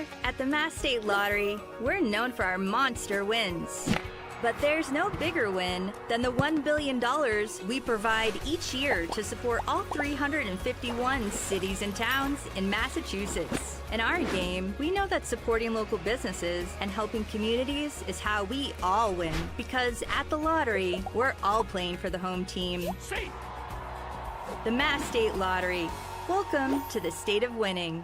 Here at the Mass State Lottery, we're known for our monster wins. But there's no bigger win than the $1 billion we provide each year to support all 351 cities and towns in Massachusetts. In our game, we know that supporting local businesses and helping communities is how we all win. Because at the lottery, we're all playing for the home team. The Mass State Lottery. Welcome to the state of winning.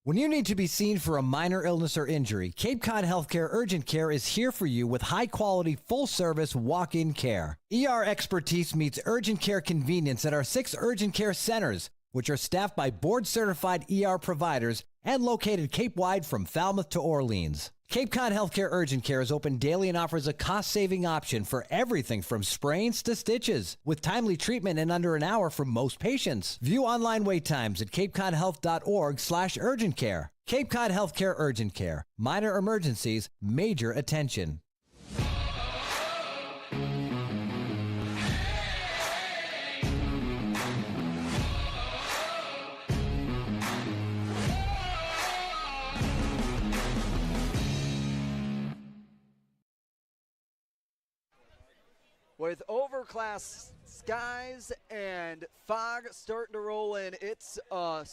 When you need to be seen for a minor illness or injury, Cape Cod Healthcare Urgent Care is here for you with high-quality, full-service walk-in care. ER expertise meets urgent care convenience at our 6 urgent care centers, which are staffed by board-certified ER providers and located Cape-wide from Falmouth to Orleans. Cape Cod Healthcare Urgent Care is open daily and offers a cost-saving option for everything from sprains to stitches, with timely treatment in under an hour for most patients. View online wait times at capecodhealth.org/urgent care. Cape Cod Healthcare Urgent Care. Minor emergencies, major attention. With overcast skies and fog starting to roll in, it's a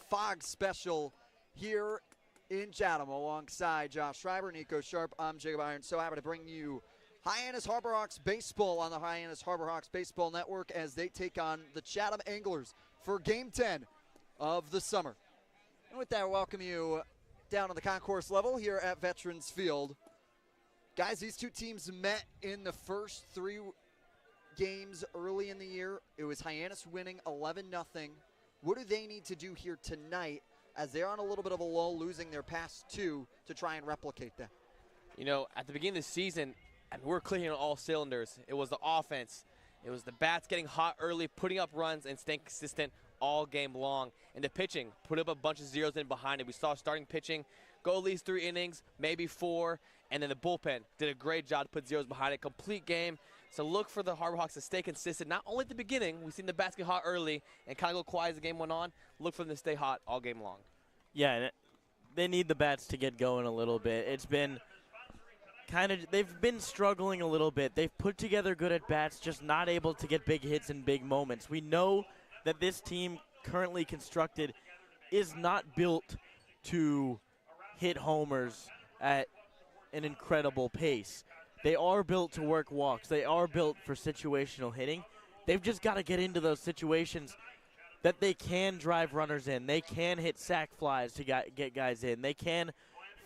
fog special here in Chatham alongside Josh Schreiber, Nico Sharp. I'm Jacob Iron. So happy to bring you Hyannis Harbor Hawks baseball on the Hyannis Harbor Hawks Baseball Network as they take on the Chatham Anglers for Game 10 of the summer. And with that, I welcome you down on the concourse level here at Veterans Field. Guys, these two teams met in the first 3 games early in the year. It was Hyannis winning 11-0. What do they need to do here tonight as they're on a little bit of a lull, losing their past 2 to try and replicate that? You know, at the beginning of the season, we're clicking on all cylinders. It was the offense. It was the bats getting hot early, putting up runs, and staying consistent all game long. And the pitching, put up a bunch of zeros in behind it. We saw starting pitching go at least 3 innings, maybe 4. And then the bullpen did a great job to put zeros behind it. Complete game. So look for the Harbor Hawks to stay consistent. Not only at the beginning, we've seen the bats get hot early and kind of go quiet as the game went on. Look for them to stay hot all game long. Yeah, and they need the bats to get going a little bit. It's been they've been struggling a little bit. They've put together good at bats, just not able to get big hits in big moments. We know that this team currently constructed is not built to hit homers at an incredible pace. They are built to work walks. They are built for situational hitting. They've just got to get into those situations that they can drive runners in. They can hit sac flies to get guys in. They can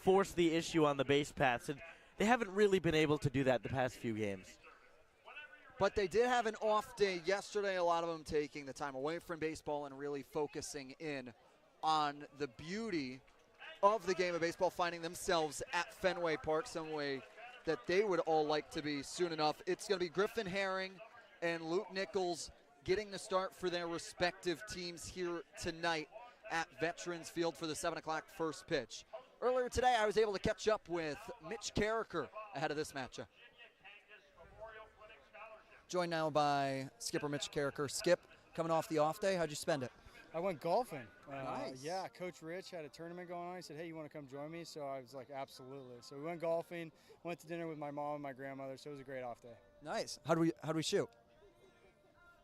force the issue on the base paths. And they haven't really been able to do that the past few games. But they did have an off day yesterday, a lot of them taking the time away from baseball and really focusing in on the beauty of the game of baseball, finding themselves at Fenway Park, some way that they would all like to be soon enough. It's going to be Griffin Herring and Luke Nichols getting the start for their respective teams here tonight at Veterans Field for the 7 o'clock first pitch. Earlier today, I was able to catch up with Mitch Carricker ahead of this matchup. Joined now by skipper Mitch Carricker. Skip, coming off the off day, how'd you spend it? I went golfing. Nice. Yeah, Coach Rich had a tournament going on. He said, hey, you want to come join me? So I was like, absolutely. So we went golfing, went to dinner with my mom and my grandmother, so it was a great off day. Nice. How'd we shoot?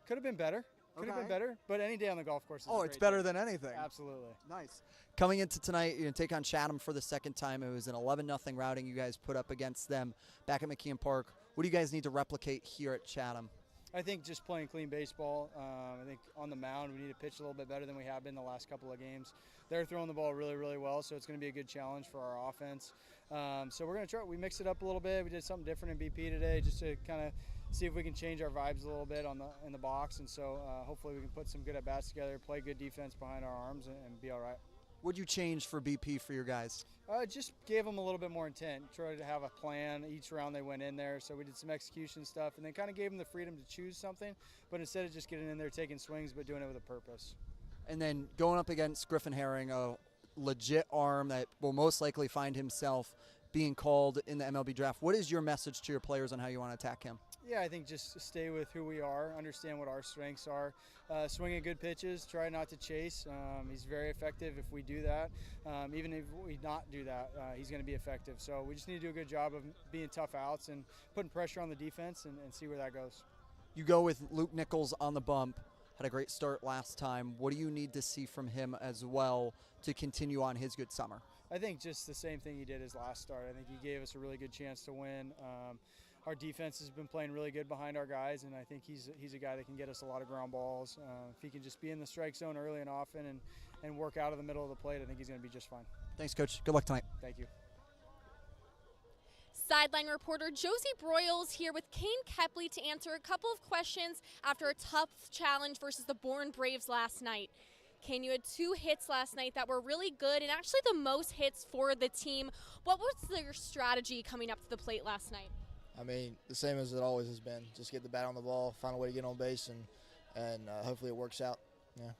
Could have been better. Could have been better, but any day on the golf course is a it's great better day. than anything. Absolutely. Nice. Coming into tonight, you're going to take on Chatham for the second time. It was an 11-0 routing you guys put up against them back at McKeon Park. What do you guys need to replicate here at Chatham? I think just playing clean baseball. I think on the mound we need to pitch a little bit better than we have been the last couple of games. They're throwing the ball really, really well, so it's going to be a good challenge for our offense. So we're going to try. We mixed it up a little bit. We did something different in BP today just to kind of see if we can change our vibes a little bit in the box. And so hopefully we can put some good at-bats together, play good defense behind our arms, and be all right. What'd you change for BP for your guys? Just gave them a little bit more intent, tried to have a plan each round they went in there. So we did some execution stuff and then kind of gave them the freedom to choose something, but instead of just getting in there taking swings, but doing it with a purpose. And then going up against Griffin Herring, a legit arm that will most likely find himself being called in the MLB draft. What is your message to your players on how you want to attack him? Yeah, I think just stay with who we are, understand what our strengths are, swinging good pitches, try not to chase. He's very effective if we do that. Even if we not do that, he's going to be effective. So we just need to do a good job of being tough outs and putting pressure on the defense and see where that goes. You go with Luke Nichols on the bump. Had a great start last time. What do you need to see from him as well to continue on his good summer? I think just the same thing he did his last start. I think he gave us a really good chance to win. Our defense has been playing really good behind our guys, and I think he's a guy that can get us a lot of ground balls. If he can just be in the strike zone early and often and work out of the middle of the plate, I think he's going to be just fine. Thanks, Coach. Good luck tonight. Thank you. Sideline reporter Josie Broyles here with Kane Kepley to answer a couple of questions after a tough challenge versus the Bourne Braves last night. Kane, you had 2 hits last night that were really good and actually the most hits for the team. What was your strategy coming up to the plate last night? I mean, the same as it always has been. Just get the bat on the ball, find a way to get on base, and hopefully it works out. Yeah.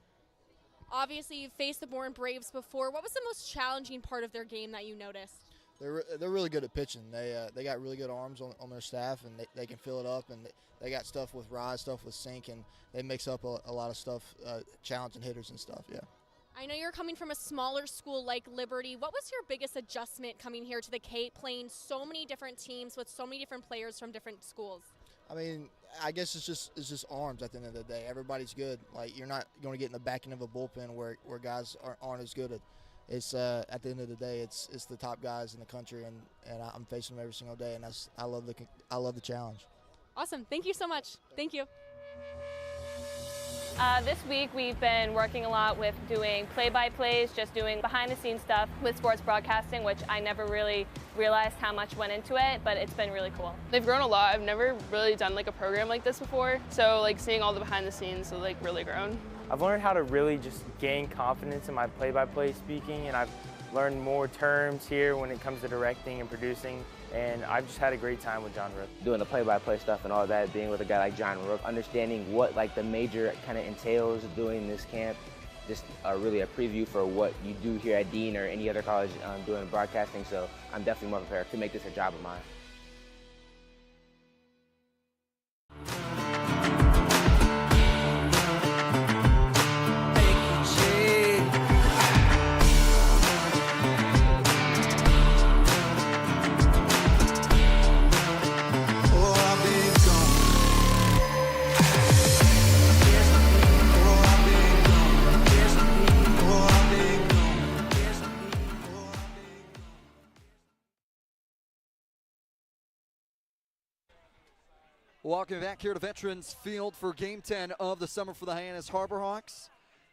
Obviously, you've faced the Bourne Braves before. What was the most challenging part of their game that you noticed? They're really good at pitching. They got really good arms on their staff, and they can fill it up, and they got stuff with rise, stuff with sink, and they mix up a lot of stuff, challenging hitters and stuff, yeah. I know you're coming from a smaller school like Liberty. What was your biggest adjustment coming here to the Cape, playing so many different teams with so many different players from different schools? I mean, I guess it's just arms at the end of the day. Everybody's good. Like, you're not going to get in the back end of a bullpen where guys aren't as good at. It's at the end of the day, it's the top guys in the country, and I'm facing them every single day, and I love the challenge. Awesome. Thank you so much. Thank you. This week we've been working a lot with doing play-by-plays, just doing behind-the-scenes stuff with sports broadcasting, which I never really realized how much went into it, but it's been really cool. They've grown a lot. I've never really done like a program like this before, so like seeing all the behind-the-scenes have like really grown. I've learned how to really just gain confidence in my play-by-play speaking, and I've learned more terms here when it comes to directing and producing, and I've just had a great time with John Rook. Doing the play-by-play stuff and all that, being with a guy like John Rook, understanding what like the major kind of entails doing this camp, just really a preview for what you do here at Dean or any other college doing broadcasting, so I'm definitely more prepared to make this a job of mine. Welcome back here to Veterans Field for Game 10 of the summer for the Hyannis Harbor Hawks.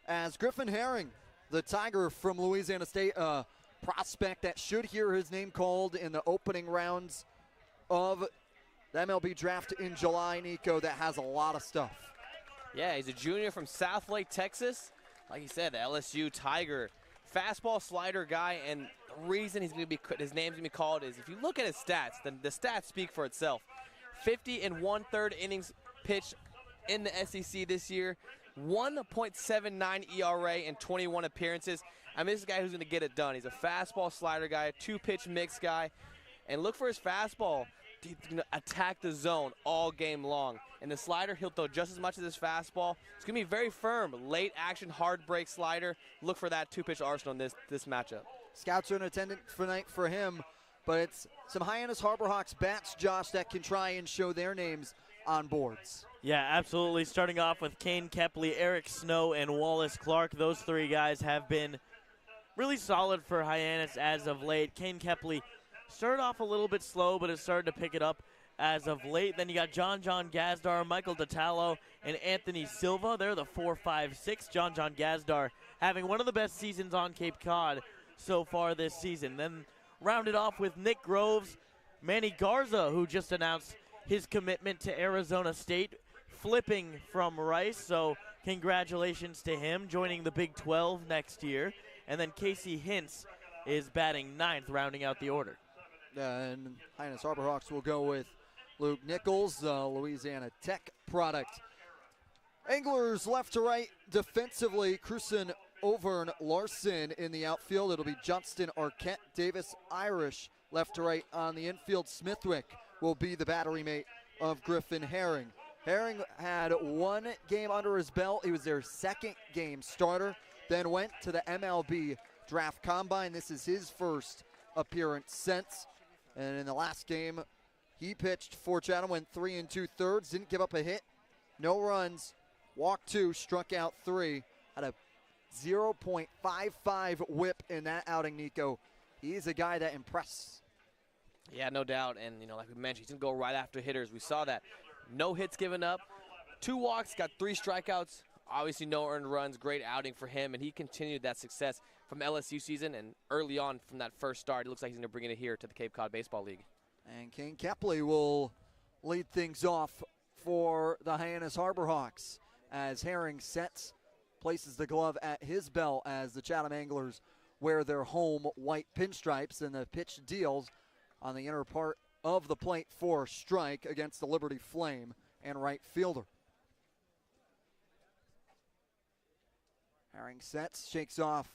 As Griffin Herring, the Tiger from Louisiana State, a prospect that should hear his name called in the opening rounds of the MLB draft in July, Nico, that has a lot of stuff. Yeah, he's a junior from South Lake, Texas. Like you said, the LSU Tiger. Fastball slider guy, and the reason his name's going to be called is if you look at his stats, then the stats speak for itself. 50 1/3 innings pitched in the SEC this year, 1.79 ERA in 21 appearances. I mean, this is a guy who's going to get it done. He's a fastball slider guy, a 2-pitch mix guy, and look for his fastball to attack the zone all game long. And the slider, he'll throw just as much as his fastball. It's going to be very firm, late action, hard break slider. Look for that 2-pitch arsenal in this matchup. Scouts are in attendance tonight for him. But it's some Hyannis Harbor Hawks bats, Josh, that can try and show their names on boards. Yeah, absolutely. Starting off with Kane Kepley, Eric Snow, and Wallace Clark. Those 3 guys have been really solid for Hyannis as of late. Kane Kepley started off a little bit slow, but has started to pick it up as of late. Then you got John Gazdar, Michael Detallo, and Anthony Silva. They're the 4, 5, 6. John Gazdar having one of the best seasons on Cape Cod so far this season. Then rounded off with Nick Groves, Manny Garza, who just announced his commitment to Arizona State, flipping from Rice, so congratulations to him, joining the Big 12 next year. And then Casey Hintz is batting 9th, rounding out the order. And Hyannis Harbor Hawks will go with Luke Nichols, Louisiana Tech product. Anglers left to right defensively, Cruson Auvergne Larson in the outfield. It'll be Johnston Arquette, Davis Irish left to right on the infield. Smithwick will be the battery mate of Griffin Herring. Herring had one game under his belt. He was their second game starter, then went to the MLB Draft Combine. This is his first appearance since. And in the last game, he pitched for Chatham, went 3 2/3, didn't give up a hit, no runs, walked 2, struck out 3, had a 0.55 whip in that outing, Nico. He's a guy that impressed. Yeah, no doubt. And, you know, like we mentioned, he's going to go right after hitters. We saw that. No hits given up, 2 walks, got 3 strikeouts. Obviously no earned runs, great outing for him, and he continued that success from LSU season and early on from that first start. It looks like he's going to bring it here to the Cape Cod Baseball League. And Kane Kepley will lead things off for the Hyannis Harbor Hawks as Herring places the glove at his belt as the Chatham Anglers wear their home white pinstripes, and the pitch deals on the inner part of the plate for strike against the Liberty Flame and right fielder. Herring sets, shakes off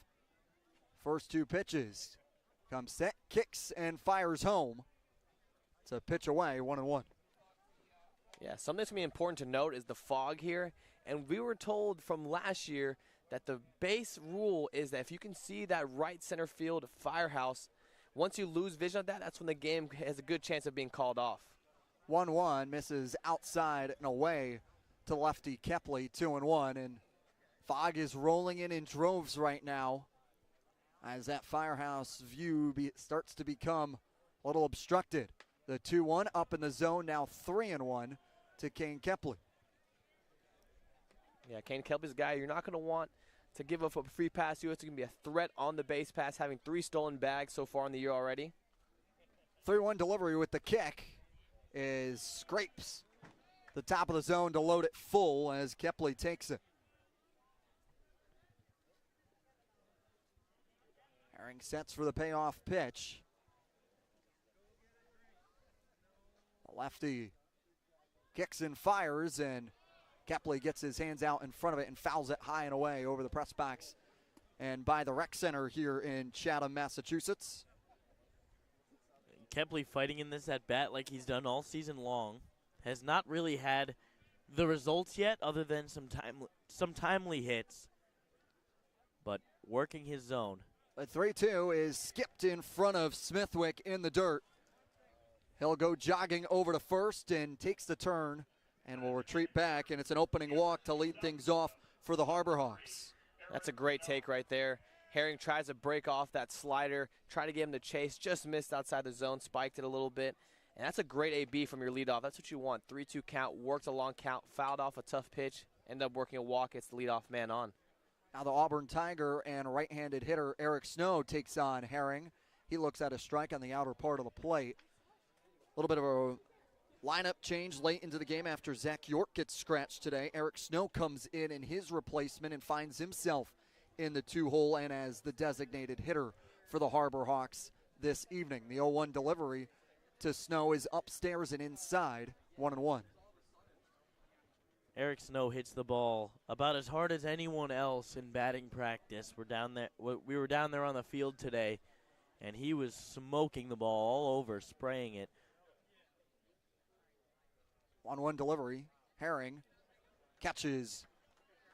first 2 pitches. Comes set, kicks, and fires home. It's a pitch away, 1-1. Yeah, something that's going to be important to note is the fog here. And we were told from last year that the base rule is that if you can see that right center field firehouse, once you lose vision of that, that's when the game has a good chance of being called off. 1-1, misses outside and away to lefty Kepley, 2-1. And fog is rolling in droves right now as that firehouse view starts to become a little obstructed. The 2-1 up in the zone, now 3-1 to Kane Kepley. Yeah, Kane Kepley's a guy you're not going to want to give up a free pass to. It's going to be a threat on the base pass, having 3 stolen bags so far in the year already. 3-1 delivery with the kick is scrapes the top of the zone to load it full as Kepley takes it. Herring sets for the payoff pitch. The lefty kicks and fires, and Kepley gets his hands out in front of it and fouls it high and away over the press box and by the rec center here in Chatham, Massachusetts. Kepley fighting in this at bat like he's done all season long. Has not really had the results yet other than some timely hits, but working his zone. The 3-2 is skipped in front of Smithwick in the dirt. He'll go jogging over to first and takes the turn and will retreat back, and it's an opening walk to lead things off for the Harbor Hawks. That's a great take right there. Herring tries to break off that slider, try to get him to chase, just missed outside the zone, spiked it a little bit. And that's a great AB from your leadoff. That's what you want. 3-2 count, worked a long count, fouled off a tough pitch, ended up working a walk, gets the leadoff man on. Now the Auburn Tiger and right-handed hitter Eric Snow takes on Herring. He looks at a strike on the outer part of the plate. A little bit of a lineup change late into the game after Zach York gets scratched today. Eric Snow comes in his replacement and finds himself in the 2-hole and as the designated hitter for the Harbor Hawks this evening. The 0-1 delivery to Snow is upstairs and inside, 1-1. Eric Snow hits the ball about as hard as anyone else in batting practice. We were down there on the field today, and he was smoking the ball all over, spraying it. 1-1 delivery. Herring catches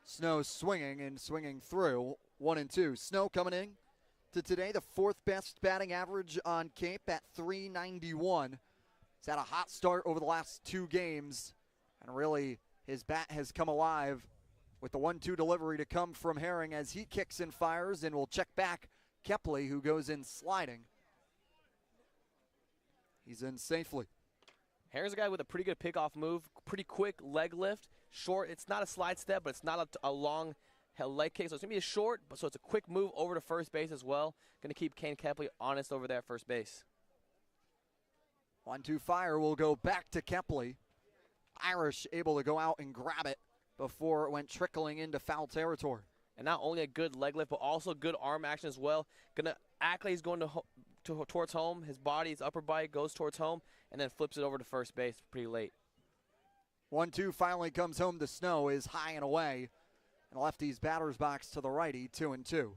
Snow swinging and swinging through. 1-2. Snow coming in to today, the 4th best batting average on Cape at .391. He's had a hot start over the last 2 games, and really his bat has come alive with the 1-2 delivery to come from Herring as he kicks and fires, and will check back Kepley, who goes in sliding. He's in safely. Herring's a guy with a pretty good pickoff move, pretty quick leg lift, short. It's not a slide step, but it's not a long leg kick, so it's going to be a short, but so it's a quick move over to first base as well. Going to keep Kane Kepley honest over there at first base. 1-2 fire will go back to Kepley. Irish able to go out and grab it before it went trickling into foul territory. And not only a good leg lift, but also good arm action as well. Going to act like he's going towards home. His body, his upper body goes towards home, and then flips it over to first base pretty late. 1-2 finally comes home to Snow, is high and away. And lefty's batter's box to the righty, 2-2.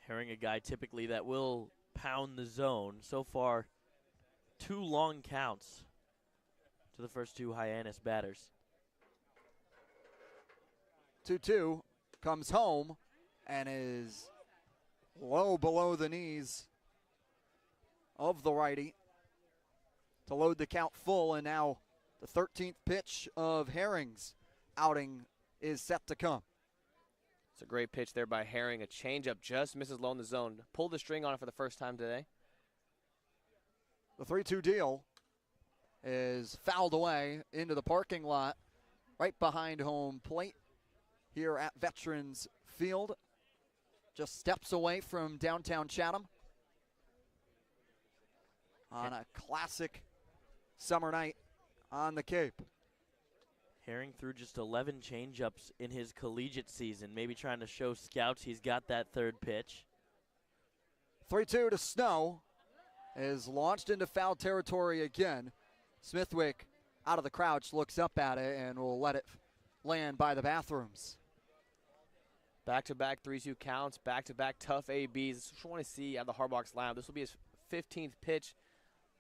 Herring, a guy typically that will pound the zone. So far, 2 long counts to the first 2 Hyannis batters. 2-2 comes home and is low below the knees of the righty to load the count full, and now the 13th pitch of Herring's outing is set to come. It's a great pitch there by Herring. A changeup just misses low in the zone. Pulled the string on it for the first time today. The 3-2 deal is fouled away into the parking lot right behind home plate here at Veterans Field. Just steps away from downtown Chatham on a classic summer night on the Cape. Herring threw just 11 changeups in his collegiate season, maybe trying to show scouts he's got that third pitch. 3-2 to Snow is launched into foul territory again. Smithwick out of the crouch looks up at it and will let it land by the bathrooms. Back-to-back 3-2 counts, back-to-back tough ABs. This is what I want to see out of the Harbor Hawks lineup. This will be his 15th pitch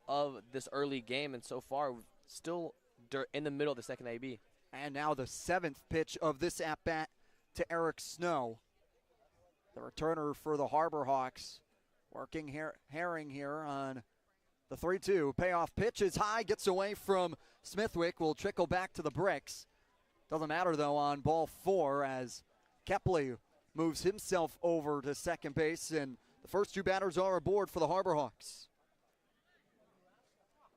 of this early game, and so far still in the middle of the second AB. And now the 7th pitch of this at-bat to Eric Snow, the returner for the Harbor Hawks. Working Herring here on the 3-2. Payoff pitch is high, gets away from Smithwick, will trickle back to the bricks. Doesn't matter, though, on ball 4 as Kepley moves himself over to second base, and the first 2 batters are aboard for the Harbor Hawks.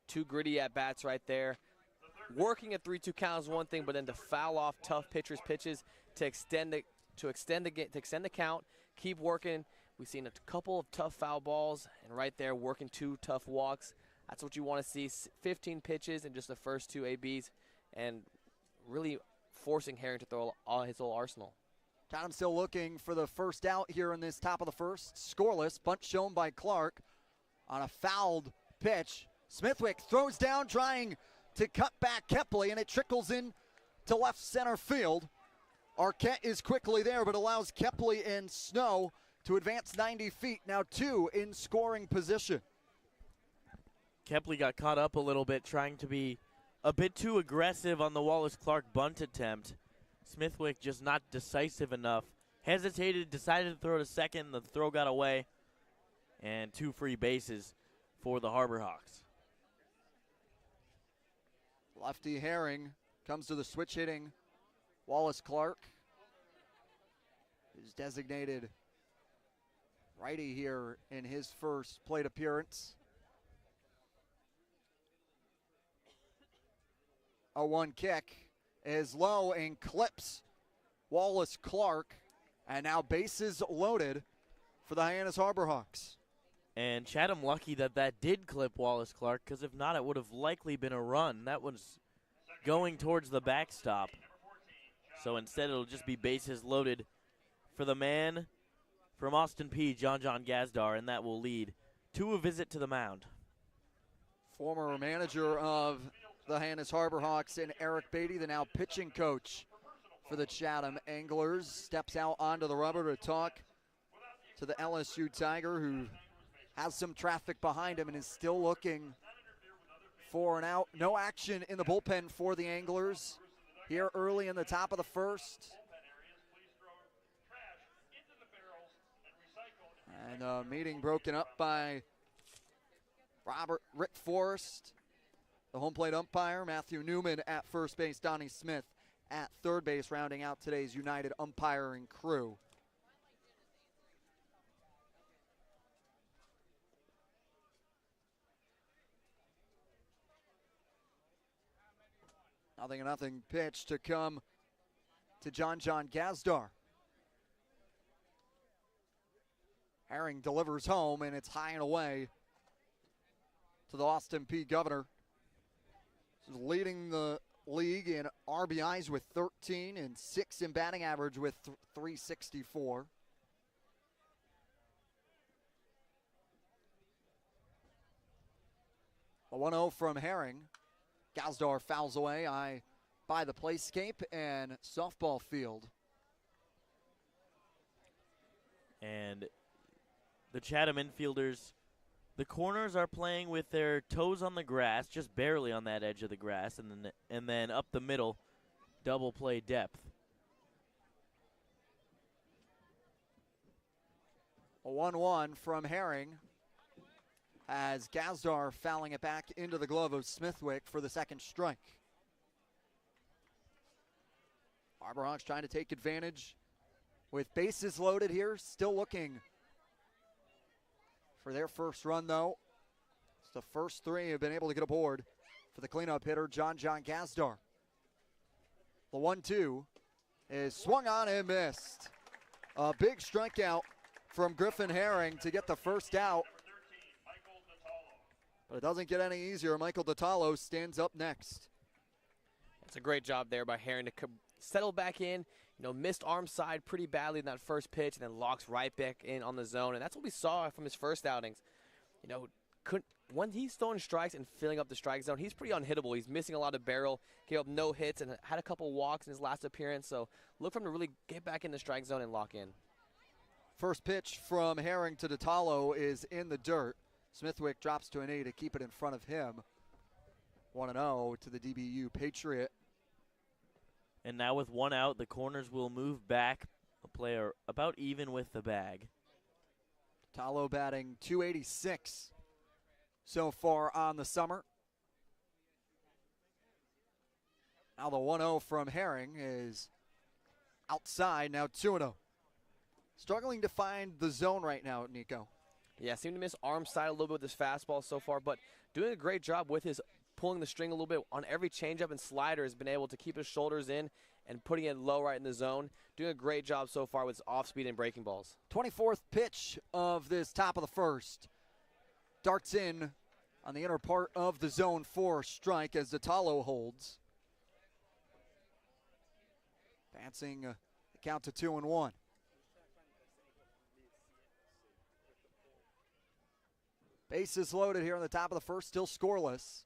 2 gritty at-bats right there. Working at 3-2 count is one thing, but then to foul off tough pitchers' pitches to extend the count, keep working. We've seen a couple of tough foul balls, and right there working 2 tough walks. That's what you want to see. 15 pitches in just the first 2 ABs, and really forcing Herring to throw all his whole arsenal. Chatham still looking for the first out here in this top of the first. Scoreless, bunt shown by Clark on a fouled pitch. Smithwick throws down, trying to cut back Kepley, and it trickles in to left center field. Arquette is quickly there, but allows Kepley and Snow to advance 90 feet. Now 2 in scoring position. Kepley got caught up a little bit, trying to be a bit too aggressive on the Wallace-Clark bunt attempt. Smithwick just not decisive enough. Hesitated, decided to throw to second. The throw got away. And 2 free bases for the Harbor Hawks. Lefty Herring comes to the switch hitting Wallace Clark, who's designated righty here in his first plate appearance. A 1 kick is low and clips Wallace Clark, and now bases loaded for the Hyannis Harbor Hawks. And Chatham lucky that did clip Wallace Clark, because if not, it would have likely been a run. That was going towards the backstop. So instead, it'll just be bases loaded for the man from Austin P, John Gazdar, and that will lead to a visit to the mound. Former manager of the Hyannis Harbor Hawks and Eric Beatty, the now pitching coach for the Chatham Anglers, steps out onto the rubber to talk to the LSU Tiger, who has some traffic behind him and is still looking for an out. No action in the bullpen for the Anglers here early in the top of the first. And a meeting broken up by Rick Forrest, the home plate umpire, Matthew Newman at first base, Donnie Smith at third base, rounding out today's United umpiring crew. Nothing pitch to come to John Gazdar. Herring delivers home, and it's high and away to the Austin P. Governor. He's leading the league in RBIs with 13 and 6 in batting average with 364. A 1-0 from Herring. Gazdar fouls away. by the playscape and softball field. And the Chatham infielders, the corners are playing with their toes on the grass, just barely on that edge of the grass, and then up the middle, double play depth. A 1-1 from Herring as Gazdar fouling it back into the glove of Smithwick for the second strike. Harbor Hawks trying to take advantage with bases loaded here, still looking for their first run though. It's the first three have been able to get aboard for the cleanup hitter, John Gazdar. The 1-2 is swung on and missed. A big strikeout from Griffin Herring to get the first out. But it doesn't get any easier. Michael Detallo stands up next. It's a great job there by Herring to settle back in. Missed arm side pretty badly in that first pitch and then locks right back in on the zone. And that's what we saw from his first outings. When he's throwing strikes and filling up the strike zone, he's pretty unhittable. He's missing a lot of barrel, gave up no hits, and had a couple walks in his last appearance. So look for him to really get back in the strike zone and lock in. First pitch from Herring to Detallo is in the dirt. Smithwick drops to an A to keep it in front of him. 1-0 to the DBU Patriot. And now with one out, the corners will move back a player about even with the bag. Detallo batting .286 so far on the summer. Now the 1-0 from Herring is outside, now 2-0. Struggling to find the zone right now, Nico. Yeah, seemed to miss arm side a little bit with his fastball so far, but doing a great job with his pulling the string a little bit on every changeup and slider. Has been able to keep his shoulders in and putting it low right in the zone. Doing a great job so far with his off-speed and breaking balls. 24th pitch of this top of the first. Darts in on the inner part of the zone for strike as Detallo holds. Advancing the count to 2-1. Bases loaded here on the top of the first, still scoreless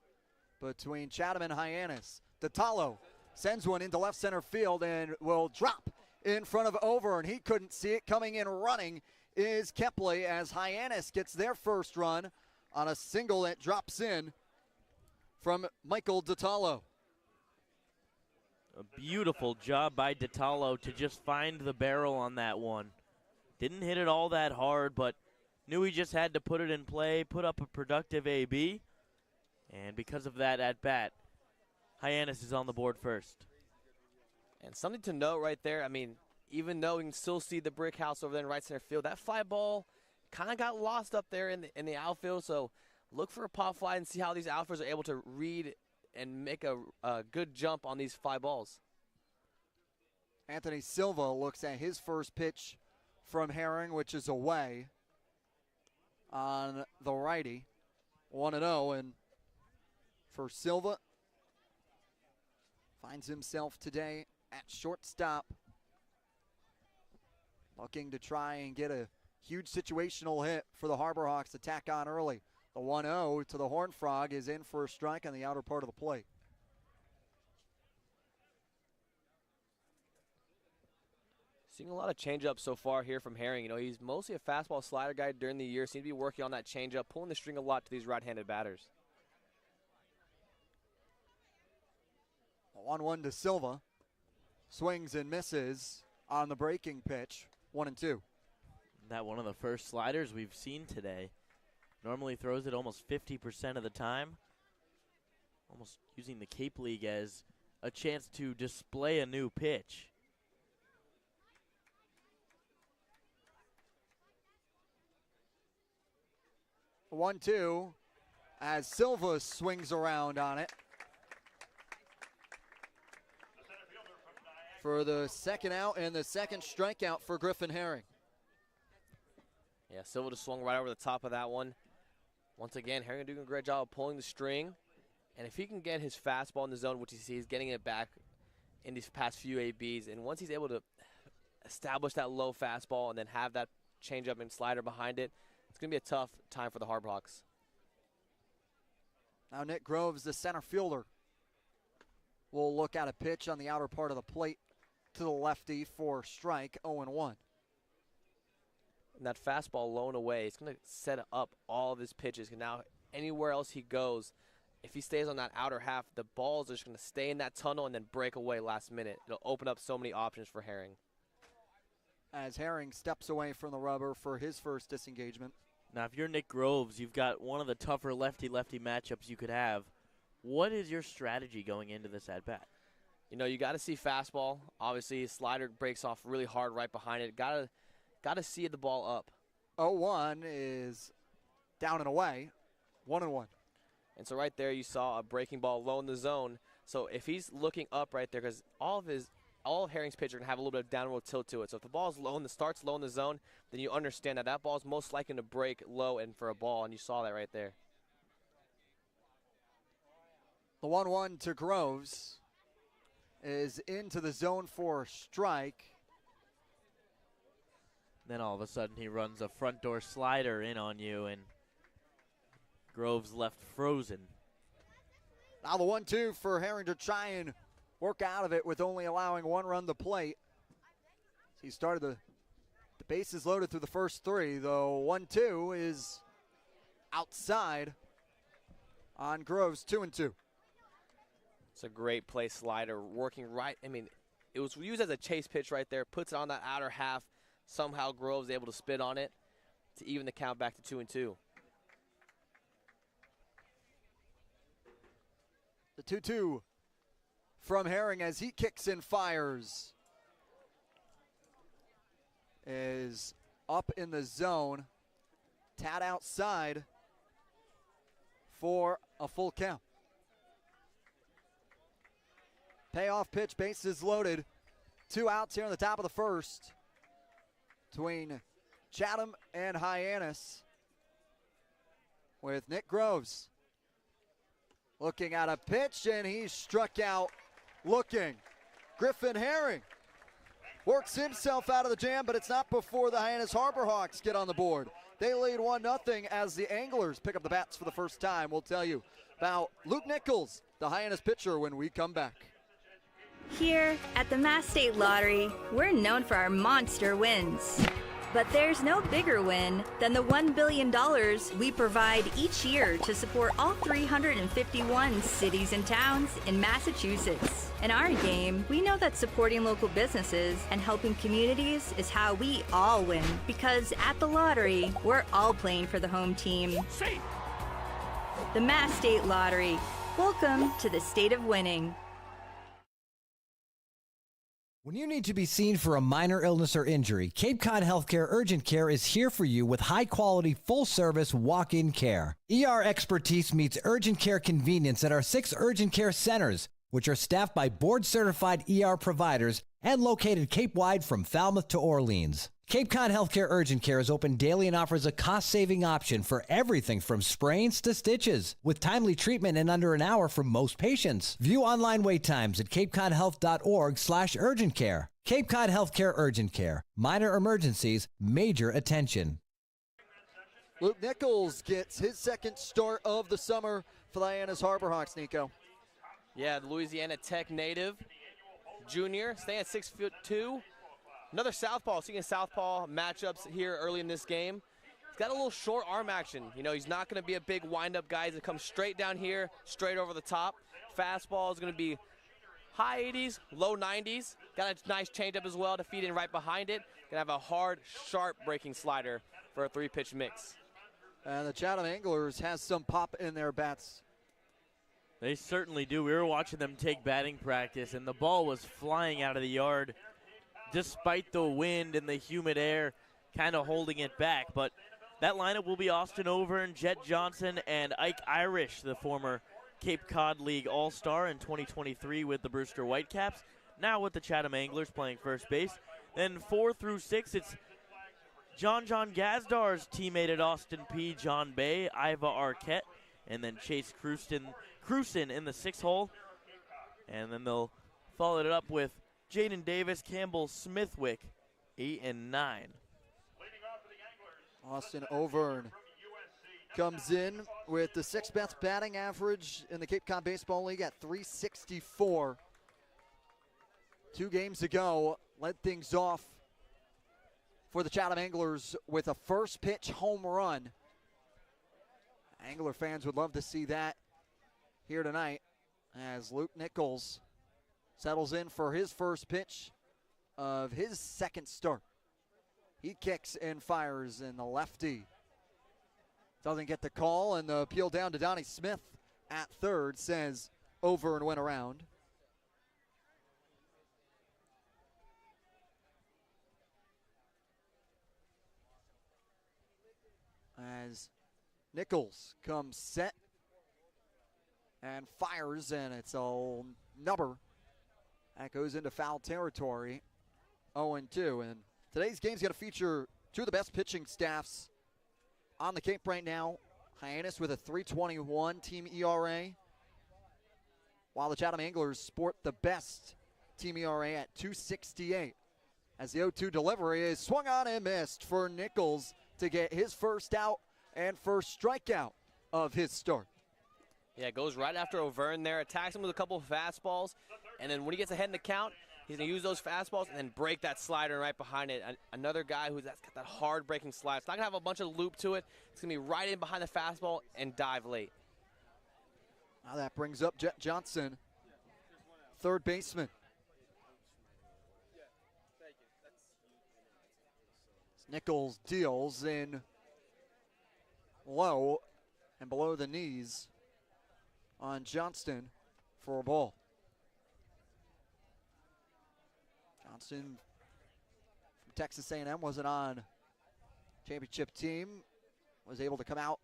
between Chatham and Hyannis. Detallo sends one into left center field and will drop in front of over, and he couldn't see it. Coming in running is Kepley as Hyannis gets their first run on a single that drops in from Michael Detallo. A beautiful job by Detallo to just find the barrel on that one. Didn't hit it all that hard, but knew he just had to put it in play, put up a productive AB, and because of that at bat, Hyannis is on the board first. And something to note right there, even though you can still see the brick house over there in right center field, that fly ball kind of got lost up there in the outfield, so look for a pop fly and see how these outfielders are able to read and make a good jump on these fly balls. Anthony Silva looks at his first pitch from Herring, which is away on the righty. 1-0, and for Silva, finds himself today at shortstop, looking to try and get a huge situational hit for the Harbor Hawks to tack on early. The 1-0 to the Horned Frog is in for a strike on the outer part of the plate. Seeing a lot of changeups so far here from Herring. He's mostly a fastball slider guy during the year. Seems to be working on that changeup, pulling the string a lot to these right-handed batters. 1-1 to Silva. Swings and misses on the breaking pitch. 1-2. That one of the first sliders we've seen today. Normally throws it almost 50% of the time. Almost using the Cape League as a chance to display a new pitch. The 1-2 as Silva swings around on it. For the second out and the second strikeout for Griffin Herring. Yeah, Silva just swung right over the top of that one. Once again, Herring doing a great job of pulling the string. And if he can get his fastball in the zone, which he sees getting it back in these past few ABs, and once he's able to establish that low fastball and then have that changeup and slider behind it, it's going to be a tough time for the Harbor Hawks. Now Nick Groves, the center fielder. will look at a pitch on the outer part of the plate to the lefty for strike, 0-1. And that fastball low and away, it's going to set up all of his pitches. And now anywhere else he goes, if he stays on that outer half, the ball's just going to stay in that tunnel and then break away last minute. It'll open up so many options for Herring. As Herring steps away from the rubber for his first disengagement. Now, if you're Nick Groves, you've got one of the tougher lefty-lefty matchups you could have. What is your strategy going into this at-bat? You know, you got to see fastball. Obviously, slider breaks off really hard right behind it. Got to see the ball up. 0-1 is down and away, 1-1. And so right there you saw a breaking ball low in the zone. So if he's looking up right there, because all of Herring's pitch are going to have a little bit of downward tilt to it. So if the ball's low and starts low in the zone, then you understand that that ball's most likely to break low and for a ball, and you saw that right there. The 1-1 to Groves is into the zone for strike. Then all of a sudden he runs a front door slider in on you, and Groves left frozen. Now the 1-2 for Herring to try and work out of it with only allowing one run to plate. He started the bases loaded through the first three, though 1-2 is outside on Groves, 2-2. It's a great play slider, working right. I mean, it was used as a chase pitch right there, puts it on that outer half. Somehow Groves able to spit on it to even the count back to 2-2. The 2-2 from Herring as he kicks and fires is up in the zone. Tad outside for a full count. Payoff pitch, bases loaded. 2 outs here in the top of the first between Chatham and Hyannis, with Nick Groves looking at a pitch, and he struck out looking. Griffin Herring works himself out of the jam, but it's not before the Hyannis Harbor Hawks get on the board. They lead 1-0 as the Anglers pick up the bats for the first time. We'll tell you about Luke Nichols, the Hyannis pitcher, when we come back. Here at the Mass State Lottery, we're known for our monster wins. But there's no bigger win than the $1 billion we provide each year to support all 351 cities and towns in Massachusetts. In our game, we know that supporting local businesses and helping communities is how we all win. Because at the lottery, we're all playing for the home team. The Mass State Lottery. Welcome to the state of winning. When you need to be seen for a minor illness or injury, Cape Cod Healthcare Urgent Care is here for you with high-quality, full-service walk-in care. ER expertise meets urgent care convenience at our 6 urgent care centers, which are staffed by board-certified ER providers and located Cape-wide from Falmouth to Orleans. Cape Cod Healthcare Urgent Care is open daily and offers a cost-saving option for everything from sprains to stitches, with timely treatment in under an hour for most patients. View online wait times at capecodhealth.org/urgent care. Cape Cod Healthcare Urgent Care. Minor emergencies, major attention. Luke Nichols gets his second start of the summer for the Hyannis Harbor Hawks, Nico. Yeah, the Louisiana Tech native, junior, staying at 6'2". Another southpaw, seeing southpaw matchups here early in this game. He's got a little short arm action. You know, he's not going to be a big wind-up guy. He's going to come straight down here, straight over the top. Fastball is going to be high 80s, low 90s. Got a nice changeup as well to feed in right behind it. Going to have a hard, sharp breaking slider for a 3-pitch mix. And the Chatham Anglers has some pop in their bats. They certainly do. We were watching them take batting practice, and the ball was flying out of the yard despite the wind and the humid air kind of holding it back. But that lineup will be Austin Overn, Jet Johnson, and Ike Irish, the former Cape Cod League All-Star in 2023 with the Brewster Whitecaps, now with the Chatham Anglers playing first base. Then 4 through 6, it's John Gazdar's teammate at Austin P, John Bay, Iva Arquette, and then Chase Cruson in the 6th hole. And then they'll follow it up with Jaden Davis, Campbell Smithwick, 8 and 9. Austin Overn comes in with the 6th best batting average in the Cape Cod Baseball League at .364. 2 games ago, led things off for the Chatham Anglers with a first pitch home run. Angler fans would love to see that here tonight as Luke Nichols settles in for his first pitch of his 2nd start. He kicks and fires, and the lefty doesn't get the call, and the appeal down to Donnie Smith at third says over and went around. As Nichols comes set and fires, and it's a number that goes into foul territory, 0-2. And today's game's going to feature 2 of the best pitching staffs on the Cape right now. Hyannis with a .321 team ERA, while the Chatham Anglers sport the best team ERA at .268. As the 0-2 delivery is swung on and missed for Nichols to get his first out and first strikeout of his start. Yeah, it goes right after Auvergne there, attacks him with a couple of fastballs, and then when he gets ahead in the count, he's going to use those fastballs and then break that slider right behind it. Another guy who's got that hard breaking slide. It's not going to have a bunch of loop to it. It's going to be right in behind the fastball and dive late. Now that brings up Jet Johnson, third baseman. Nichols deals in low and below the knees on Johnston for a ball. Johnson from Texas A&M wasn't on championship team, was able to come out,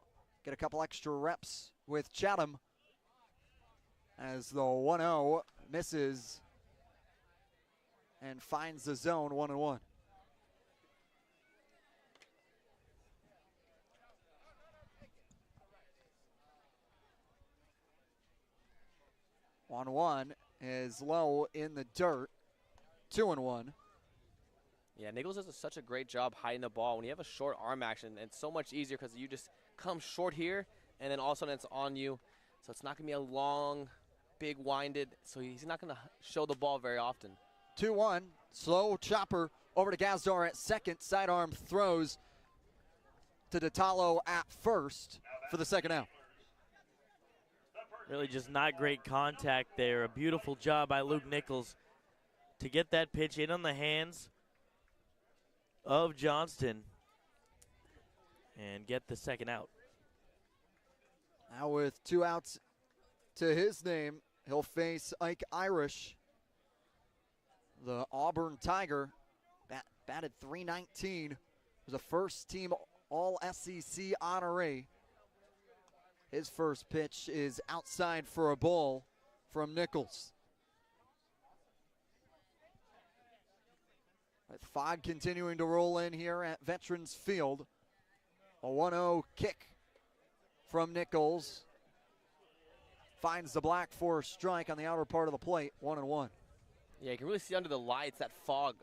get a couple extra reps with Chatham as the 1-0 misses and finds the zone 1-1. One is low in the dirt. 2-1. Yeah, Nichols does such a great job hiding the ball. When you have a short arm action, it's so much easier because you just come short here, and then all of a sudden it's on you. So it's not going to be a long, big winded, so he's not going to show the ball very often. 2-1, slow chopper over to Gazdar at second. Sidearm throws to Ditalo at first for the second out. Really just not great contact there. A beautiful job by Luke Nichols to get that pitch in on the hands of Johnston and get the second out. Now with 2 outs to his name, he'll face Ike Irish, the Auburn Tiger. Batted .319, was a first-team All-SEC honoree. His first pitch is outside for a ball from Nichols. With Fogg continuing to roll in here at Veterans Field. A 1-0 kick from Nichols. Finds the black for a strike on the outer part of the plate, 1-1. Yeah, you can really see under the lights that fog,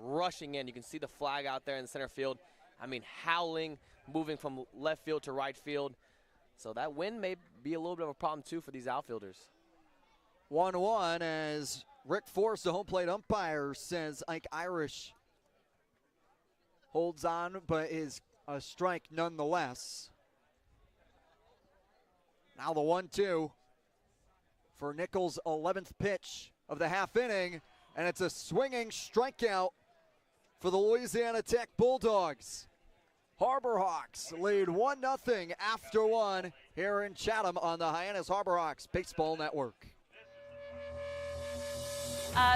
rushing in. You can see the flag out there in the center field. Howling, moving from left field to right field. So that wind may be a little bit of a problem, too, for these outfielders. 1-1 as Rick Forrest, the home plate umpire, says Ike Irish holds on, but is a strike nonetheless. Now the 1-2 for Nichols' 11th pitch of the half inning, and it's a swinging strikeout for the Louisiana Tech Bulldogs. Harbor Hawks lead 1-0 after 1 here in Chatham on the Hyannis Harbor Hawks Baseball Network.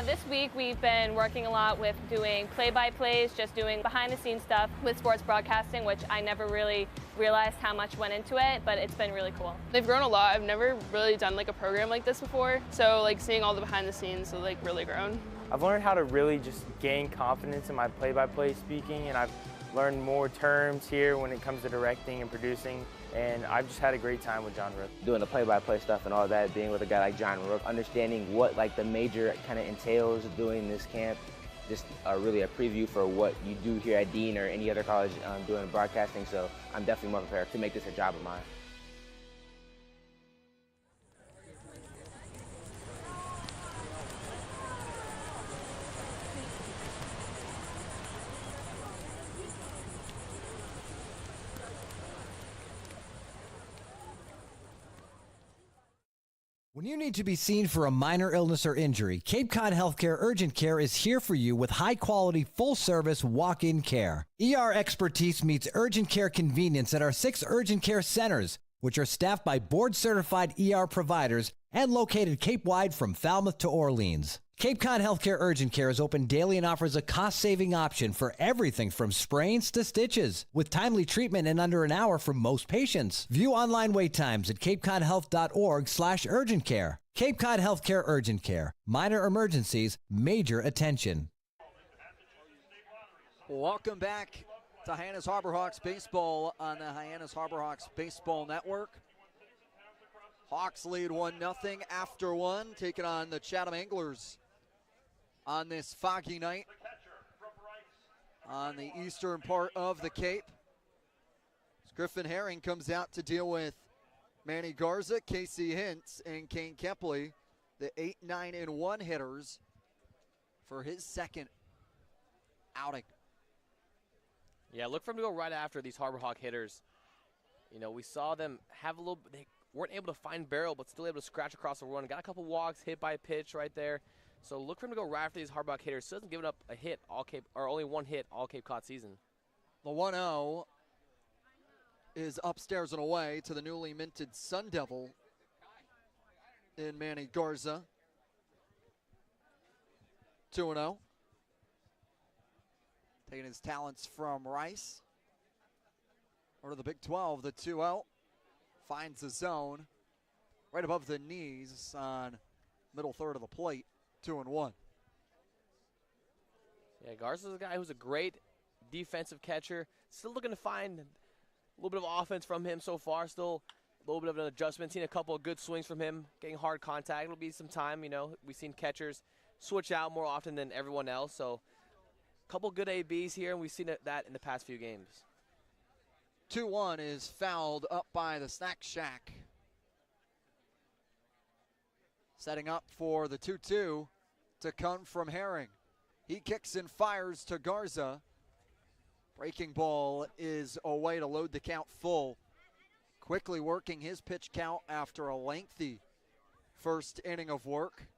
This week we've been working a lot with doing play-by-plays, just doing behind-the-scenes stuff with sports broadcasting, which I never really realized how much went into it, but it's been really cool. They've grown a lot. I've never really done a program like this before, so seeing all the behind-the-scenes, so really grown. I've learned how to really just gain confidence in my play-by-play speaking, and I've learned more terms here when it comes to directing and producing, and I've just had a great time with John Rook. Doing the play-by-play stuff and all that, being with a guy like John Rook, understanding what the major kind of entails of doing this camp, just really a preview for what you do here at Dean or any other college doing broadcasting. So I'm definitely more prepared to make this a job of mine. When you need to be seen for a minor illness or injury, Cape Cod Healthcare Urgent Care is here for you with high-quality, full-service walk-in care. ER expertise meets urgent care convenience at our 6 urgent care centers, which are staffed by board-certified ER providers and located Cape-wide from Falmouth to Orleans. Cape Cod Healthcare Urgent Care is open daily and offers a cost-saving option for everything from sprains to stitches, with timely treatment in under an hour for most patients. View online wait times at capecodhealth.org/urgent care. Cape Cod Healthcare Urgent Care. Minor emergencies, major attention. Welcome back to Hyannis Harbor Hawks baseball on the Hyannis Harbor Hawks Baseball Network. Hawks lead 1-0 after one, taking on the Chatham Anglers on this foggy night on the eastern part of the Cape. Griffin Herring comes out to deal with Manny Garza, Casey Hintz, and Kane Kepley, the 8, 9, and 1 hitters for his second outing. Yeah, look for him to go right after these Harbor Hawk hitters. You know, we saw them have a little, they weren't able to find barrel, but still able to scratch across the run. Got a couple walks, hit by a pitch right there. So look for him to go right after these Harbor Hawk hitters. Still hasn't given up a hit all Cape, or only one hit all Cape Cod season. The 1-0 is upstairs and away to the newly minted Sun Devil in Manny Garza. 2-0. Taking his talents from Rice. Or to the Big 12, the 2-0. Finds the zone right above the knees on middle third of the plate. 2-1. Yeah, Garza's a guy who's a great defensive catcher. Still looking to find a little bit of offense from him so far. Still a little bit of an adjustment. Seen a couple of good swings from him, getting hard contact. It'll be some time, you know. We've seen catchers switch out more often than everyone else. So a couple good ABs here, and we've seen that in the past few games. 2-1 is fouled up by the Snack Shack. Setting up for the 2-2 to come from Herring. He kicks and fires to Garza. Breaking ball is away to load the count full. Quickly working his pitch count after a lengthy first inning of work.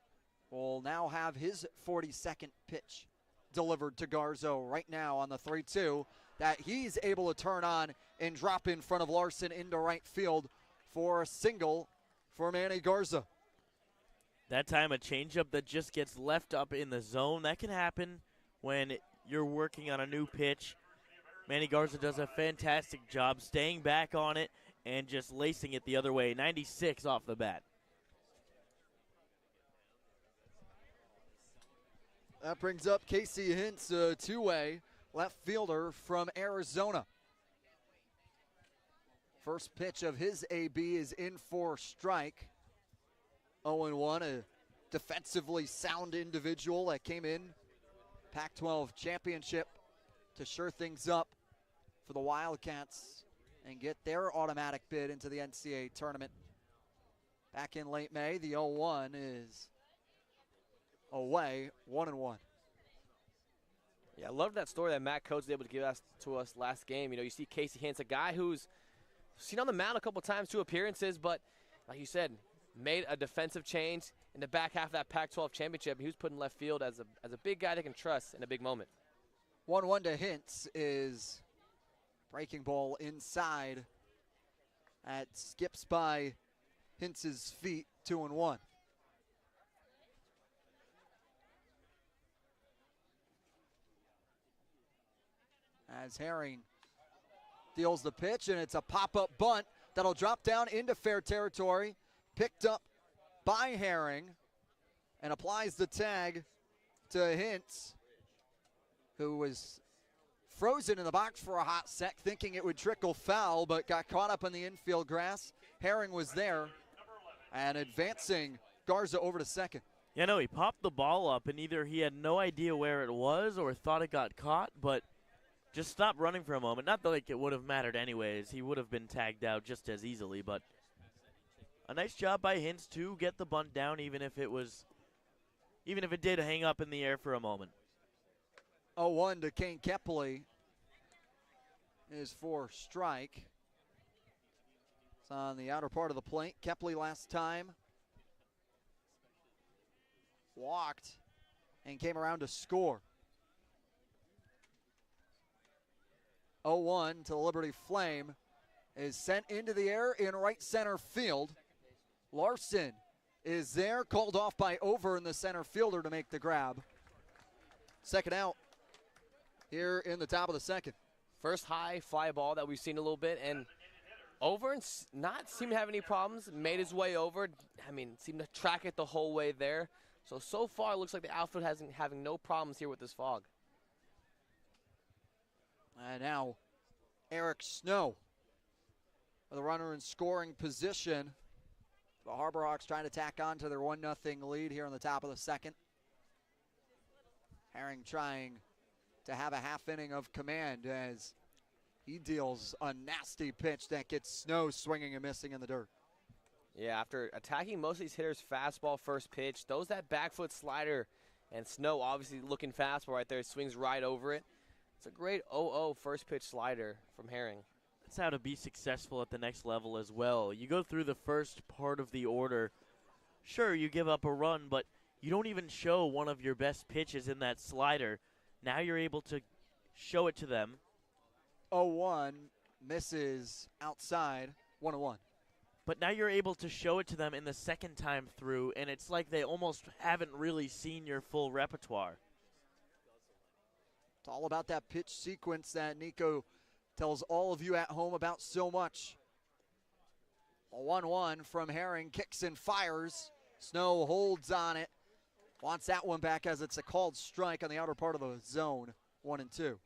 Will now have his 42nd pitch delivered to Garza right now on the 3-2 that he's able to turn on and drop in front of Larson into right field for a single for Manny Garza. That time a changeup that just gets left up in the zone. That can happen when you're working on a new pitch. Manny Garza does a fantastic job staying back on it and just lacing it the other way. 96 off the bat. That brings up Casey Hintz, a two-way left fielder from Arizona. First pitch of his AB is in for strike. 0-1, a defensively sound individual that came in Pac-12 championship to shore things up for the Wildcats and get their automatic bid into the NCAA tournament. Back in late May, the 0-1 is away, 1-1. Yeah, I love that story that Matt Coates was able to give to us last game. You know, you see Casey Hintz, a guy who's seen on the mound a couple times, 2 appearances, but like you said, made a defensive change in the back half of that Pac-12 championship. He was put in left field as a big guy they can trust in a big moment. 1-1 to Hintz is breaking ball inside. That skips by Hintz's feet, 2-1. As Herring deals the pitch, and it's a pop-up bunt that'll drop down into fair territory. Picked up by Herring and applies the tag to Hintz, who was frozen in the box for a hot sec, thinking it would trickle foul, but got caught up in the infield grass. Herring was there, and advancing Garza over to second. Yeah, no, he popped the ball up, and either he had no idea where it was or thought it got caught, but just stopped running for a moment. Not that like it would have mattered anyways. He would have been tagged out just as easily, but a nice job by Hintz to get the bunt down, even if it did hang up in the air for a moment. 0-1 to Kane Kepley is for strike. It's on the outer part of the plate. Kepley last time walked and came around to score. 0-1 to the Liberty Flame is sent into the air in right center field. Larson is there, called off by Over in the center fielder to make the grab. Second out here in the top of the second. First high fly ball that we've seen a little bit, and Over and not seem to have any problems. Made his way over. Seemed to track it the whole way there. So far, it looks like the outfield having no problems here with this fog. And now, Eric Snow with a runner in scoring position. The Harbor Hawks trying to tack on to their 1-0 lead here on the top of the second. Herring trying to have a half inning of command as he deals a nasty pitch that gets Snow swinging and missing in the dirt. Yeah, after attacking most of these hitters' fastball first pitch, throws that back foot slider, and Snow obviously looking fastball right there, swings right over it. It's a great 0-0 first pitch slider from Herring. That's how to be successful at the next level as well. You go through the first part of the order. Sure, you give up a run, but you don't even show one of your best pitches in that slider. Now you're able to show it to them. 0-1, misses outside, 1-1. But now you're able to show it to them in the second time through, and it's like they almost haven't really seen your full repertoire. It's all about that pitch sequence that Nico tells all of you at home about so much. A 1-1 from Herring, kicks and fires. Snow holds on it. Wants that one back as it's a called strike on the outer part of the zone, 1-2.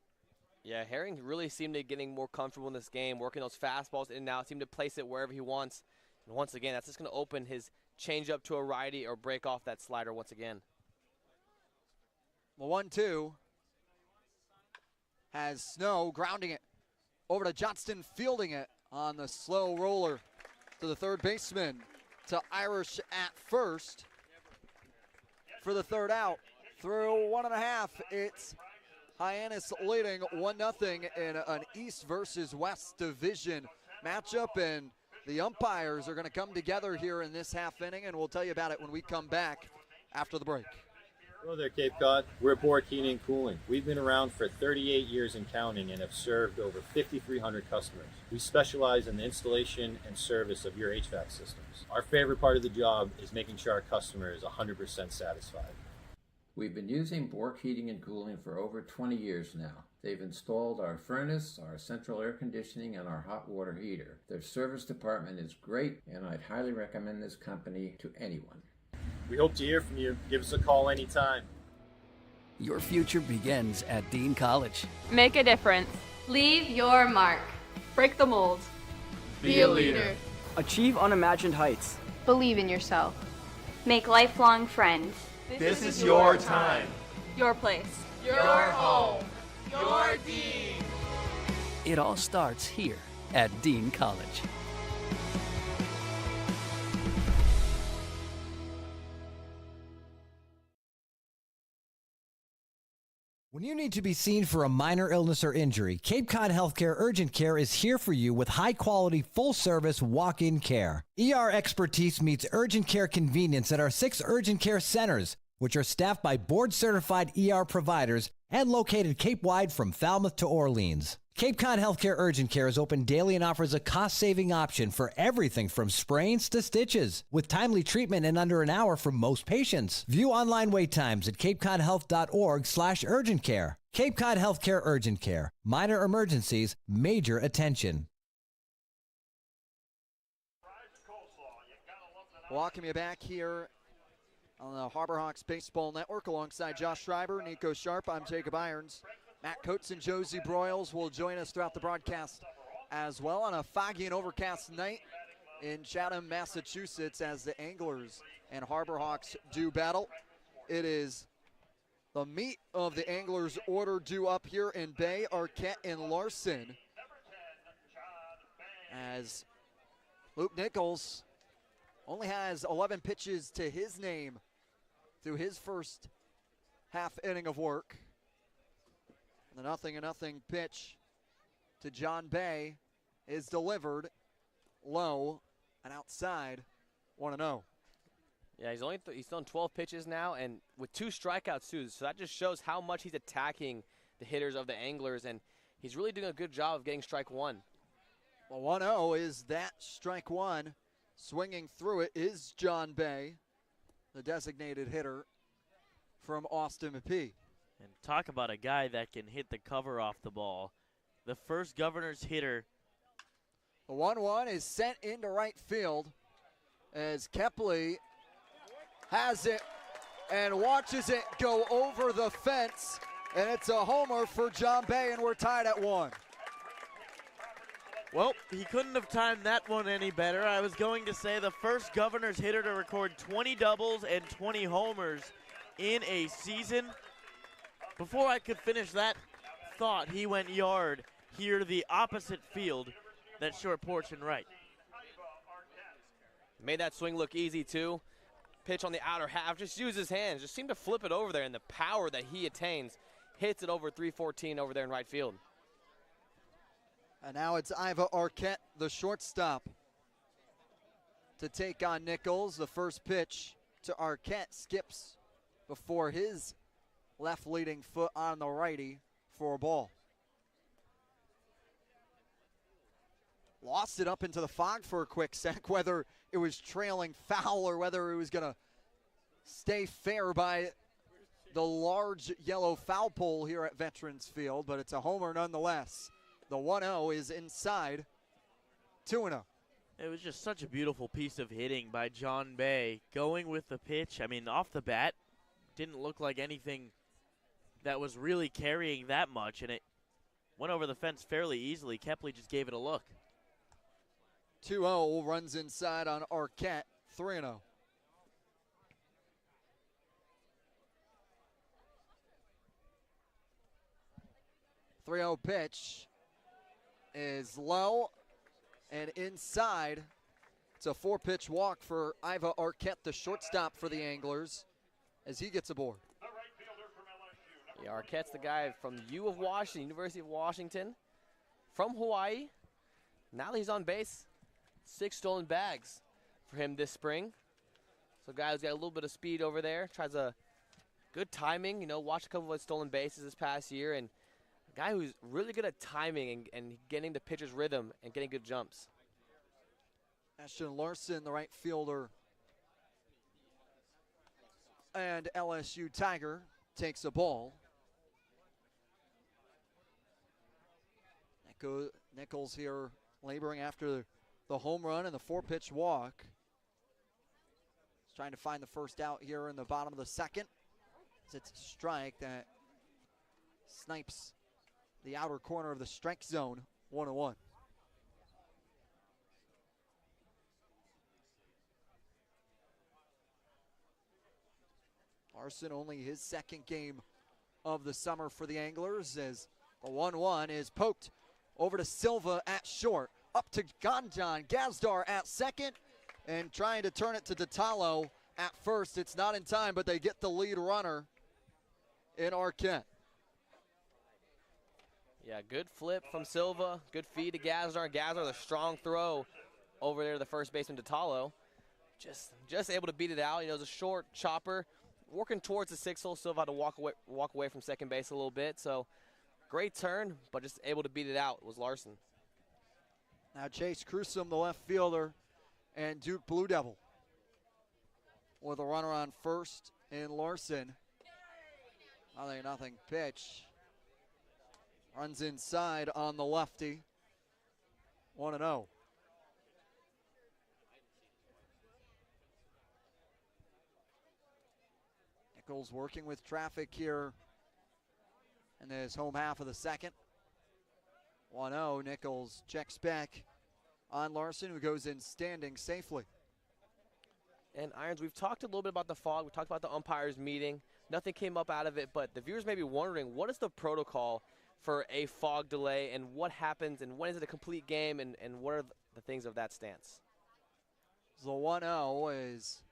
Yeah, Herring really seemed to be getting more comfortable in this game, working those fastballs in and out, seemed to place it wherever he wants. And once again, that's just going to open his changeup to a righty or break off that slider once again. The 1-2 has Snow grounding it over to Johnston, fielding it on the slow roller to the third baseman, to Irish at first for the third out. Through 1.5, it's Hyannis leading 1-0 in an East versus West division matchup, and the umpires are going to come together here in this half inning, and we'll tell you about it when we come back after the break. Hello there, Cape Cod. We're Bork Heating and Cooling. We've been around for 38 years and counting and have served over 5,300 customers. We specialize in the installation and service of your HVAC systems. Our favorite part of the job is making sure our customer is 100% satisfied. We've been using Bork Heating and Cooling for over 20 years now. They've installed our furnace, our central air conditioning, and our hot water heater. Their service department is great, and I'd highly recommend this company to anyone. We hope to hear from you. Give us a call anytime. Your future begins at Dean College. Make a difference. Leave your mark. Break the mold. Be a leader. Achieve unimagined heights. Believe in yourself. Make lifelong friends. This is your time. Your place. Your home. Your Dean. It all starts here at Dean College. When you need to be seen for a minor illness or injury, Cape Cod Healthcare Urgent Care is here for you with high-quality, full-service walk-in care. ER expertise meets urgent care convenience at our 6 urgent care centers, which are staffed by board-certified ER providers and located Cape-wide from Falmouth to Orleans. Cape Cod Healthcare Urgent Care is open daily and offers a cost-saving option for everything from sprains to stitches, with timely treatment in under an hour for most patients. View online wait times at capecodhealth.org/urgent care. Cape Cod Healthcare Urgent Care. Minor emergencies, major attention. Welcome you back here on the Harbor Hawks Baseball Network alongside Josh Schreiber, Nico Sharp. I'm Jacob Irons. Matt Coates and Josie Broyles will join us throughout the broadcast as well on a foggy and overcast night in Chatham, Massachusetts, as the Anglers and Harbor Hawks do battle. It is the meat of the Anglers order due up here in Bay, Arquette and Larson, as Luke Nichols only has 11 pitches to his name through his first half inning of work. The 0-0 pitch to John Bay is delivered low and outside, 1-0. Yeah, he's thrown 12 pitches now, and with 2 strikeouts too. So that just shows how much he's attacking the hitters of the Anglers, and he's really doing a good job of getting strike one. Well, 1-0 is that strike one. Swinging through it is John Bay, the designated hitter from Austin McPhee. And talk about a guy that can hit the cover off the ball. The first Governor's hitter. The 1-1 is sent into right field as Kepley has it and watches it go over the fence, and it's a homer for John Bay, and we're tied at 1. Well, he couldn't have timed that one any better. I was going to say the first Governor's hitter to record 20 doubles and 20 homers in a season. Before I could finish that thought, he went yard here to the opposite field, that short porch and right. Made that swing look easy too. Pitch on the outer half, just use his hands, just seemed to flip it over there, and the power that he attains hits it over 314 over there in right field. And now it's Iva Arquette, the shortstop, to take on Nichols. The first pitch to Arquette skips before his left leading foot on the righty for a ball. Lost it up into the fog for a quick sec, whether it was trailing foul or whether it was going to stay fair by the large yellow foul pole here at Veterans Field, but it's a homer nonetheless. The 1-0 is inside, 2-0. It was just such a beautiful piece of hitting by John Bay. Going with the pitch, I mean, off the bat, didn't look like anything that was really carrying that much, and it went over the fence fairly easily. Kepley just gave it a look. 2-0 runs inside on Arquette, 3-0. .30 pitch is low and inside. It's a 4-pitch walk for Iva Arquette, the shortstop for the Anglers, as he gets aboard. Yeah, Arquette's the guy from U of Washington, University of Washington, from Hawaii. Now that he's on base, 6 stolen bags for him this spring. So guy who's got a little bit of speed over there, tries a good timing, you know, watched a couple of his stolen bases this past year, and a guy who's really good at timing and getting the pitcher's rhythm and getting good jumps. Ashton Larson, the right fielder, and LSU Tiger takes a ball. Nichols here laboring after the home run and the 4-pitch walk. He's trying to find the first out here in the bottom of the second. It's a strike that snipes the outer corner of the strike zone, 1-1. Larson only his second game of the summer for the Anglers, as the 1-1 is poked over to Silva at short. Up to Ganjan Gazdar at second, and trying to turn it to Ditalo at first. It's not in time, but they get the lead runner in Arquette. Yeah, good flip from Silva. Good feed to Gazdar. Gazdar, the strong throw over there to the first baseman, Ditalo. Just able to beat it out. You know, it's a short chopper. Working towards the 6-hole. Silva had to walk away from second base a little bit. So, great turn, but just able to beat it out was Larson. Now Chase Crusum, the left fielder, and Duke Blue Devil with a runner on first in Larson. 0-0 pitch. Runs inside on the lefty. 1-0. Nichols working with traffic here in his home half of the second. 1-0, Nichols checks back on Larson, who goes in standing safely. And Irons, we've talked a little bit about the fog. We talked about the umpires meeting. Nothing came up out of it, but the viewers may be wondering, what is the protocol for a fog delay, and what happens, and when is it a complete game, and what are the things of that stance? The 1-0 is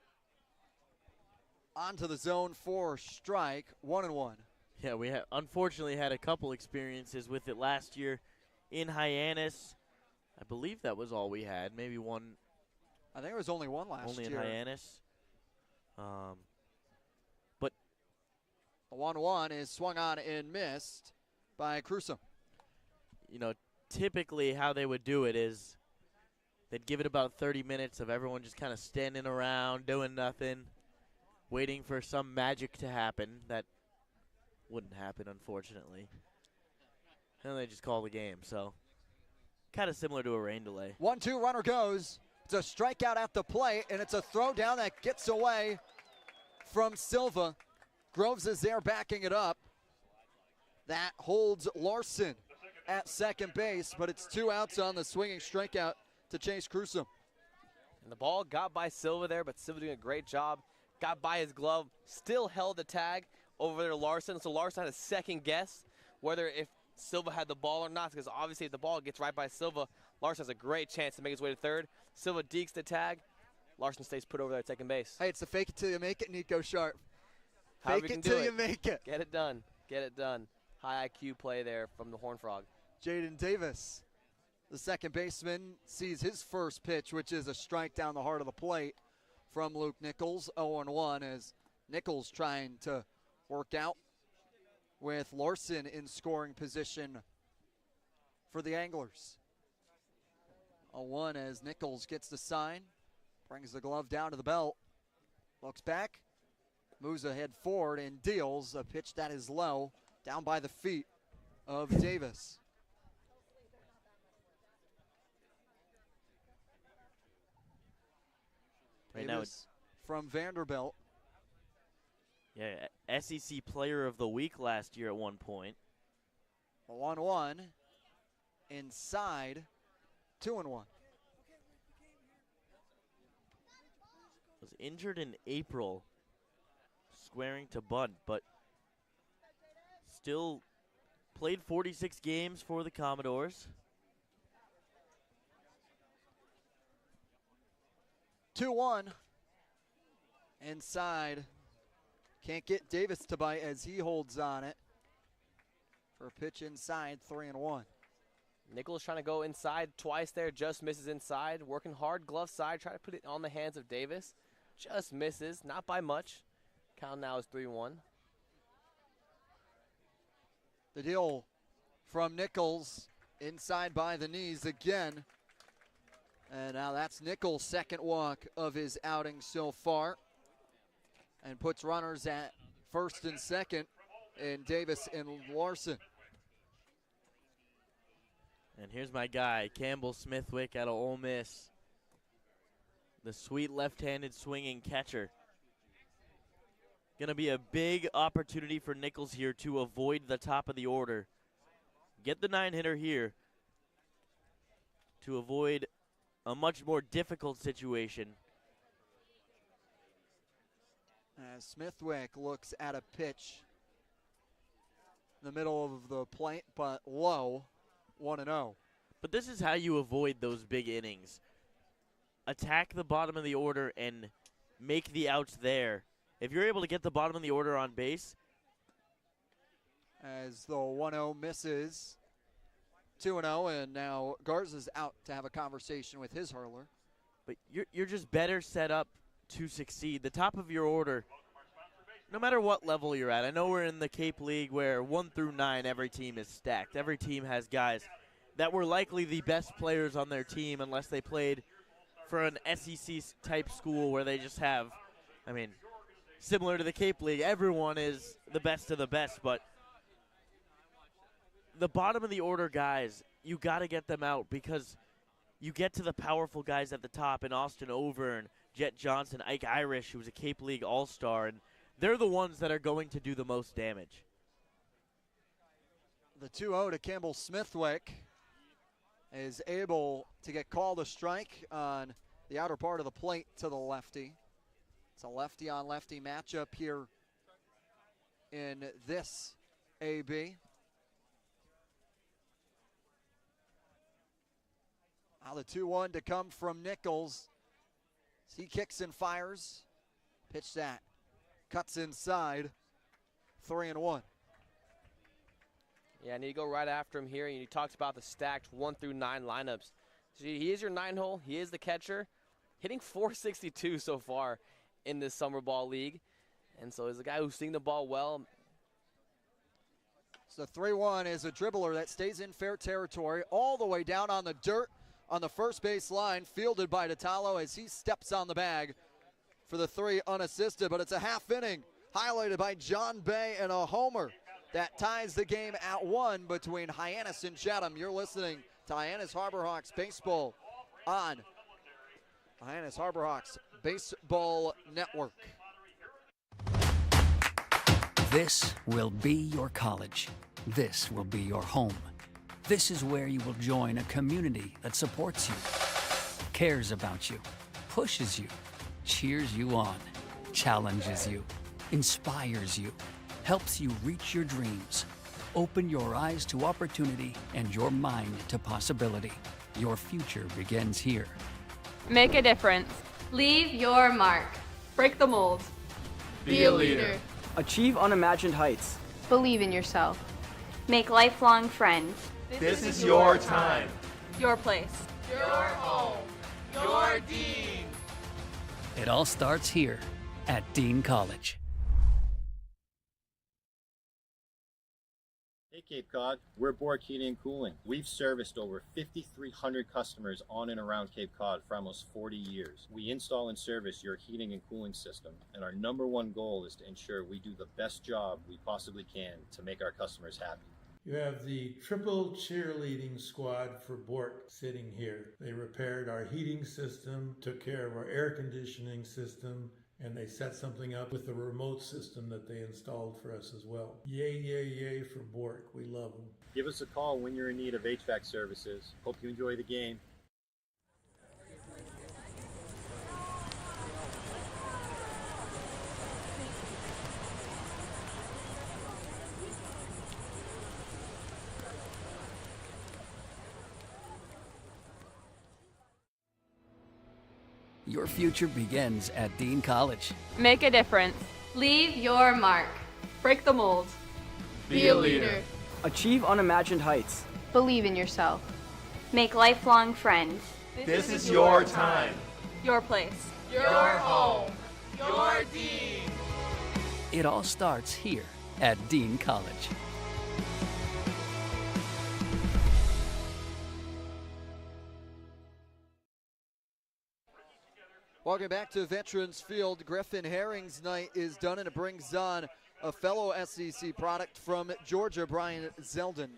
onto the zone for strike, 1-1. Yeah, we unfortunately had a couple experiences with it last year in Hyannis. I believe that was all we had, maybe one. I think it was only one last year. Only in Hyannis. But the 1-1 is swung on and missed by Crusoe. You know, typically how they would do it is they'd give it about 30 minutes of everyone just kind of standing around, doing nothing, waiting for some magic to happen. That wouldn't happen, unfortunately. And they just call the game, so kind of similar to a rain delay. 1-2, runner goes. It's a strikeout at the plate, and it's a throw down that gets away from Silva. Groves is there backing it up. That holds Larson at second base, but it's 2 outs on the swinging strikeout to Chase Crusoe. And the ball got by Silva there, but Silva doing a great job. Got by his glove, still held the tag over there to Larson. So Larson had a second guess whether if Silva had the ball or not, because obviously if the ball gets right by Silva, Larson has a great chance to make his way to third. Silva dekes the tag. Larson stays put over there at second base. Hey, it's the fake it till you make it, Nico Sharp. However Fake it till you make it. Get it done. Get it done. High IQ play there from the Horned Frog. Jaden Davis, the second baseman, sees his first pitch, which is a strike down the heart of the plate from Luke Nichols. 0-1 as Nichols trying to work out with Larson in scoring position for the Anglers. 0-1 as Nichols gets the sign, brings the glove down to the belt, looks back, moves ahead forward, and deals a pitch that is low down by the feet of Davis. Right now Davis from Vanderbilt. Yeah, SEC Player of the Week last year at one point. 1-1 inside, 2-1. Was injured in April, squaring to bunt, but still played 46 games for the Commodores. 2-1 inside. Can't get Davis to bite as he holds on it for a pitch inside, 3-1. Nichols trying to go inside twice there, just misses inside. Working hard, glove side, trying to put it on the hands of Davis. Just misses, not by much. Count now is 3-1. The deal from Nichols inside by the knees again. And now that's Nichols' second walk of his outing so far. And puts runners at first and second in Davis and Larson. And here's my guy, Campbell Smithwick out of Ole Miss. The sweet left-handed swinging catcher. Going to be a big opportunity for Nichols here to avoid the top of the order. Get the 9-hitter here to avoid a much more difficult situation. As Smithwick looks at a pitch in the middle of the plate, but low, 1-0. But this is how you avoid those big innings. Attack the bottom of the order and make the outs there. If you're able to get the bottom of the order on base. As the 1-0 misses, 2-0, and now Garza's out to have a conversation with his hurler. But you're just better set up to succeed. The top of your order, no matter what level you're at. I know we're in the Cape League where 1 through 9 every team is stacked. Every team has guys that were likely the best players on their team unless they played for an SEC-type school where they just have, I mean, similar to the Cape League, everyone is the best of the best. But the bottom of the order guys, you got to get them out because you get to the powerful guys at the top in Austin Overn, Jet Johnson, Ike Irish, who was a Cape League All-Star, and they're the ones that are going to do the most damage. The 2-0 to Campbell Smithwick. is able to get called a strike on the outer part of the plate to the lefty. It's a lefty-on-lefty matchup here in this AB. Now the 2-1 to come from Nichols. He kicks and fires. Pitch that. Cuts inside. 3-1. Yeah, I need to go right after him here. And you talked about the stacked 1 through 9 lineups. So he is your 9-hole. He is the catcher. Hitting .462 so far in this summer ball league. And so he's a guy who's seeing the ball well. So 3-1 is a dribbler that stays in fair territory all the way down on the dirt on the first base line, fielded by Detallo as he steps on the bag for the 3 unassisted. But it's a half inning highlighted by John Bay and a homer that ties the game at 1 between Hyannis and Chatham. You're listening to Hyannis Harbor Hawks baseball on Hyannis Harbor Hawks Baseball Network. This will be your college. This will be your home. This is where you will join a community that supports you, cares about you, pushes you, cheers you on, challenges you, inspires you, helps you reach your dreams. Open your eyes to opportunity and your mind to possibility. Your future begins here. Make a difference. Leave your mark. Break the mold. Be a leader. Achieve unimagined heights. Believe in yourself. Make lifelong friends. This is your time. Your place. Your home. Your Dean. It all starts here at Dean College. Hey Cape Cod, we're Bork Heating and Cooling. We've serviced over 5,300 customers on and around Cape Cod for almost 40 years. We install and service your heating and cooling system, and our #1 goal is to ensure we do the best job we possibly can to make our customers happy. You have the triple cheerleading squad for Bork sitting here. They repaired our heating system, took care of our air conditioning system, and they set something up with the remote system that they installed for us as well. Yay, yay, yay for Bork. We love them. Give us a call when you're in need of HVAC services. Hope you enjoy the game. Your future begins at Dean College. Make a difference. Leave your mark. Break the mold. Be a leader. Achieve unimagined heights. Believe in yourself. Make lifelong friends. This is your time. Your place. Your home. Your Dean. It all starts here at Dean College. Welcome back to Veterans Field. Griffin Herring's night is done, and it brings on a fellow SEC product from Georgia, Brian Zeldin.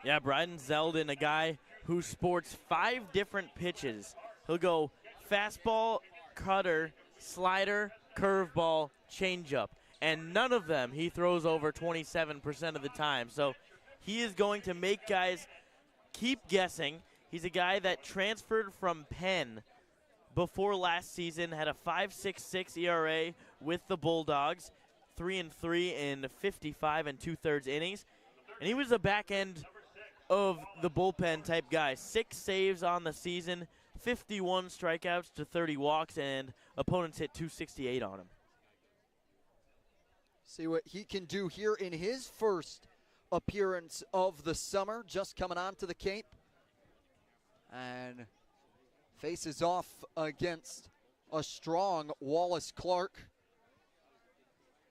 Yeah, Brian Zeldin, a guy who sports 5 different pitches. He'll go fastball, cutter, slider, curveball, changeup. And none of them he throws over 27% of the time. So he is going to make guys keep guessing. He's a guy that transferred from Penn before last season, had a 5.66 ERA with the Bulldogs, 3-3 in 55 2/3 innings. And he was the back end of the bullpen type guy. 6 saves on the season, 51 strikeouts to 30 walks, and opponents hit 268 on him. See what he can do here in his first appearance of the summer, just coming onto the Cape. And faces off against a strong Wallace Clark,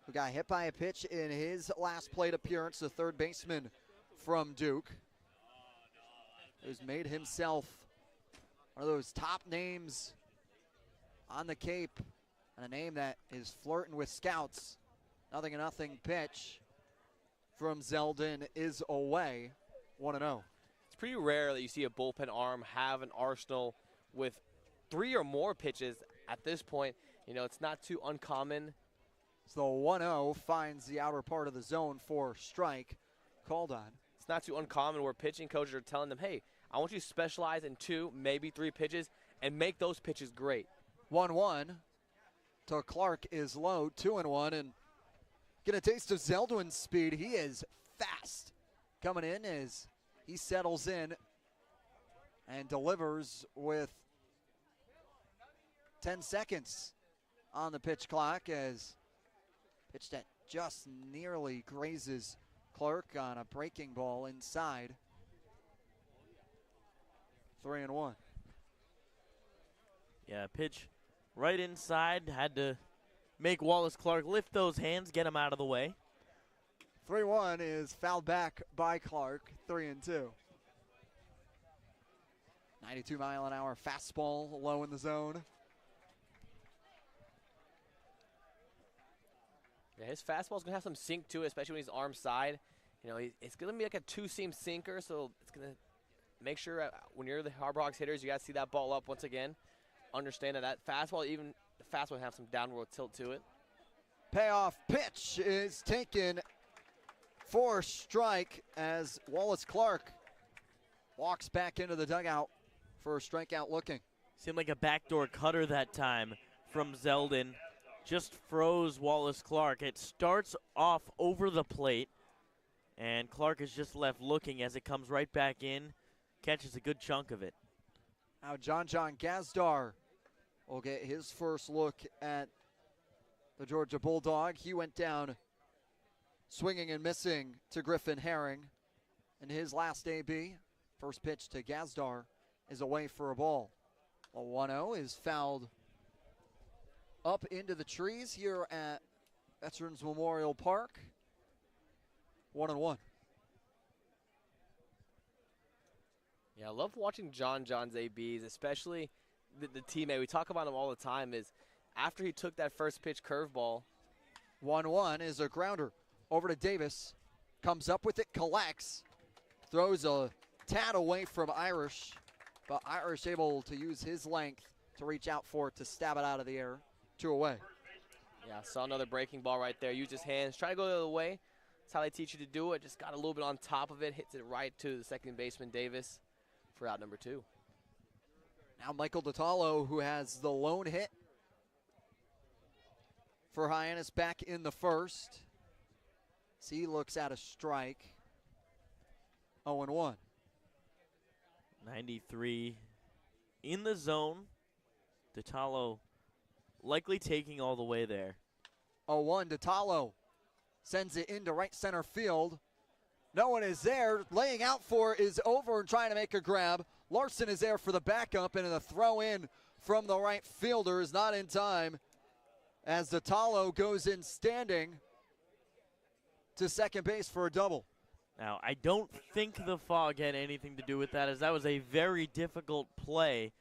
who got hit by a pitch in his last plate appearance, the third baseman from Duke, who's made himself one of those top names on the Cape, and a name that is flirting with scouts. 0-0 pitch from Zeldin is away, 1-0. It's pretty rare that you see a bullpen arm have an arsenal with 3 or more pitches at this point. You know, it's not too uncommon. So 1-0 finds the outer part of the zone for strike called on. It's not too uncommon where pitching coaches are telling them, hey, I want you to specialize in 2, maybe 3 pitches, and make those pitches great. 1-1 to Clark is low, 2-1, and get a taste of Zeldwin's speed. He is fast coming in as he settles in and delivers with 10 seconds on the pitch clock as pitch that just nearly grazes Clark on a breaking ball inside. 3-1. Yeah, pitch right inside. Had to make Wallace Clark lift those hands, get him out of the way. 3-1 is fouled back by Clark, 3-2. 92-mile-an-hour fastball low in the zone. Yeah, his fastball's going to have some sink to it, especially when he's arm side. You know, it's going to be like a 2-seam sinker, so it's going to make sure when you're the Harbor Hawks hitters, you got to see that ball up once again. Understand that fastball, even the fastball, have some downward tilt to it. Payoff pitch is taken for strike as Wallace Clark walks back into the dugout for a strikeout looking. Seemed like a backdoor cutter that time from Zeldin. Just froze Wallace Clark. It starts off over the plate, and Clark is just left looking as it comes right back in. Catches a good chunk of it. Now John Gazdar will get his first look at the Georgia Bulldog. He went down swinging and missing to Griffin Herring in his last AB. First pitch to Gazdar is away for a ball. A 1-0 is fouled up into the trees here at Veterans Memorial Park. 1-1. Yeah, I love watching John's ABs, especially the teammate. We talk about him all the time. Is after he took that first pitch curveball. 1-1 is a grounder over to Davis. Comes up with it, collects. Throws a tad away from Irish. But Irish able to use his length to reach out for it to stab it out of the air. 2 away. Yeah, saw another breaking ball right there. Used his hands. Try to go the other way. That's how they teach you to do it. Just got a little bit on top of it. Hits it right to the second baseman, Davis, for out number 2. Now Michael DiTallo, who has the lone hit for Hyannis back in the first. As he looks at a strike. 0-1. 93 in the zone. DiTallo likely taking all the way there. 0-1, DiTallo sends it into right center field. No one is there. Laying out for is over and trying to make a grab. Larson is there for the backup, and the throw in from the right fielder is not in time as DiTallo goes in standing to second base for a double. Now, I don't think the fog had anything to do with that, as that was a very difficult play.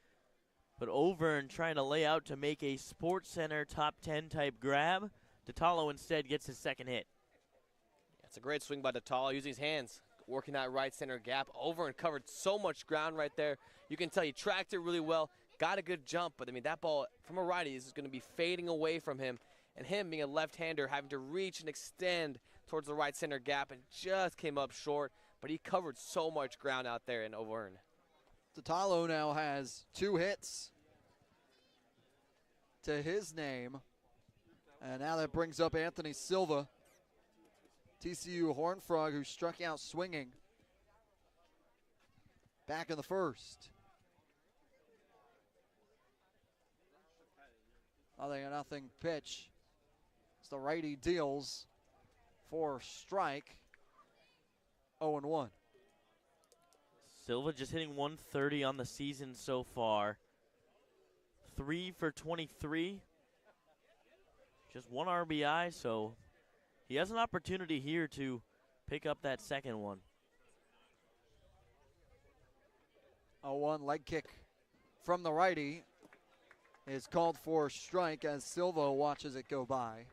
But Overn trying to lay out to make a Sports Center top 10 type grab. DiTallo instead gets his second hit. It's a great swing by DiTallo, using his hands, working that right center gap. Overn covered so much ground right there. You can tell he tracked it really well, got a good jump, but I mean, that ball from a righty is going to be fading away from him. And him being a left-hander, having to reach and extend towards the right center gap, and just came up short. But he covered so much ground out there in Overn. DiTallo now has 2 hits to his name. And now that brings up Anthony Silva, TCU Horned Frog, who struck out swinging back in the first. 0-0 pitch. As the righty deals for strike. 0-1. Silva just hitting 130 on the season so far. 3 for 23. Just 1 RBI, so he has an opportunity here to pick up that second one. 0-1 leg kick from the righty is called for strike as Silva watches it go by.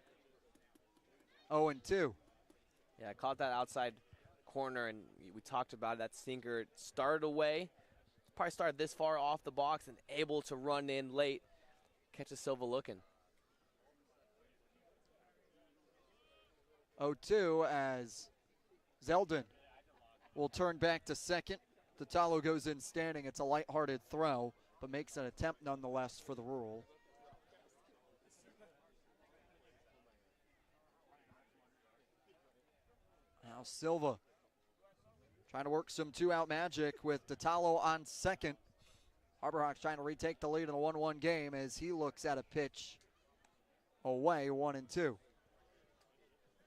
0-2. Yeah, I caught that outside corner, and we talked about it. That sinker started away. Probably started this far off the box and able to run in late. Catches Silva looking. 0-2 as Zeldin will turn back to second Tatalo goes in standing. It's a lighthearted throw, but makes an attempt nonetheless for the Rural. Now Silva trying to work some two-out magic with Tatalo on second. Harbor Hawks trying to retake the lead in a 1-1 game as he looks at a pitch away, 1-2.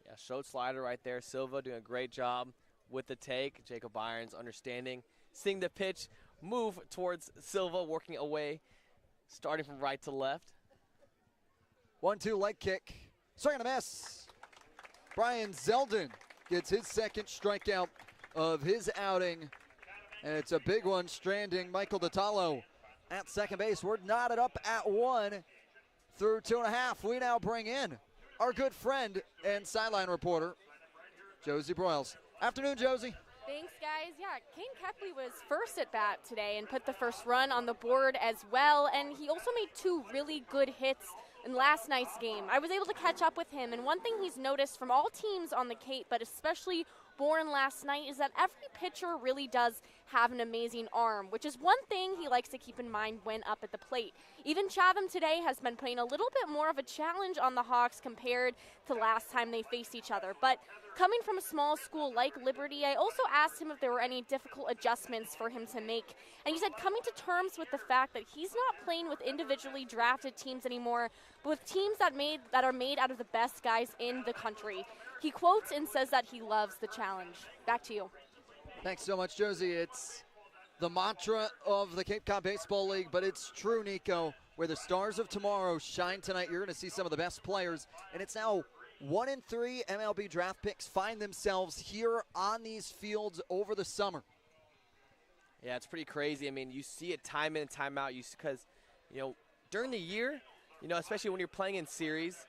Yeah, showed slider right there. Silva doing a great job with the take. Jacob Irons understanding, seeing the pitch move towards Silva, working away, starting from right to left. 1-2 leg kick. Swing and a miss. Brian Zeldin gets his second strikeout of his outing. And it's a big one, stranding Michael Tatalo at second base. We're knotted up at 1 through 2.5. We now bring in our good friend and sideline reporter, Josie Broyles. Afternoon, Josie. Thanks, guys. Yeah, Kane Kepley was first at bat today and put the first run on the board as well. And he also made 2 really good hits in last night's game. I was able to catch up with him, and one thing he's noticed from all teams on the Cape, but especially Bourne last night, is that every pitcher really does have an amazing arm, which is one thing he likes to keep in mind when up at the plate. Even Chatham today has been playing a little bit more of a challenge on the Hawks compared to last time they faced each other. But coming from a small school like Liberty, I also asked him if there were any difficult adjustments for him to make. And he said coming to terms with the fact that he's not playing with individually drafted teams anymore, but with teams that are made out of the best guys in the country. He quotes and says that he loves the challenge. Back to you. Thanks so much, Josie. It's the mantra of the Cape Cod Baseball League, but it's true, Nico. Where the stars of tomorrow shine tonight, you're going to see some of the best players. And it's now 1 in 3 MLB draft picks find themselves here on these fields over the summer. Yeah, it's pretty crazy. I mean, you see it time in and time out. Because, during the year, especially when you're playing in series,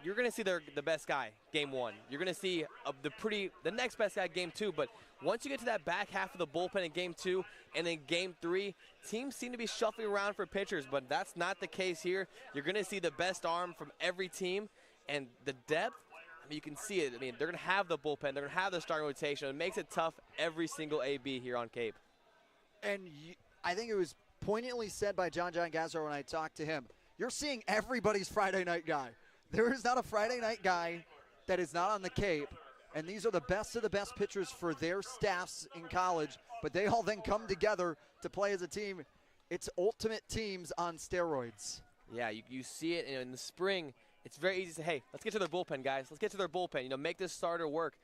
you're going to see the best guy game 1. You're going to see the next best guy game 2. But once you get to that back half of the bullpen in game 2 and then game 3, teams seem to be shuffling around for pitchers, but that's not the case here. You're going to see the best arm from every team, and the depth, you can see it. I mean, they're going to have the bullpen. They're going to have the starting rotation. It makes it tough every single AB here on Cape. And I think it was poignantly said by John Gazzaro when I talked to him. You're seeing everybody's Friday night guy. There is not a Friday night guy that is not on the Cape, and these are the best of the best pitchers for their staffs in college, but they all then come together to play as a team. It's ultimate teams on steroids. Yeah, you see it in the spring. It's very easy to say, hey, let's get to their bullpen, guys. Let's get to their bullpen, make this starter work.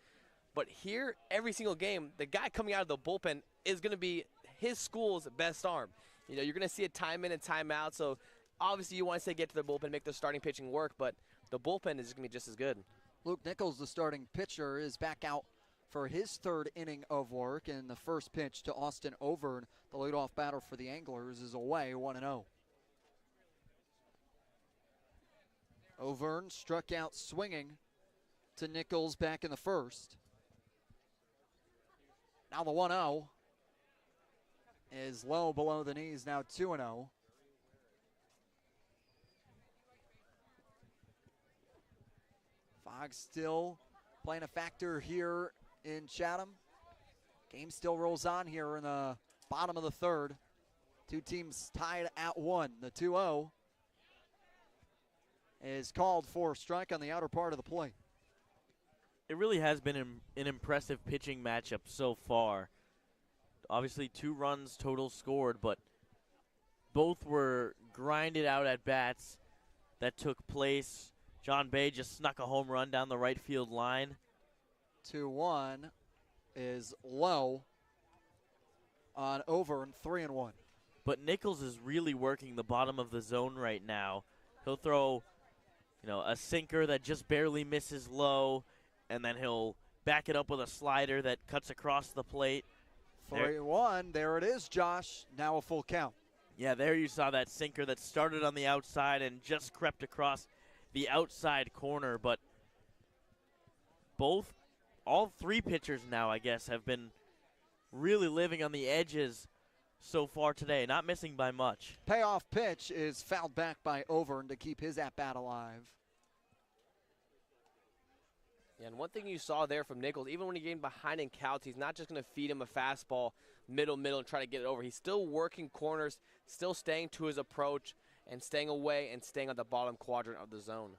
But here, every single game, the guy coming out of the bullpen is going to be his school's best arm. You're going to see it time in and time out, so obviously you want to say get to the bullpen, make the starting pitching work, but the bullpen is going to be just as good. Luke Nichols, the starting pitcher, is back out for his 3rd inning of work, and the first pitch to Austin Overn, the leadoff batter for the Anglers, is away 1-0. Overn struck out swinging to Nichols back in the first. Now the 1-0 is low below the knees, now 2-0. Fog still playing a factor here in Chatham. Game still rolls on here in the bottom of the 3rd. 2 teams tied at 1. The 2-0 is called for a strike on the outer part of the plate. It really has been an impressive pitching matchup so far. Obviously 2 runs total scored, but both were grinded out at bats that took place. John Bay just snuck a home run down the right field line. 2-1 is low on over and 3-1. But Nichols is really working the bottom of the zone right now. He'll throw, a sinker that just barely misses low, and then he'll back it up with a slider that cuts across the plate. 3-1, there it is, Josh. Now a full count. Yeah, there you saw that sinker that started on the outside and just crept across the outside corner, but all 3 pitchers now, I guess, have been really living on the edges so far today, not missing by much. Payoff pitch is fouled back by Overn to keep his at-bat alive. Yeah, and one thing you saw there from Nichols, even when he getting behind in counts, he's not just going to feed him a fastball middle, and try to get it over. He's still working corners, still staying to his approach, and staying away and staying on the bottom quadrant of the zone.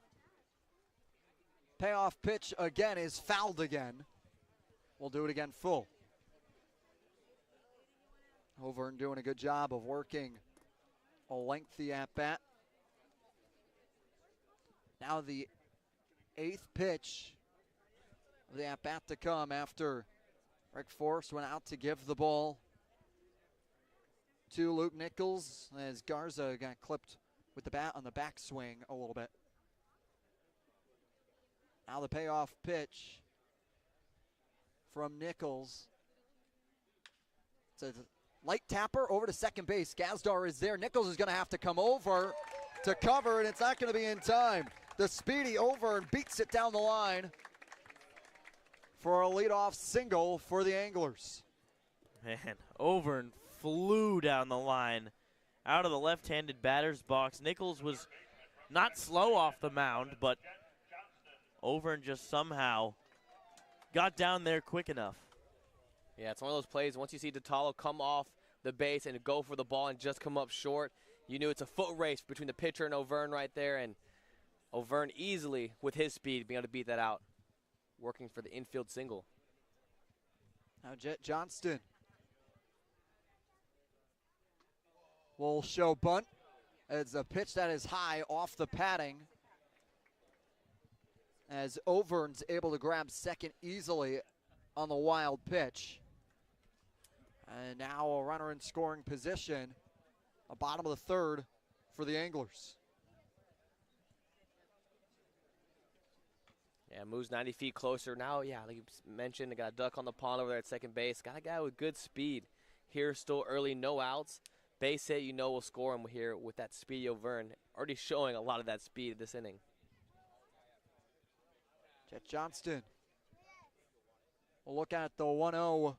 Payoff pitch again is fouled again. We'll do it again full. Overn doing a good job of working a lengthy at-bat. Now the 8th pitch of the at-bat to come after Rick Forrest went out to give the ball to Luke Nichols as Garza got clipped with the bat on the backswing a little bit. Now the payoff pitch from Nichols. It's a light tapper over to second base. Gazdar is there. Nichols is going to have to come over to cover, and it's not going to be in time. The speedy Overn beats it down the line for a leadoff single for the Anglers. Man, Overn flew down the line out of the left-handed batter's box. Nichols was not slow off the mound, but Overn just somehow got down there quick enough. Yeah, it's one of those plays, once you see Detallo come off the base and go for the ball and just come up short, you knew it's a foot race between the pitcher and Overn right there, and Overn easily, with his speed, being able to beat that out, working for the infield single. Now Jet Johnston will show bunt. It's a pitch that is high off the padding, as Overn's able to grab second easily on the wild pitch. And now a runner in scoring position, a bottom of the third for the Anglers. Yeah, moves 90 feet closer. Now, yeah, like you mentioned, they got a duck on the pond over there at second base. Got a guy with good speed. Here still early, no outs. Base hit, you know we'll score him here with that speedy Overn. Already showing a lot of that speed this inning. Jet Johnston. We'll look at the 1-0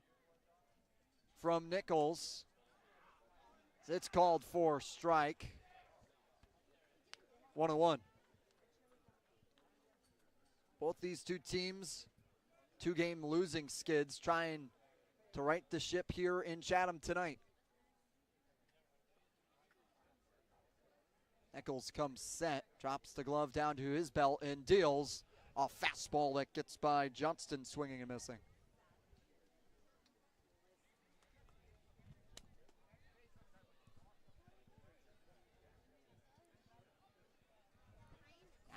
from Nichols. It's called for strike. 1-1. Both these two teams, 2-game losing skids, trying to right the ship here in Chatham tonight. Nichols comes set, drops the glove down to his belt and deals a fastball that gets by Johnston, swinging and missing.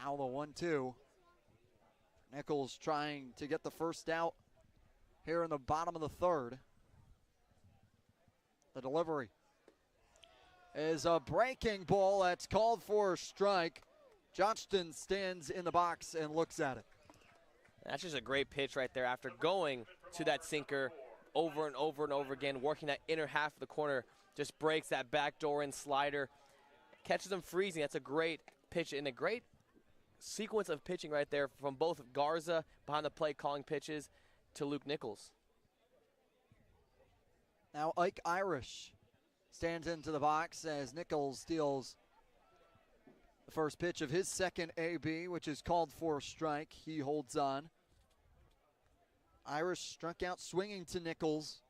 Now the 1-2. Nichols trying to get the first out here in the bottom of the third. The delivery is a breaking ball that's called for a strike. Johnston stands in the box and looks at it. That's just a great pitch right there after going to that sinker over and over and over again, working that inner half of the corner, just breaks that backdoor in slider, catches him freezing. That's a great pitch and a great sequence of pitching right there from both Garza behind the plate calling pitches to Luke Nichols. Now Ike Irish stands into the box as Nichols steals the first pitch of his second AB, which is called for a strike. He holds on. Irish struck out swinging to Nichols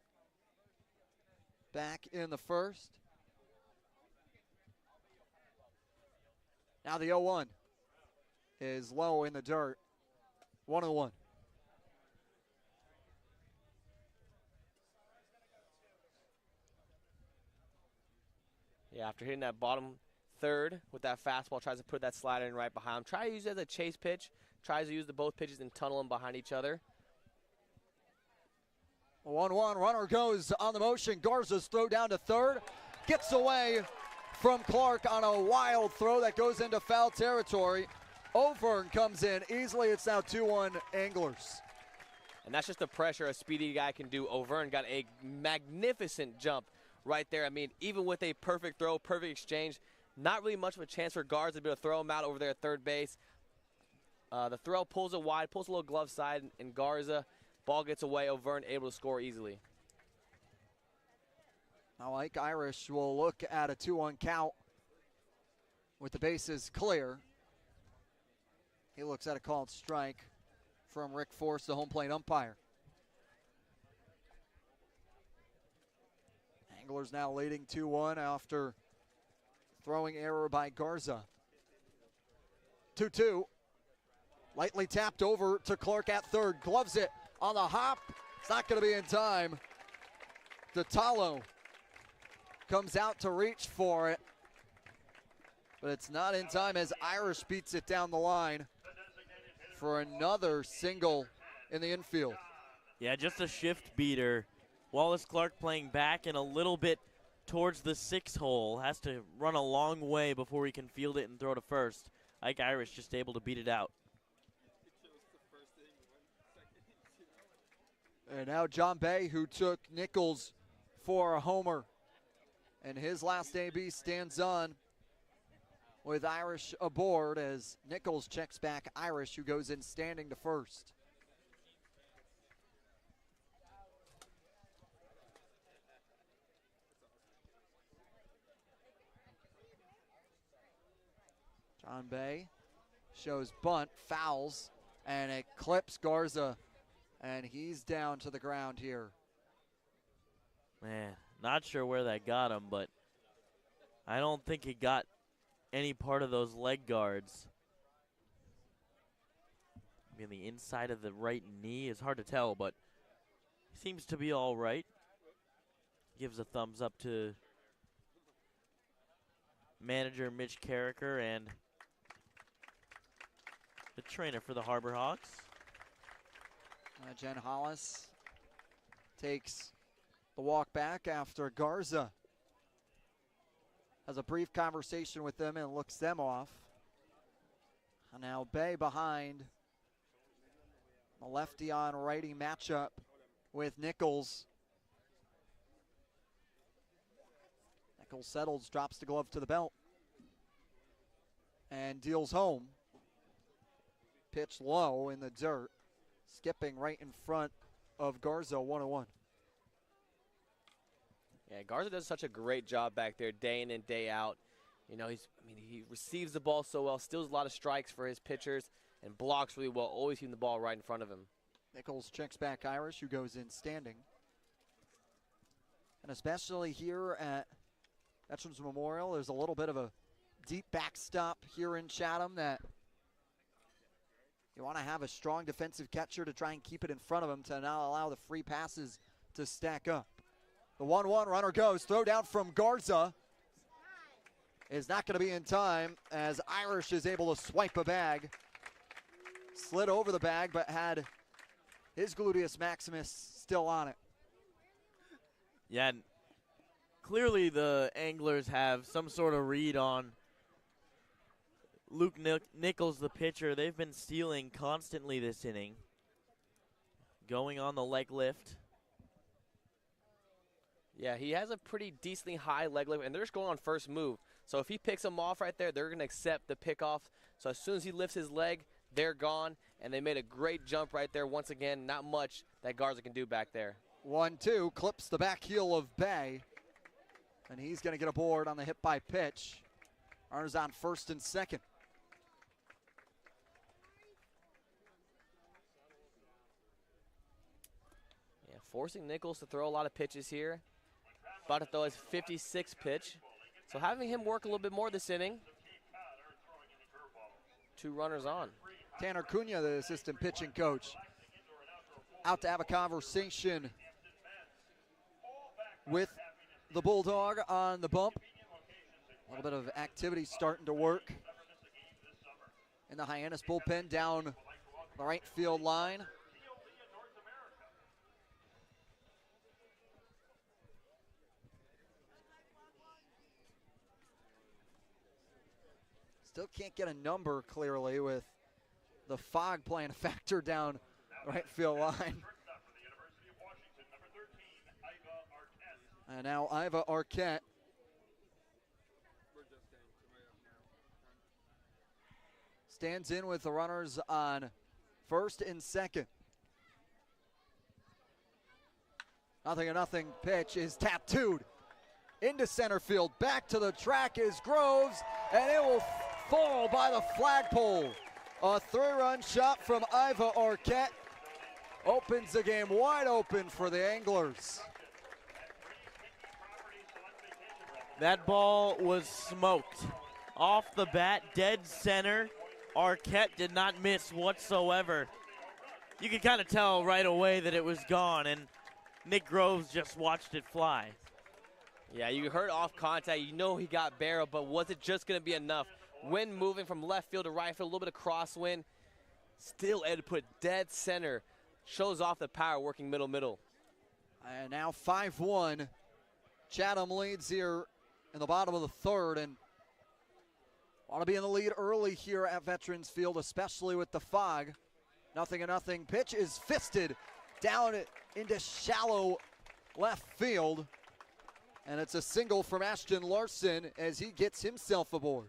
back in the first. Now the 0-1 is low in the dirt. 1-1. Yeah, after hitting that bottom third with that fastball, tries to put that slider in right behind him. Try to use it as a chase pitch. Tries to use the both pitches and tunnel them behind each other. 1-1, runner goes on the motion. Garza's throw down to third. Gets away from Clark on a wild throw that goes into foul territory. Overn comes in easily. It's now 2-1 Anglers. And that's just the pressure a speedy guy can do. Overn got a magnificent jump right there. I mean, even with a perfect throw, perfect exchange, not really much of a chance for Garza to be able to throw him out over there at third base. The throw pulls it wide, pulls a little glove side, and Garza, ball gets away. Overn able to score easily. Now Ike Irish will look at a 2-1 count with the bases clear. He looks at a called strike from Rick Force, the home plate umpire. Anglers now leading 2-1 after throwing error by Garza. 2-2. Lightly tapped over to Clark at third. Gloves it on the hop. It's not going to be in time. DeTalo comes out to reach for it, but it's not in time as Irish beats it down the line for another single in the infield. Yeah, just a shift beater. Wallace Clark playing back and a little bit towards the 6 hole. Has to run a long way before he can field it and throw to first. Ike Irish just able to beat it out. And now John Bay, who took Nichols for a homer, and his last AB stands on with Irish aboard as Nichols checks back Irish, who goes in standing to first. John Bay shows bunt, fouls, and it clips Garza, and he's down to the ground here. Man, not sure where that got him, but I don't think he got any part of those leg guards. Maybe the inside of the right knee is hard to tell, but he seems to be all right. Gives a thumbs up to manager Mitch Carricker and the trainer for the Harbor Hawks. Jen Hollis takes the walk back after Garza has a brief conversation with them and looks them off. And now Bay behind the lefty on righty matchup with Nichols. Nichols settles, drops the glove to the belt, and deals home. Pitch low in the dirt, skipping right in front of Garza, 1-1. Yeah, Garza does such a great job back there day in and day out. You know, he receives the ball so well, steals a lot of strikes for his pitchers, and blocks really well, always keeping the ball right in front of him. Nichols checks back Irish, who goes in standing. And especially here at Veterans Memorial, there's a little bit of a deep backstop here in Chatham that you want to have a strong defensive catcher to try and keep it in front of him to not allow the free passes to stack up. The 1-1 runner goes. Throw down from Garza is not going to be in time as Irish is able to swipe a bag. Slid over the bag, but had his gluteus maximus still on it. Yeah, clearly the Anglers have some sort of read on Luke Nichols, the pitcher. They've been stealing constantly this inning. Going on the leg lift. Yeah, he has a pretty decently high leg lift, and they're just going on first move. So if he picks them off right there, they're going to accept the pickoff. So as soon as he lifts his leg, they're gone, and they made a great jump right there. Once again, not much that Garza can do back there. 1-2, clips the back heel of Bay, and he's going to get aboard on the hit by pitch. Runners on first and second. Yeah, forcing Nichols to throw a lot of pitches here. About to throw his 56th pitch. So having him work a little bit more this inning. 2 runners on. Tanner Cunha, the assistant pitching coach, out to have a conversation with the Bulldog on the bump. A little bit of activity starting to work in the Hyannis bullpen down the right field line. Still can't get a number clearly with the fog playing a factor down the right field line. And now Iva Arquette stands in with the runners on first and second. 0-0 pitch is tattooed into center field. Back to the track is Groves, and it will fall by the flagpole. A 3-run shot from Iva Arquette opens the game wide open for the Anglers. That ball was smoked. Off the bat, dead center. Arquette did not miss whatsoever. You could kind of tell right away that it was gone, and Nick Groves just watched it fly. Yeah, you heard off contact. You know he got barreled, but was it just going to be enough? Wind moving from left field to right field, a little bit of crosswind. Still able to put dead center. Shows off the power working middle. And now 5-1. Chatham leads here in the bottom of the third, and want to be in the lead early here at Veterans Field, especially with the fog. 0-0. Pitch is fisted down into shallow left field. And it's a single from Ashton Larson as he gets himself aboard.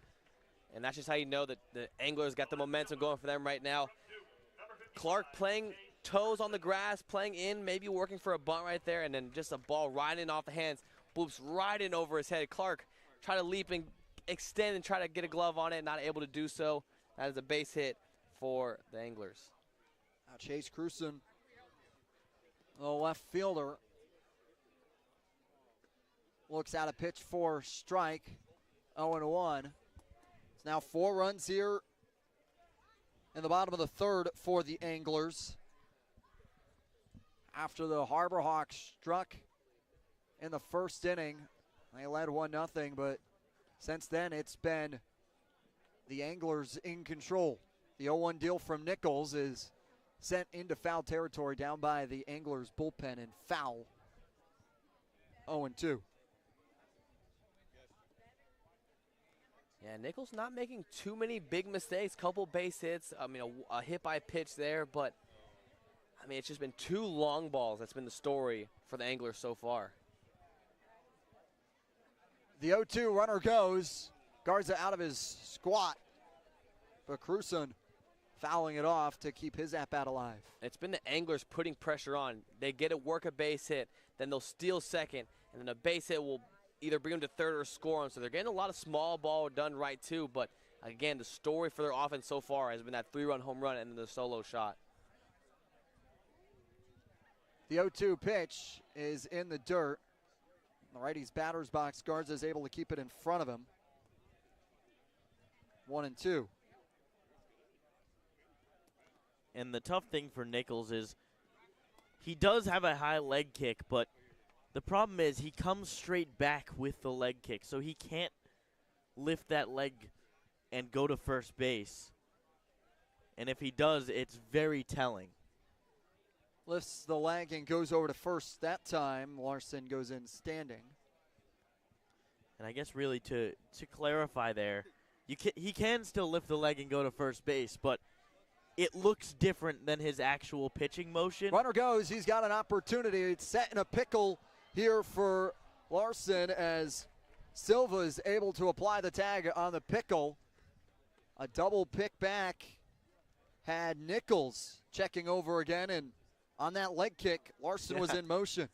And that's just how you know that the Anglers got the momentum going for them right now. Clark playing toes on the grass, playing in, maybe working for a bunt right there, and then just a ball riding off the hands, bloops right in over his head. Clark try to leap and extend and try to get a glove on it, not able to do so. That is a base hit for the Anglers. Now Chase Cruson, the left fielder, looks at a pitch for strike, 0-1. It's now 4 runs here in the bottom of the third for the Anglers. After the Harbor Hawks struck in the first inning, they led 1-0, but since then it's been the Anglers in control. The 0-1 deal from Nichols is sent into foul territory down by the Anglers bullpen and foul. 0-2. Yeah, Nichols not making too many big mistakes. Couple base hits. I mean, a hit by pitch there, but I mean, it's just been 2 long balls. That's been the story for the Anglers so far. The 0-2 runner goes. Garza out of his squat, but Cruson fouling it off to keep his at-bat alive. It's been the Anglers putting pressure on. They get it, work a base hit, then they'll steal second, and then a base hit will either bring them to third or score them. So they're getting a lot of small ball done right too, but again, the story for their offense so far has been that 3-run home run and then the solo shot. The 0-2 pitch is in the dirt. The righty's batter's box. Garza is able to keep it in front of him. 1-2. And the tough thing for Nichols is he does have a high leg kick, but the problem is he comes straight back with the leg kick, so he can't lift that leg and go to first base. And if he does, it's very telling. Lifts the leg and goes over to first that time. Larson goes in standing. And I guess really to clarify there, he can still lift the leg and go to first base, but it looks different than his actual pitching motion. Runner goes. He's got an opportunity. It's set in a pickle here for Larson as Silva is able to apply the tag on the pickle. A double pick back had Nichols checking over again, and on that leg kick, Larson was in motion.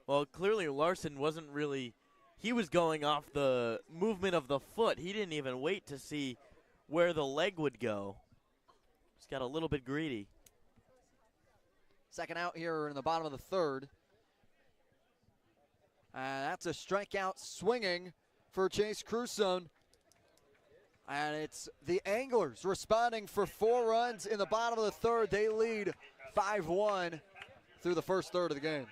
Well, clearly Larson wasn't really, he was going off the movement of the foot. He didn't even wait to see where the leg would go. Just got a little bit greedy. Second out here in the bottom of the third. That's a strikeout swinging for Chase Cruson. And it's the Anglers responding for 4 runs in the bottom of the third. They lead 5-1 through the first third of the game.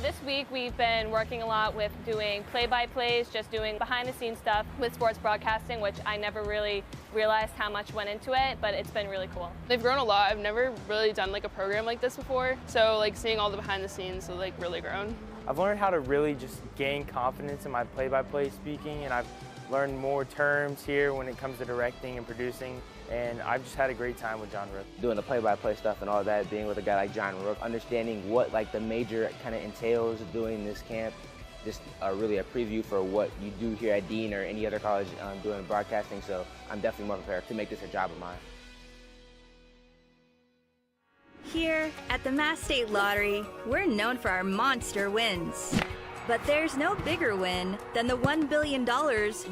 This week we've been working a lot with doing play-by-plays, just doing behind-the-scenes stuff with sports broadcasting, which I never really realized how much went into it, but it's been really cool. They've grown a lot. I've never really done like a program like this before, so like seeing all the behind-the-scenes has like really grown. I've learned how to really just gain confidence in my play-by-play speaking, and I've learned more terms here when it comes to directing and producing, and I've just had a great time with John Rook. Doing the play-by-play stuff and all that, being with a guy like John Rook, understanding what like the major kind of entails of doing this camp, just really a preview for what you do here at Dean or any other college doing broadcasting, so I'm definitely more prepared to make this a job of mine. Here at the Mass State Lottery, we're known for our monster wins. But there's no bigger win than the $1 billion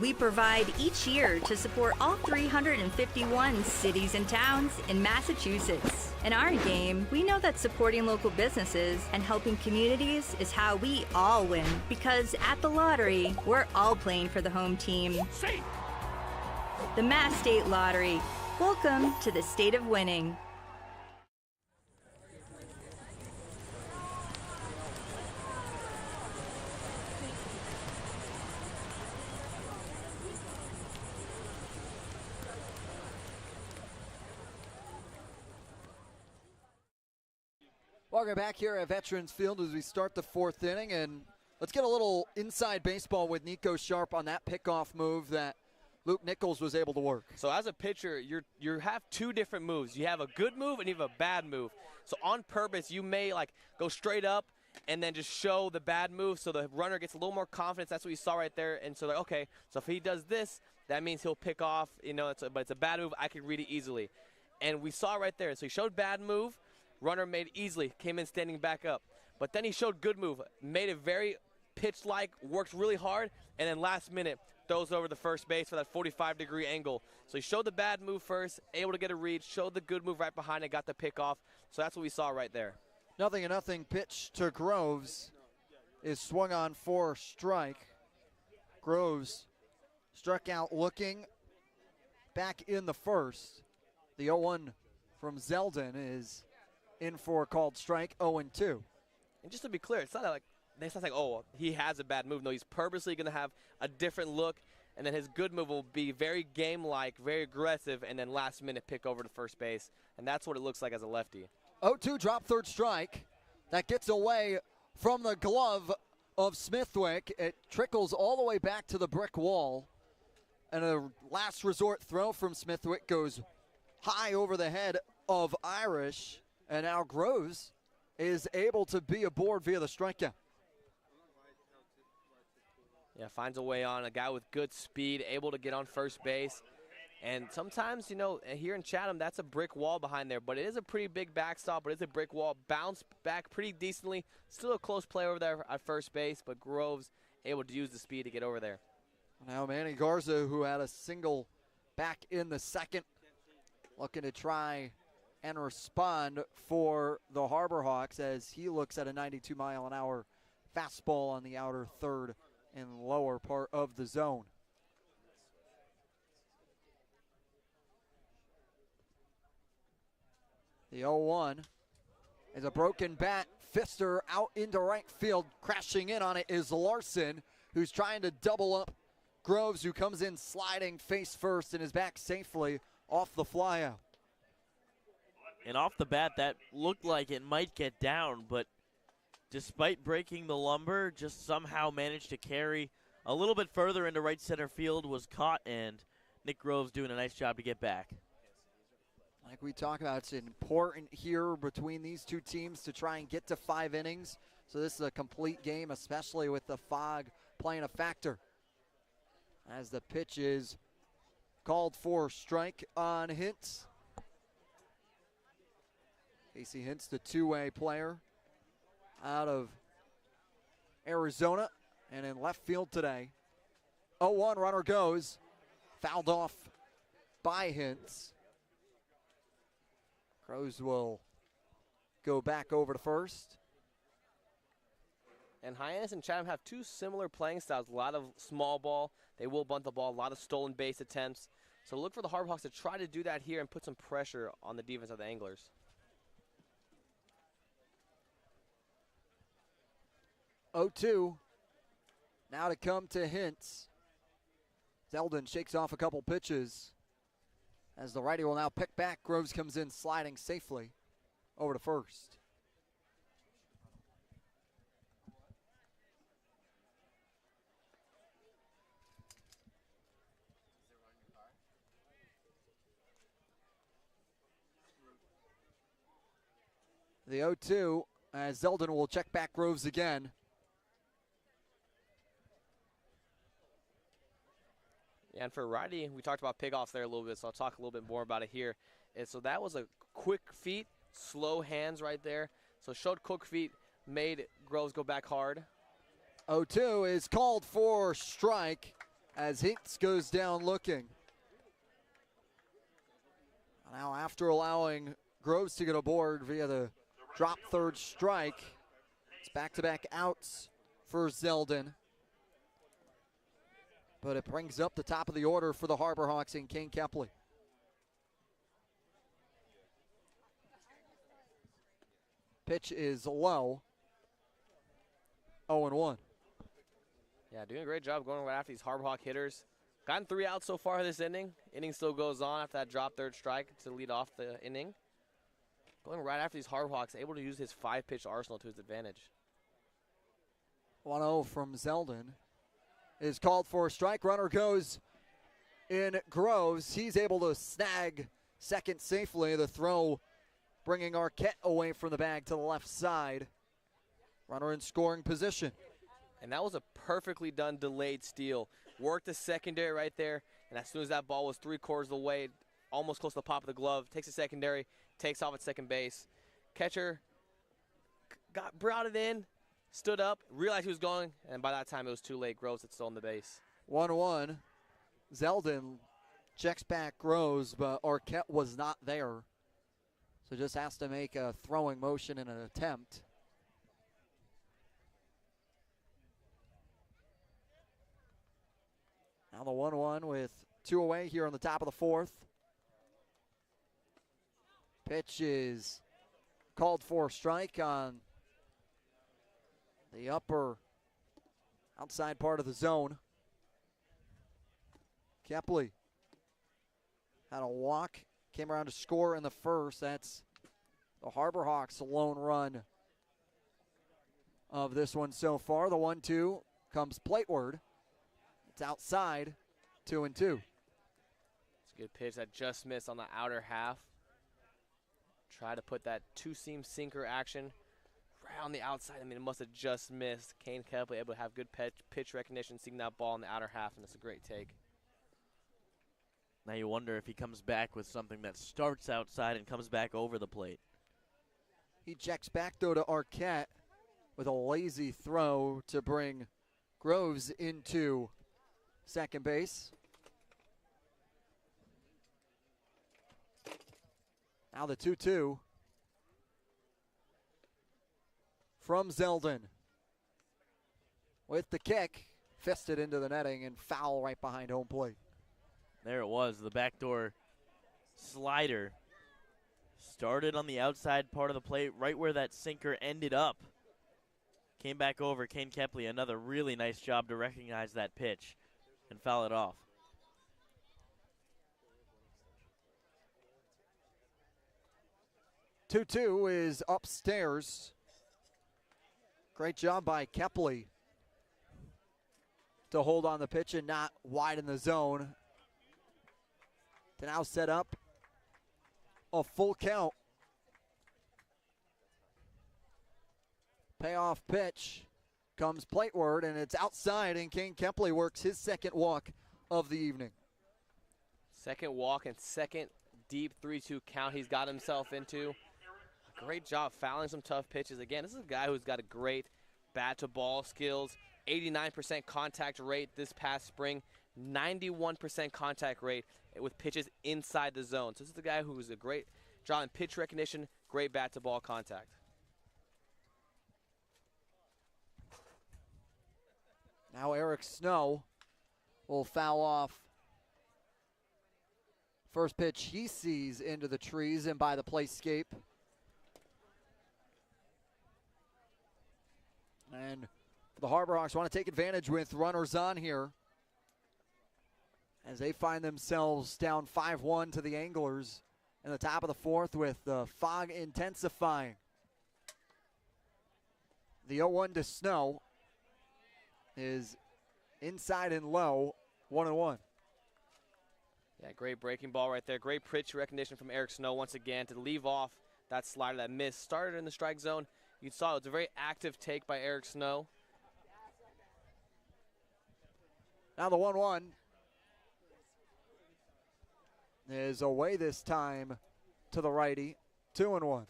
we provide each year to support all 351 cities and towns in Massachusetts. In our game, we know that supporting local businesses and helping communities is how we all win. Because at the lottery, we're all playing for the home team. The Mass State Lottery. Welcome to the state of winning. Welcome back here at Veterans Field as we start the fourth inning, and let's get a little inside baseball with Nico Sharp on that pickoff move that Luke Nichols was able to work. So as a pitcher, you have two different moves. You have a good move and you have a bad move. So on purpose, you may like go straight up and then just show the bad move so the runner gets a little more confidence. That's what you saw right there. And so like, okay, so if he does this, that means he'll pick off. You know, but it's a bad move. I can read it easily. And we saw right there. So he showed bad move. Runner made easily, came in standing back up. But then he showed good move, made it very pitch-like, worked really hard, and then last minute throws over the first base for that 45-degree angle. So he showed the bad move first, able to get a read, showed the good move right behind it, got the pick off. So that's what we saw right there. 0-0 pitch to Groves is swung on for a strike. Groves struck out looking back in the first. The 0-1 from Zeldin is in for a called strike, 0-2. And just to be clear, it's not like oh, he has a bad move. No, he's purposely going to have a different look, and then his good move will be very game-like, very aggressive, and then last minute pick over to first base. And that's what it looks like as a lefty. 0-2, drop third strike. That gets away from the glove of Smithwick. It trickles all the way back to the brick wall. And a last resort throw from Smithwick goes high over the head of Irish. And now Groves is able to be aboard via the strikeout. Yeah, finds a way on. A guy with good speed, able to get on first base. And sometimes, you know, here in Chatham, that's a brick wall behind there. But it is a pretty big backstop, but it's a brick wall. Bounced back pretty decently. Still a close play over there at first base, but Groves able to use the speed to get over there. Now Manny Garza, who had a single back in the second, looking to try and respond for the Harbor Hawks as he looks at a 92-mile-an-hour fastball on the outer third and lower part of the zone. The 0-1 is a broken bat. Fister out into right field. Crashing in on it is Larson, who's trying to double up Groves, who comes in sliding face first and is back safely off the flyout. And off the bat, that looked like it might get down, but despite breaking the lumber, just somehow managed to carry a little bit further into right center field, was caught, and Nick Groves doing a nice job to get back. Like we talk about, it's important here between these two teams to try and get to 5 innings. So this is a complete game, especially with the fog playing a factor. As the pitch is called for strike on Hintz. Casey Hintz, the two-way player out of Arizona and in left field today. 0-1, runner goes. Fouled off by Hintz. Crows will go back over to first. And Hyannis and Chatham have two similar playing styles. A lot of small ball. They will bunt the ball. A lot of stolen base attempts. So look for the Harbor Hawks to try to do that here and put some pressure on the defense of the Anglers. 0-2. Now to come to Hintz. Zeldin shakes off a couple pitches as the righty will now pick back. Groves comes in sliding safely over to first. The 0-2 as Zeldin will check back Groves again. Yeah, and for righty, we talked about pickoffs there a little bit, so I'll talk a little bit more about it here. And so that was a quick feet, slow hands right there. So showed quick feet, made Groves go back hard. 0-2 is called for strike as Hinks goes down looking. Now after allowing Groves to get aboard via the drop third strike, it's back-to-back outs for Zeldin. But it brings up the top of the order for the Harbor Hawks in Kane Kepley. Pitch is low. 0-1. Yeah, doing a great job going right after these Harbor Hawk hitters. Gotten 3 outs so far this inning. Inning still goes on after that drop third strike to lead off the inning. Going right after these Harbor Hawks, able to use his 5-pitch arsenal to his advantage. 1-0 from Zeldin is called for a strike. Runner goes in Groves. He's able to snag second safely. The throw bringing Arquette away from the bag to the left side. Runner in scoring position. And that was a perfectly done delayed steal. Worked the secondary right there, and as soon as that ball was 3/4 of the way, almost close to the pop of the glove, takes the secondary, takes off at second base. Catcher brought it in, stood up, realized he was going, and by that time it was too late. Groves had stolen the base. 1-1. Zeldin checks back Groves, but Arquette was not there. So just has to make a throwing motion in an attempt. Now the 1-1 with 2 away here on the top of the fourth. Pitch is called for a strike on the upper outside part of the zone. Kepley had a walk, came around to score in the first. That's the Harbor Hawks' lone run of this one so far. The 1-2 comes plateward. It's outside, 2-2. It's a good pitch that just missed on the outer half. Try to put that two-seam sinker action right on the outside. I mean, it must have just missed. Kane Kepley able to have good pitch recognition, seeing that ball in the outer half, and it's a great take. Now you wonder if he comes back with something that starts outside and comes back over the plate. He checks back, though, to Arquette with a lazy throw to bring Groves into second base. Now the 2-2 from Zeldin. With the kick, fisted into the netting and foul right behind home plate. There it was, the backdoor slider. Started on the outside part of the plate, right where that sinker ended up. Came back over. Kane Kepley, another really nice job to recognize that pitch and foul it off. Two is upstairs. Great job by Kepley to hold on the pitch and not widen the zone. To now set up a full count. Payoff pitch comes plateward, and it's outside, and Kane Kepley works his second walk of the evening. Second walk and second deep 3-2 count he's got himself into. Great job fouling some tough pitches. Again, this is a guy who's got a great bat-to-ball skills, 89% contact rate this past spring, 91% contact rate with pitches inside the zone. So this is a guy who's a great job in pitch recognition, great bat-to-ball contact. Now Eric Snow will foul off. First pitch he sees into the trees and by the playscape. And the Harbor Hawks want to take advantage with runners on here as they find themselves down 5-1 to the Anglers in the top of the fourth with the fog intensifying. The 0-1 to Snow is inside and low, 1-1. Yeah, great breaking ball right there. Great pitch recognition from Eric Snow once again to leave off that slider that missed. Started in the strike zone. You saw it was a very active take by Eric Snow. Now the 1-1 is away this time to the righty, 2-1.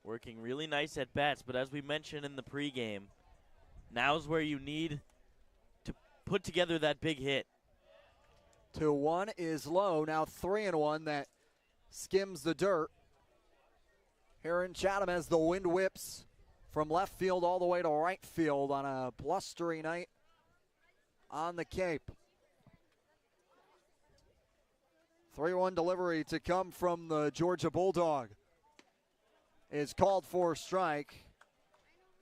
Working really nice at bats, but as we mentioned in the pregame, now's where you need to put together that big hit. 2-1 is low. Now 3-1 that skims the dirt. Here in Chatham as the wind whips from left field all the way to right field on a blustery night on the Cape. 3-1 delivery to come from the Georgia Bulldog is called for a strike.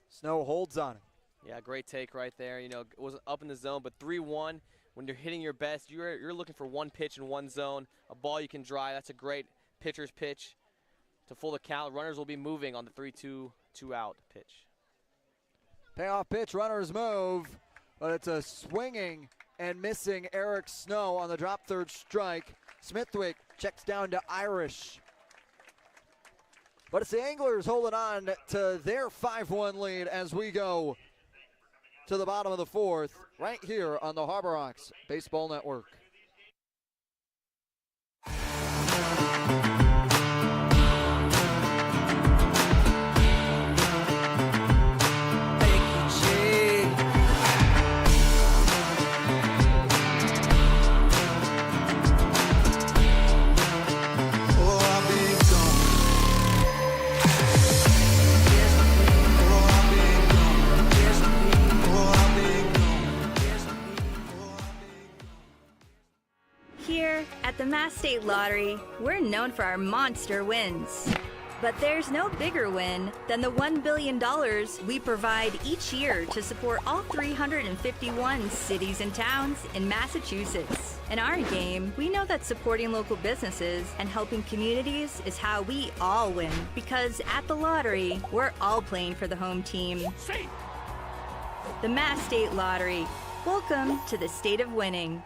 Snow holds on it. Yeah, great take right there. You know, it was up in the zone, but 3-1, when you're hitting your best, you're looking for one pitch in one zone, a ball you can drive. That's a great pitcher's pitch to full the count. Runners will be moving on the 3-2, 2-out pitch. Payoff pitch, runners move, but it's a swinging and missing Eric Snow on the drop third strike. Smithwick checks down to Irish. But it's the Anglers holding on to their 5-1 lead as we go to the bottom of the fourth, right here on the Harbor Hawks Baseball Network. Here at the Mass State Lottery, we're known for our monster wins. But there's no bigger win than the $1 billion we provide each year to support all 351 cities and towns in Massachusetts. In our game, we know that supporting local businesses and helping communities is how we all win. Because at the lottery, we're all playing for the home team. The Mass State Lottery. Welcome to the state of winning.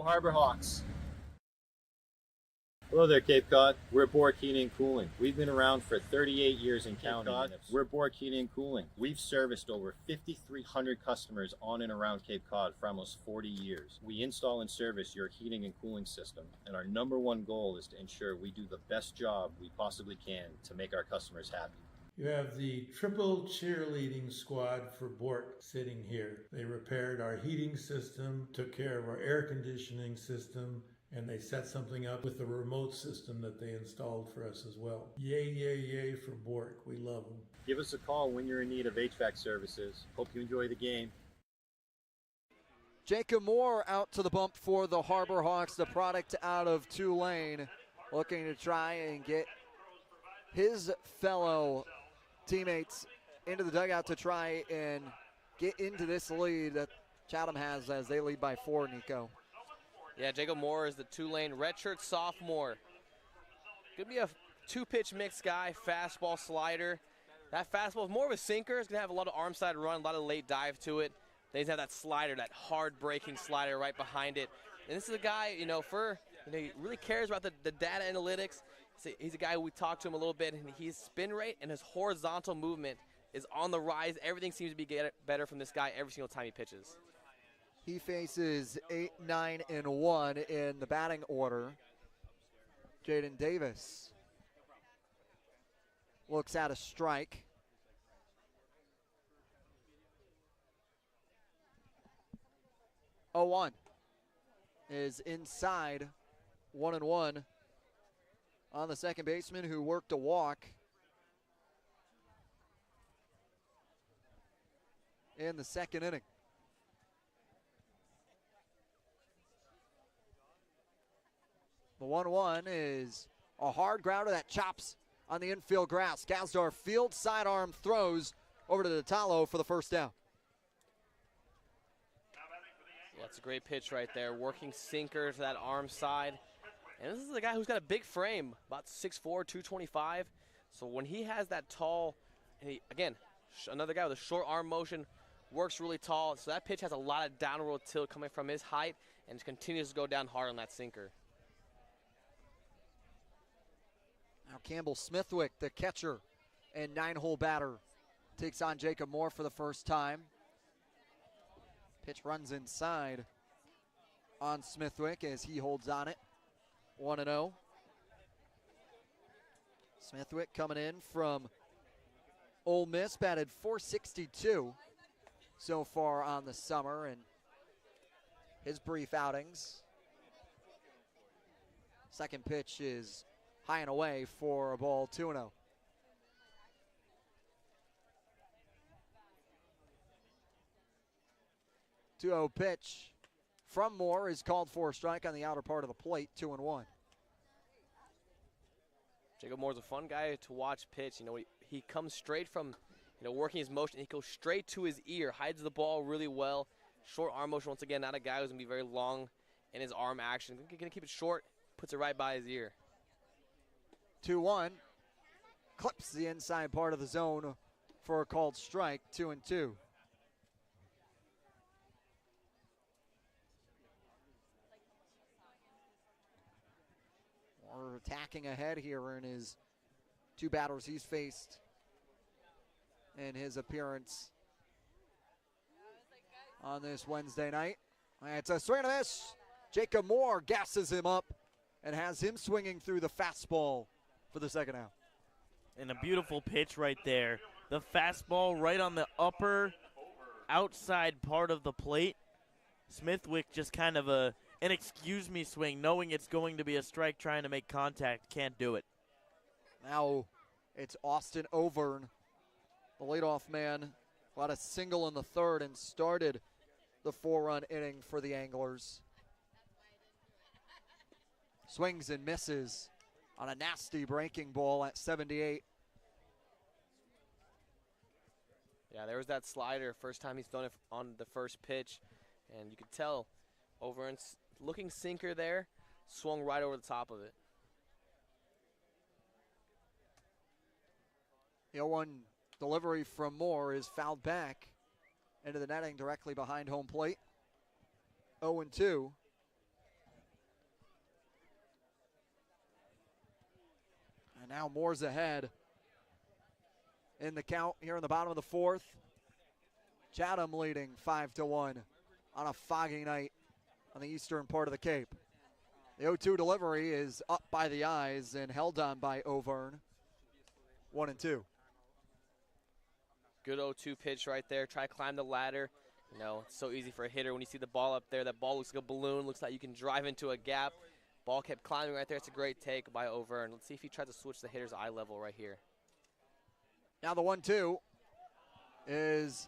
Harbor Hawks. Hello there, Cape Cod. We're Bork Heating and Cooling. We've been around for 38 years in counting. We're Bork Heating and Cooling. We've serviced over 5,300 customers on and around Cape Cod for almost 40 years. We install and service your heating and cooling system, and our #1 goal is to ensure we do the best job we possibly can to make our customers happy. You have the triple cheerleading squad for Bork sitting here. They repaired our heating system, took care of our air conditioning system, and they set something up with the remote system that they installed for us as well. Yay, yay, yay for Bork. We love them. Give us a call when you're in need of HVAC services. Hope you enjoy the game. Jacob Moore out to the bump for the Harbor Hawks, the product out of Tulane, looking to try and get his fellow teammates into the dugout to try and get into this lead that Chatham has as they lead by 4, Nico. Yeah, Jacob Moore is the Tulane redshirt sophomore. Could be a 2-pitch mix guy, fastball, slider. That fastball is more of a sinker. It's going to have a lot of arm side run, a lot of late dive to it. Then he's have that slider, that hard breaking slider right behind it. And this is a guy, he really cares about the data analytics. He's a guy, we talked to him a little bit, and his spin rate and his horizontal movement is on the rise. Everything seems to be better from this guy every single time he pitches. He faces 8, 9, and 1 in the batting order. Jaden Davis looks at a strike. Oh, 1 is inside, 1-1 on the second baseman who worked a walk in the second inning. The 1-1 is a hard grounder that chops on the infield grass. Gazdar field sidearm throws over to Natalo for the first down. Yeah, that's a great pitch right there. Working sinker to that arm side. And this is a guy who's got a big frame, about 6'4", 225. So when he has that tall, and another guy with a short arm motion, works really tall. So that pitch has a lot of downward tilt coming from his height and continues to go down hard on that sinker. Now Campbell Smithwick, the catcher and 9-hole batter, takes on Jacob Moore for the first time. Pitch runs inside on Smithwick as he holds on it. 1-0. Smithwick coming in from Ole Miss, batted .462 so far on the summer and his brief outings. Second pitch is high and away for a ball, 2-0. Pitch from Moore is called for a strike on the outer part of the plate, 2-1. Jacob Moore's a fun guy to watch pitch. You know, he comes straight from, working his motion. He goes straight to his ear, hides the ball really well. Short arm motion, once again, not a guy who's going to be very long in his arm action. Going to keep it short, puts it right by his ear. 2-1. Clips the inside part of the zone for a called strike, 2-2. Moore attacking ahead here in his two batters he's faced in his appearance on this Wednesday night. It's a swing and a miss. Jacob Moore gasses him up and has him swinging through the fastball for the second out. And a beautiful pitch right there. The fastball right on the upper outside part of the plate. Smithwick just kind of an excuse me swing, knowing it's going to be a strike, trying to make contact. Can't do it. Now it's Austin Overn, the leadoff man, got a single in the third and started the 4-run inning for the Anglers. Swings and misses on a nasty breaking ball at 78. Yeah, there was that slider, first time he's thrown it on the first pitch, and you could tell Overn's looking sinker there, swung right over the top of it. The 0-1 delivery from Moore is fouled back into the netting directly behind home plate. 0-2. And now Moore's ahead in the count here in the bottom of the fourth. Chatham leading 5-1 on a foggy night on the eastern part of the Cape. The 0-2 delivery is up by the eyes and held on by Overn. 1-2. Good 0-2 pitch right there. Try to climb the ladder. It's so easy for a hitter when you see the ball up there. That ball looks like a balloon. Looks like you can drive into a gap. Ball kept climbing right there. It's a great take by Overn. Let's see if he tries to switch the hitter's eye level right here. Now the 1-2 is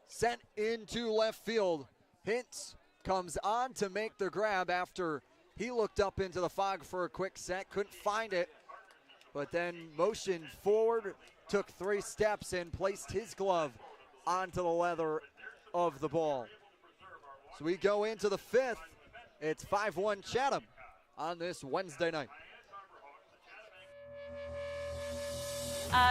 sent into left field. Hintz comes on to make the grab after he looked up into the fog for a quick set. Couldn't find it, but then motioned forward, took 3 steps and placed his glove onto the leather of the ball. So we go into the 5th. It's 5-1 Chatham on this Wednesday night.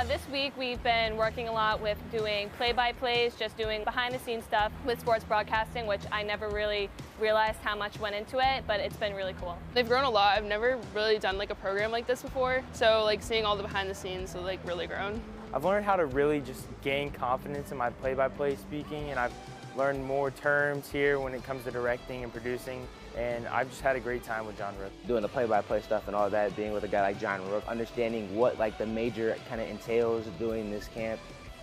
This week we've been working a lot with doing play-by-plays, just doing behind-the-scenes stuff with sports broadcasting, which I never really realized how much went into it, but it's been really cool. They've grown a lot. I've never really done like a program like this before, so seeing all the behind-the-scenes has really grown. I've learned how to really just gain confidence in my play-by-play speaking, and I've learned more terms here when it comes to directing and producing, and I've just had a great time with John Rook. Doing the play-by-play stuff and all that, being with a guy like John Rook, understanding what the major kind of entails of doing this camp,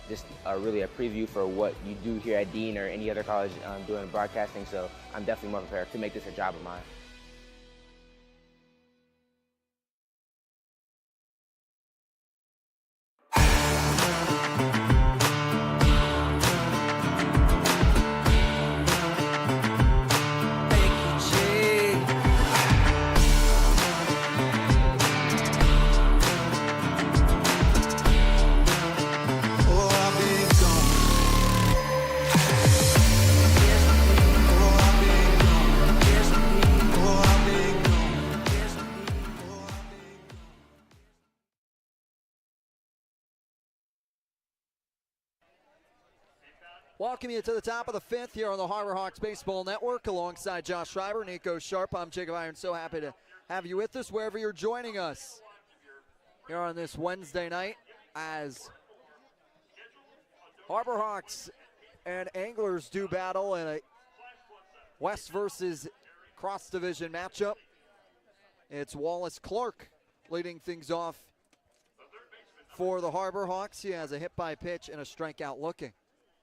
just really a preview for what you do here at Dean or any other college doing broadcasting, so I'm definitely more prepared to make this a job of mine. Welcome you to the top of the 5th here on the Harbor Hawks Baseball Network alongside Josh Schreiber, Nico Sharp. I'm Jacob Iron. So happy to have you with us wherever you're joining us. here on this Wednesday night as Harbor Hawks and Anglers do battle in a West versus Cross Division matchup. It's Wallace Clark leading things off for the Harbor Hawks. He has a hit by pitch and a strikeout looking.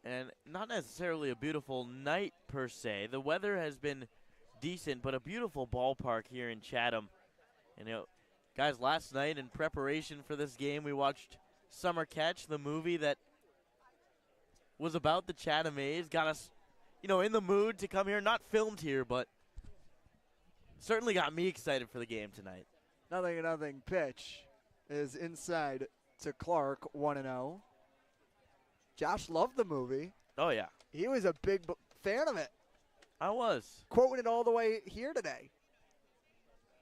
And not necessarily a beautiful night per se. The weather has been decent, but a beautiful ballpark here in Chatham. And guys, last night in preparation for this game, we watched Summer Catch, the movie that was about the Chatham A's. Got us, in the mood to come here. Not filmed here, but certainly got me excited for the game tonight. 0-0 pitch is inside to Clark, 1-0. Josh loved the movie. Oh, yeah. He was a big fan of it. I was. Quoting it all the way here today.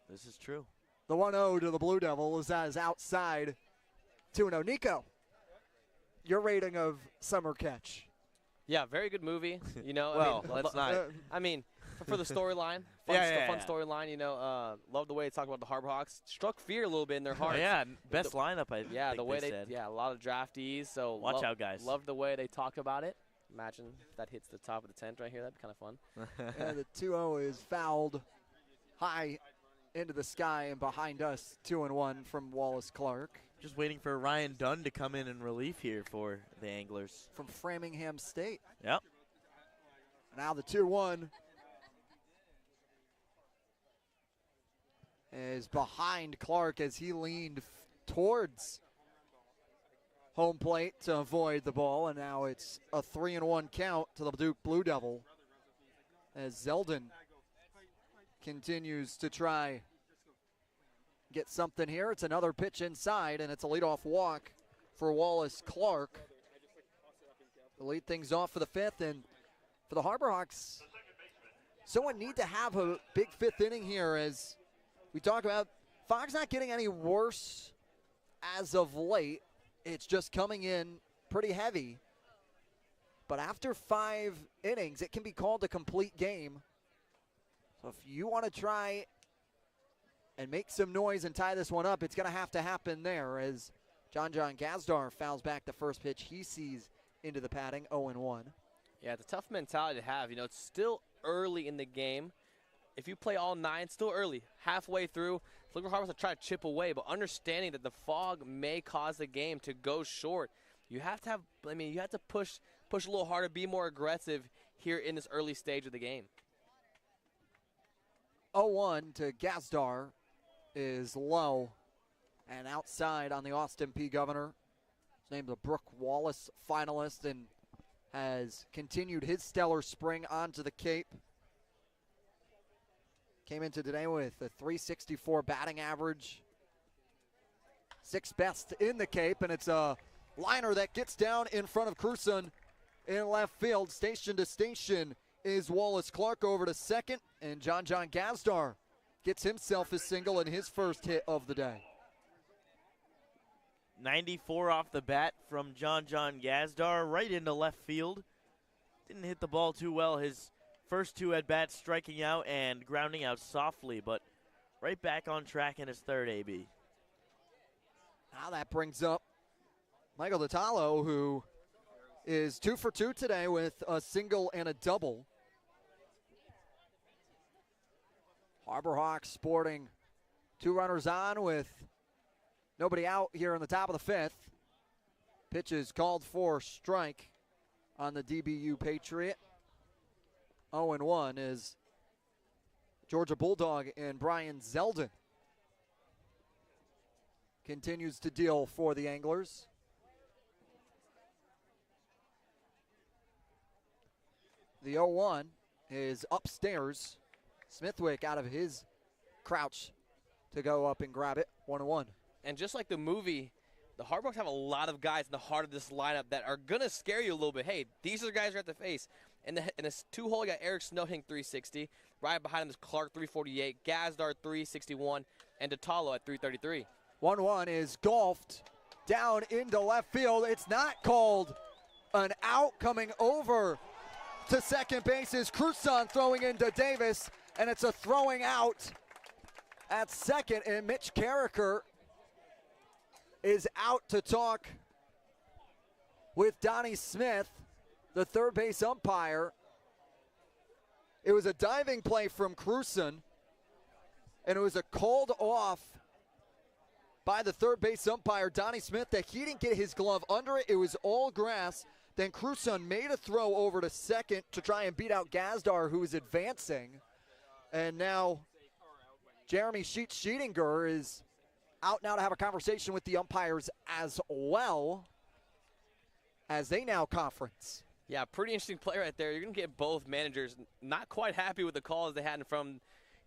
This is true. The 1-0 to the Blue Devils is outside, 2-0. Nico, your rating of Summer Catch? Yeah, very good movie. Well, let's not. I mean, for the storyline, fun storyline. Love the way it talked about the Harbor Hawks. Struck fear a little bit in their hearts. Yeah, best lineup. I yeah, think the way they said. a lot of draftees. So watch out, guys. Love the way they talk about it. Imagine if that hits the top of the tent right here. That'd be kind of fun. And the 2-0 is fouled high into the sky and behind us. 2-1 from Wallace Clark. Just waiting for Ryan Dunn to come in relief here for the Anglers. From Framingham State. Yep. Now the 2-1 is behind Clark as he leaned towards home plate to avoid the ball, and now it's a 3-1 count to the Duke Blue Devil as Zeldin continues to try get something here. It's another pitch inside, and it's a leadoff walk for Wallace Clark to lead things off for the fifth. And for the Harbor Hawks, someone need to have a big fifth inning here, as we talk about. Fogg's not getting any worse as of late. It's just coming in pretty heavy. But after 5 innings, it can be called a complete game. So if you want to try and make some noise and tie this one up, it's going to have to happen there, as John Gazdar fouls back the first pitch he sees into the padding, 0-1. Yeah, it's a tough mentality to have. It's still early in the game. If you play all 9, still early, halfway through, look for Harbor to try to chip away, but understanding that the fog may cause the game to go short, you have to push a little harder, be more aggressive here in this early stage of the game. 0-1 to Gazdar is low and outside on the Austin P. Governor. His name's a Brooke Wallace finalist and has continued his stellar spring onto the Cape. Came into today with a .364 batting average. 6th best in the Cape, and it's a liner that gets down in front of Cruson in left field. Station to station is Wallace Clark over to second, and John Gazdar gets himself a single in his first hit of the day. 94 off the bat from John Gazdar, right into left field. Didn't hit the ball too well. His first 2 at-bats striking out and grounding out softly, but right back on track in his third AB. Now that brings up Michael Detallo, who is 2 for 2 today with a single and a double. Harbor Hawks sporting 2 runners on with nobody out here in the top of the 5th. Pitch is called for strike on the DBU Patriot. 0-1 is Georgia Bulldog and Brian Zeldin. Continues to deal for the Anglers. The 0-1 is upstairs. Smithwick out of his crouch to go up and grab it, 1-1. And just like the movie, the Harbor Hawks have a lot of guys in the heart of this lineup that are going to scare you a little bit. Hey, these are the guys you're at the face. In this 2-hole, you got Eric Snow hitting .360. Right behind him is Clark, .348. Gazdar, .361. And Detallo at .333. 1-1 is golfed down into left field. It's not called an out. Coming over to second base is Cruson throwing into Davis, and it's a throwing out at second, and Mitch Carricker is out to talk with Donnie Smith, the third base umpire. It was a diving play from Cruson, and it was a called off by the third base umpire, Donnie Smith, that he didn't get his glove under it. It was all grass. Then Cruson made a throw over to second to try and beat out Gazdar, who was advancing. And now Jeremy Sheetinger is out now to have a conversation with the umpires as well, as they now conference. Yeah, pretty interesting play right there. You're going to get both managers not quite happy with the calls they had from,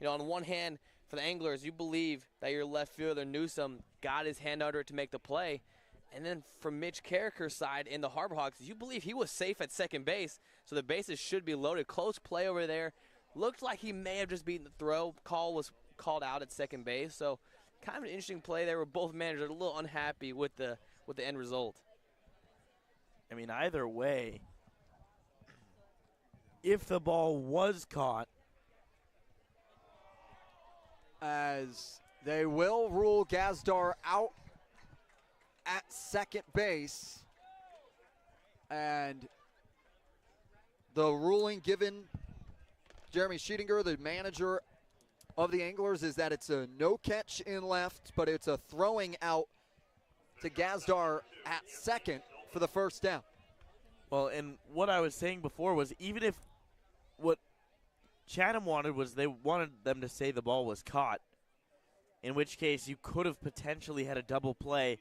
on one hand, for the Anglers, you believe that your left fielder, Newsom, got his hand under it to make the play. And then from Mitch Carricker's side in the Harbor Hawks, you believe he was safe at second base, so the bases should be loaded. Close play over there. Looked like he may have just beaten the throw. Call was called out at second base, so kind of an interesting play there where both managers are a little unhappy with the end result. I mean, either way, if the ball was caught, as they will rule Gazdar out at second base, and the ruling given Jeremy Sheetinger, the manager of the Anglers, is that it's a no catch in left, but it's a throwing out to Gazdar at second for the first down. Well, and what I was saying before was, even if what Chatham wanted was they wanted them to say the ball was caught, in which case you could have potentially had a double play,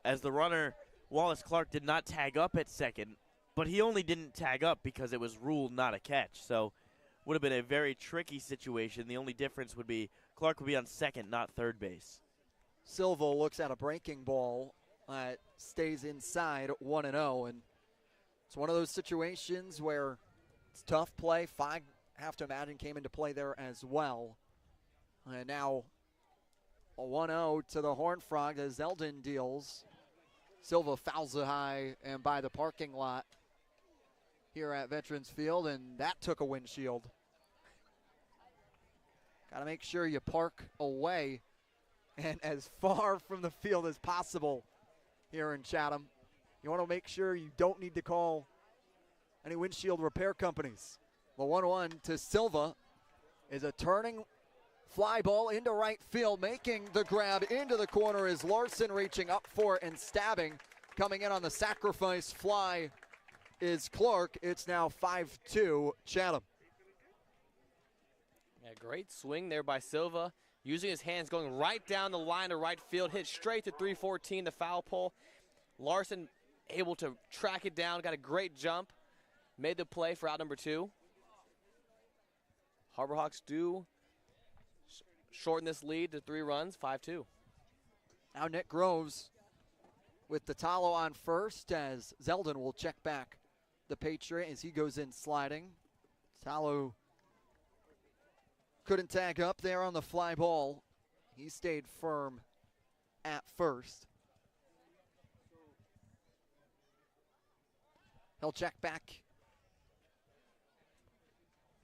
as the runner, Wallace Clark, did not tag up at second, but he only didn't tag up because it was ruled not a catch. So would have been a very tricky situation. The only difference would be Clark would be on second, not third base. Silva looks at a breaking ball, stays inside 1-0, and it's one of those situations where it's tough play. Fog, have to imagine, came into play there as well. And now a 1-0 to the Horned Frog as Zeldin deals. Silva fouls it high and by the parking lot here at Veterans Field, and that took a windshield. Got to make sure you park away and as far from the field as possible here in Chatham. You want to make sure you don't need to call any windshield repair companies. The 1-1 to Silva is a turning fly ball into right field. Making the grab into the corner is Larson, reaching up for it and stabbing. Coming in on the sacrifice fly is Clark. It's now 5-2 Chatham. Yeah, great swing there by Silva. Using his hands, going right down the line to right field. Hit straight to 314, the foul pole. Larson able to track it down. Got a great jump. Made the play for out number 2. Harbor Hawks do shorten this lead to 3 runs, 5-2. Now Nick Groves with Tatalo on first, as Zeldin will check back the Patriot as he goes in sliding. Tatalo couldn't tag up there on the fly ball. He stayed firm at first. He'll check back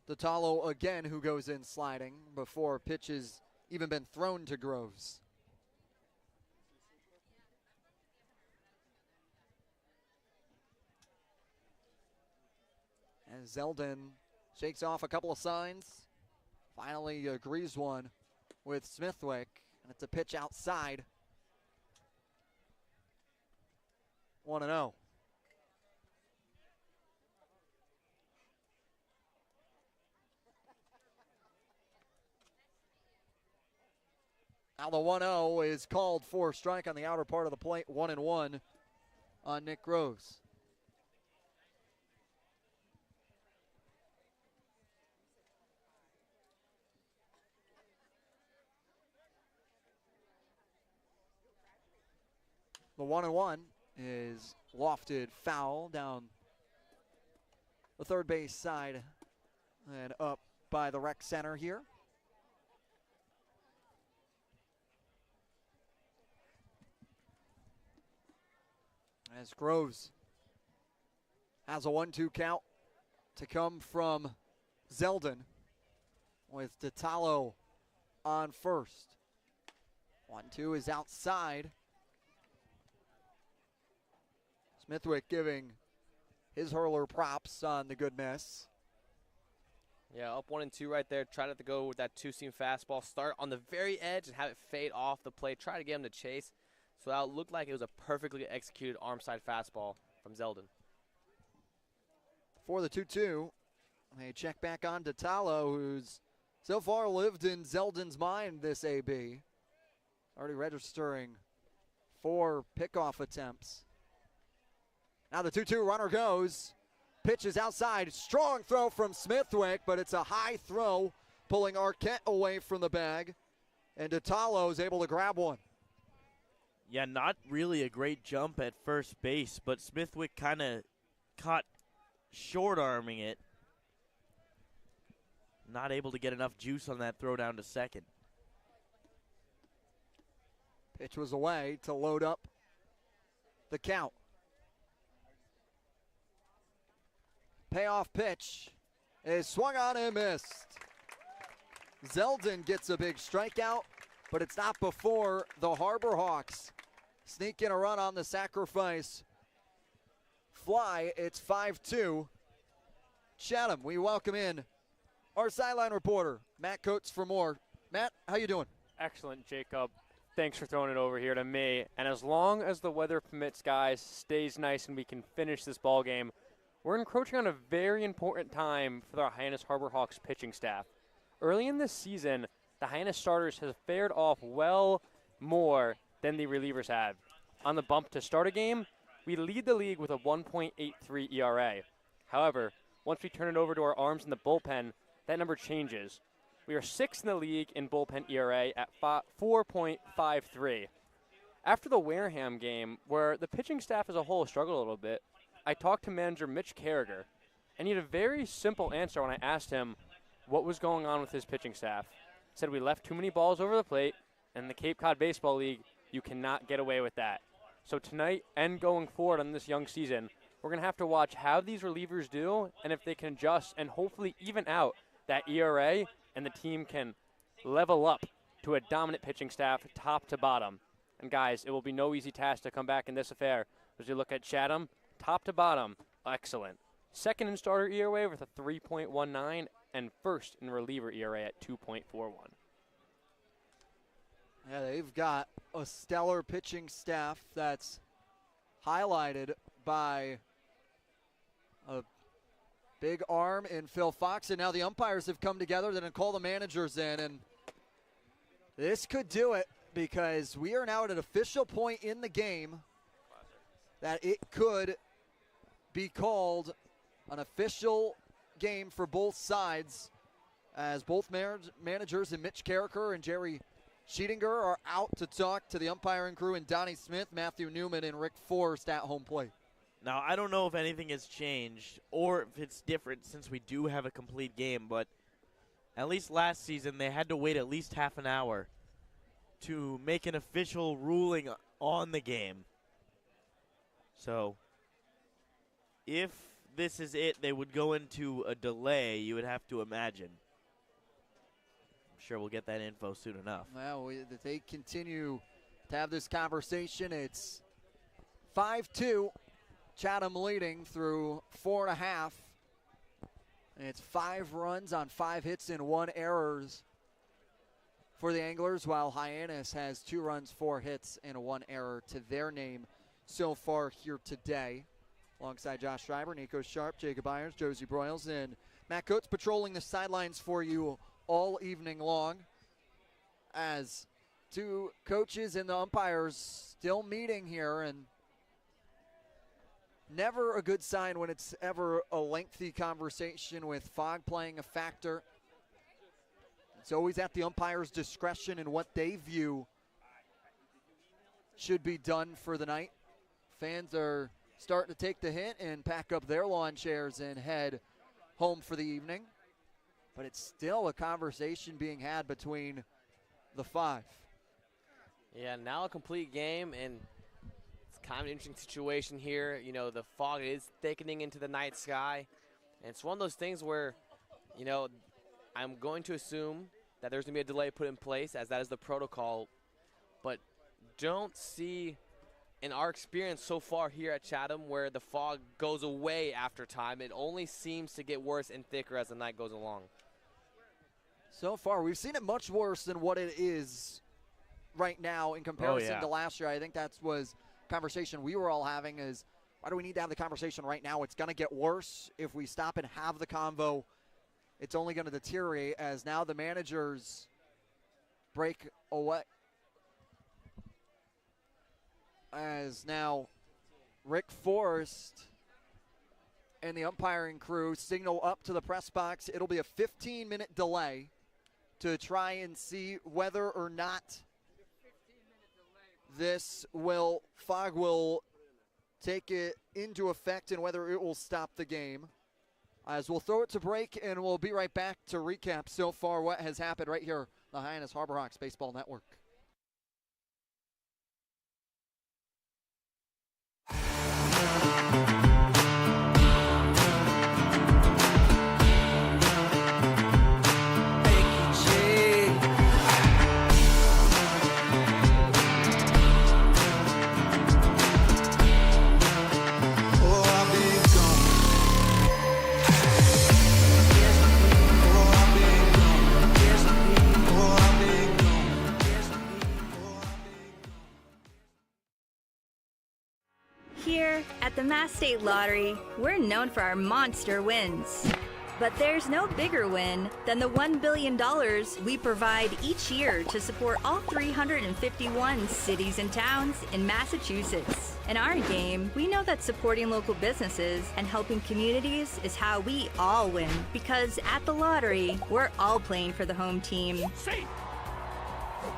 Tatalo again, who goes in sliding before pitch has even been thrown to Groves. And Zeldin shakes off a couple of signs. Finally agrees one with Smithwick, and it's a pitch outside. 1-0. Now the 1-0 is called for a strike on the outer part of the plate. 1-1 on Nick Groves. The 1-1 is lofted foul down the third base side and up by the rec center here. As Groves has a 1-2 count to come from Zeldin with Tatalo on first. 1-2 is outside. Smithwick giving his hurler props on the good miss. Yeah, up 1-2 right there. Try not to go with that two-seam fastball. Start on the very edge and have it fade off the plate. Try to get him to chase. So that looked like it was a perfectly executed arm side fastball from Zeldin. For the 2-2, they check back on Ditalo, who's so far lived in Zeldin's mind this AB. Already registering 4 pickoff attempts. Now the 2-2 runner goes. Pitch is outside. Strong throw from Smithwick, but it's a high throw, pulling Arquette away from the bag. And Ditalo is able to grab one. Yeah, not really a great jump at first base, but Smithwick kind of caught short-arming it. Not able to get enough juice on that throw down to second. Pitch was away to load up the count. Payoff pitch is swung on and missed. Zeldin gets a big strikeout, but it's not before the Harbor Hawks sneak in a run on the sacrifice fly. It's 5-2. Chatham, we welcome in our sideline reporter, Matt Coates, for more. Matt, how you doing? Excellent, Jacob. Thanks for throwing it over here to me. And as long as the weather permits, guys, stays nice and we can finish this ball game, we're encroaching on a very important time for the Hyannis Harbor Hawks pitching staff. Early in this season, the Hyannis starters have fared off well more than the relievers have. On the bump to start a game, we lead the league with a 1.83 ERA. However, once we turn it over to our arms in the bullpen, that number changes. We are 6th in the league in bullpen ERA at 4.53. After the Wareham game, where the pitching staff as a whole struggled a little bit, I talked to manager Mitch Carragher, and he had a very simple answer when I asked him what was going on with his pitching staff. He said, we left too many balls over the plate, and in the Cape Cod Baseball League, you cannot get away with that. So tonight and going forward on this young season, we're going to have to watch how these relievers do and if they can adjust and hopefully even out that ERA, and the team can level up to a dominant pitching staff top to bottom. And guys, it will be no easy task to come back in this affair. As you look at Chatham, top to bottom, excellent. Second in starter ERA with a 3.19 and first in reliever ERA at 2.41. Yeah, they've got a stellar pitching staff that's highlighted by a big arm in Phil Fox, and now the umpires have come together to call the managers in, and this could do it because we are now at an official point in the game that it could be called an official game for both sides, as both managers and Mitch Carragher and Jerry Scheedinger are out to talk to the umpiring crew, and Donnie Smith, Matthew Newman, and Rick Forrest at home plate. Now, I don't know if anything has changed or if it's different since we do have a complete game, but at least last season they had to wait at least half an hour to make an official ruling on the game. So, if this is it, they would go into a delay, you would have to imagine. I'm sure we'll get that info soon enough. Well, they continue to have this conversation. It's 5-2. Chatham leading through 4.5. And it's 5 runs on 5 hits and 1 errors for the Anglers, while Hyannis has 2 runs, 4 hits, and 1 error to their name so far here today. Alongside Josh Schreiber, Nico Sharp, Jacob Irons, Josie Broyles, and Matt Coates patrolling the sidelines for you all evening long, as 2 coaches and the umpires still meeting here, and never a good sign when it's ever a lengthy conversation with fog playing a factor. It's always at the umpire's discretion and what they view should be done for the night. Fans are starting to take the hint and pack up their lawn chairs and head home for the evening. But it's still a conversation being had between the 5. Yeah, now a complete game, and it's kind of an interesting situation here. You know, the fog is thickening into the night sky, and it's one of those things where, you know, I'm going to assume that there's going to be a delay put in place, as that is the protocol, but don't see in our experience so far here at Chatham, where the fog goes away after time, it only seems to get worse and thicker as the night goes along. So far, we've seen it much worse than what it is right now in comparison to last year. I think that was conversation we were all having is, why do we need to have the conversation right now? It's going to get worse. If we stop and have the convo, it's only going to deteriorate as now the managers break away. As now Rick Forrest and the umpiring crew signal up to the press box. It'll be a 15-minute delay to try and see whether or not fog will take it into effect and whether it will stop the game. As we'll throw it to break, and we'll be right back to recap so far what has happened right here on the Hyannis Harbor Hawks Baseball Network. Here at the Mass State Lottery, we're known for our monster wins. But there's no bigger win than the $1 billion we provide each year to support all 351 cities and towns in Massachusetts. In our game, we know that supporting local businesses and helping communities is how we all win. Because at the lottery, we're all playing for the home team.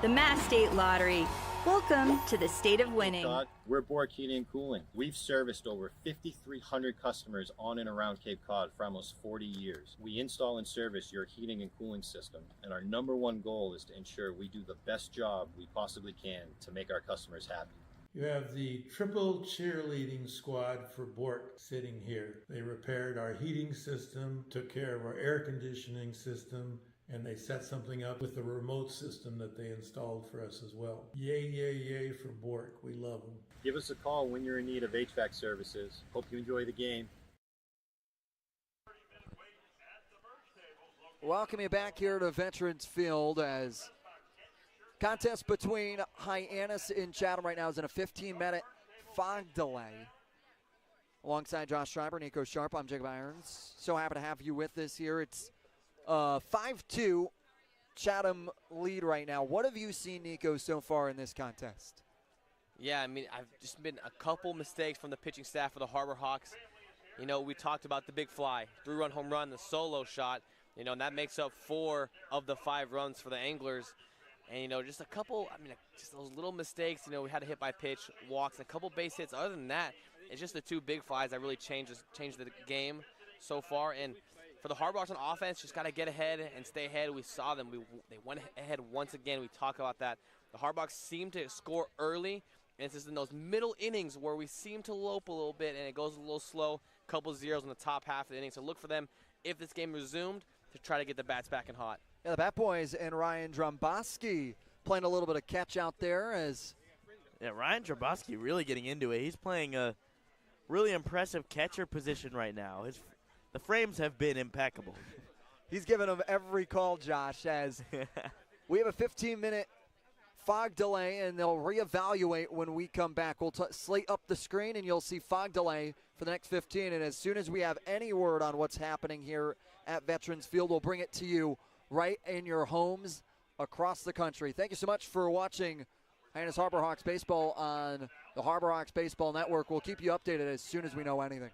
The Mass State Lottery. Welcome to the state of winning. We're Bork Heating and Cooling. We've serviced over 5,300 customers on and around Cape Cod for almost 40 years. We install and service your heating and cooling system, and our number one goal is to ensure we do the best job we possibly can to make our customers happy. You have the triple cheerleading squad for Bork sitting here. They repaired our heating system, took care of our air conditioning system, and they set something up with the remote system that they installed for us as well. Yay, yay, yay for Bork. We love them. Give us a call when you're in need of HVAC services. Hope you enjoy the game. Welcome you back here to Veterans Field as contest between Hyannis and Chatham right now is in a 15-minute fog delay. Alongside Josh Schreiber, Nico Sharp, I'm Jacob Irons. So happy to have you with us here. It's 5-2 Chatham lead right now. What have you seen, Nico, so far in this contest? Yeah, I mean, I've just been a couple mistakes from the pitching staff of the Harbor Hawks. You know, we talked about the big fly, 3-run home run, the solo shot, you know, and that makes up 4 of the 5 runs for the Anglers. And, you know, just a couple, I mean, just those little mistakes, you know, we had a hit by pitch, walks, and a couple base hits. Other than that, it's just the 2 big flies that really changed the game so far. And for the Harbor Hawks on offense, just got to get ahead and stay ahead. We saw them. They went ahead once again. We talk about that. The Harbor Hawks seem to score early, and it's just in those middle innings where we seem to lope a little bit, and it goes a little slow, couple zeros in the top half of the inning. So look for them, if this game resumed, to try to get the bats back in hot. Yeah, the Bat Boys and Ryan Dromboski playing a little bit of catch out there as... Yeah, Ryan Dromboski really getting into it. He's playing a really impressive catcher position right now. The frames have been impeccable. He's giving them every call, Josh, as we have a 15-minute fog delay, and they'll reevaluate when we come back. We'll slate up the screen, and you'll see fog delay for the next 15. And as soon as we have any word on what's happening here at Veterans Field, we'll bring it to you right in your homes across the country. Thank you so much for watching Hyannis Harbor Hawks Baseball on the Harbor Hawks Baseball Network. We'll keep you updated as soon as we know anything.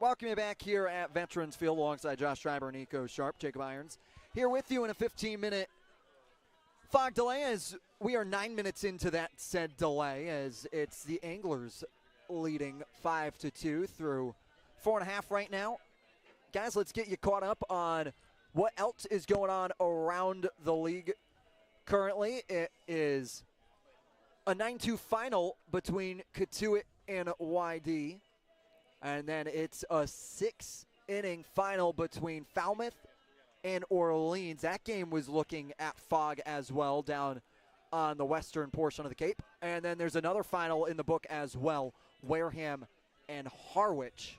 Welcome you back here at Veterans Field alongside Josh Schreiber, Nico Sharp, Jacob Irons. Here with you in a 15-minute fog delay as we are 9 minutes into that said delay as it's the Anglers leading 5-2 through 4.5 right now. Guys, let's get you caught up on what else is going on around the league currently. It is a 9-2 final between Katuitt and YD. And then it's a 6-inning final between Falmouth and Orleans. That game was looking at fog as well down on the western portion of the Cape. And then there's another final in the book as well, Wareham and Harwich,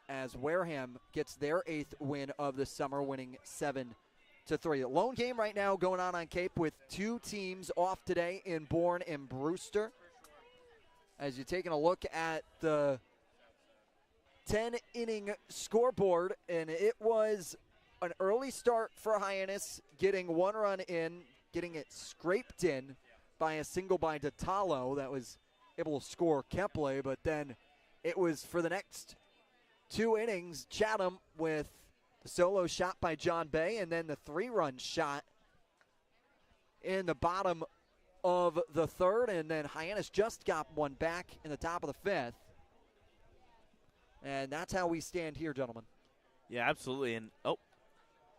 as Wareham gets their 8th win of the summer, winning 7-3. Lone game right now going on Cape with 2 teams off today in Bourne and Brewster. As you're taking a look at the 10-inning scoreboard, and it was an early start for Hyannis, getting 1 run in, getting it scraped in by a single by Datalo that was able to score Kepley, but then it was for the next 2 innings, Chatham with the solo shot by John Bay, and then the 3-run shot in the bottom of the 3rd, and then Hyannis just got one back in the top of the 5th. And that's how we stand here, gentlemen. Yeah, absolutely. And, oh,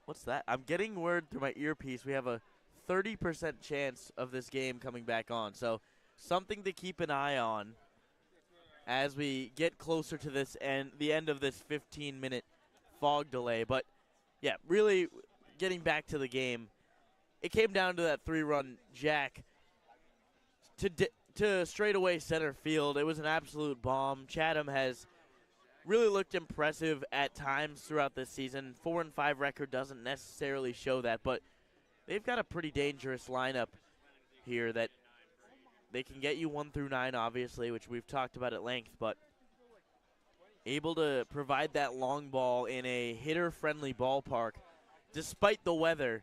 what's that? I'm getting word through my earpiece. We have a 30% chance of this game coming back on. So something to keep an eye on as we get closer to this and the end of this 15-minute fog delay. But, yeah, really getting back to the game, it came down to that 3-run jack to straightaway center field. It was an absolute bomb. Chatham has really looked impressive at times throughout this season. 4-5 record doesn't necessarily show that, but they've got a pretty dangerous lineup here that they can get you 1 through 9, obviously, which we've talked about at length, but able to provide that long ball in a hitter-friendly ballpark despite the weather.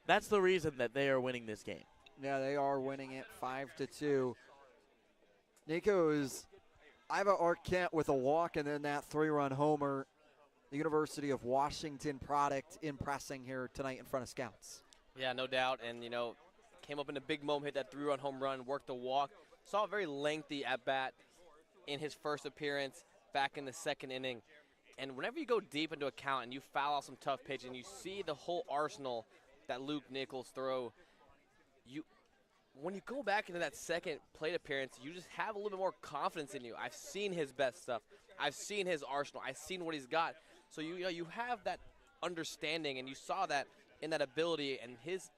That's the reason that they are winning this game. Yeah, they are winning it 5-2. Nico is Iva Arquette with a walk, and then that 3-run homer. The University of Washington product impressing here tonight in front of scouts. Yeah, no doubt. And, came up in a big moment, hit that 3-run home run, worked the walk. Saw a very lengthy at-bat in his first appearance back in the 2nd inning. And whenever you go deep into a count and you foul out some tough pitch and you see the whole arsenal that Luke Nichols throw, when you go back into that second plate appearance, you just have a little bit more confidence in you. I've seen his best stuff. I've seen his arsenal. I've seen what he's got. So you have that understanding, and you saw that in that ability, and his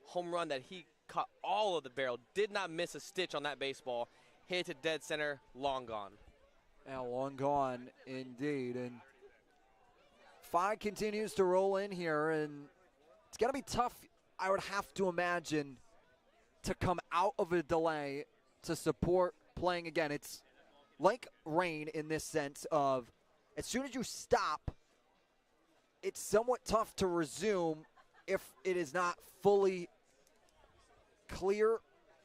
home run that he caught all of the barrel, did not miss a stitch on that baseball, hit to dead center, long gone. Yeah, long gone indeed. And fog continues to roll in here, and it's going to be tough, I would have to imagine, to come out of a delay to support playing again. It's like rain in this sense of as soon as you stop, it's somewhat tough to resume if it is not fully clear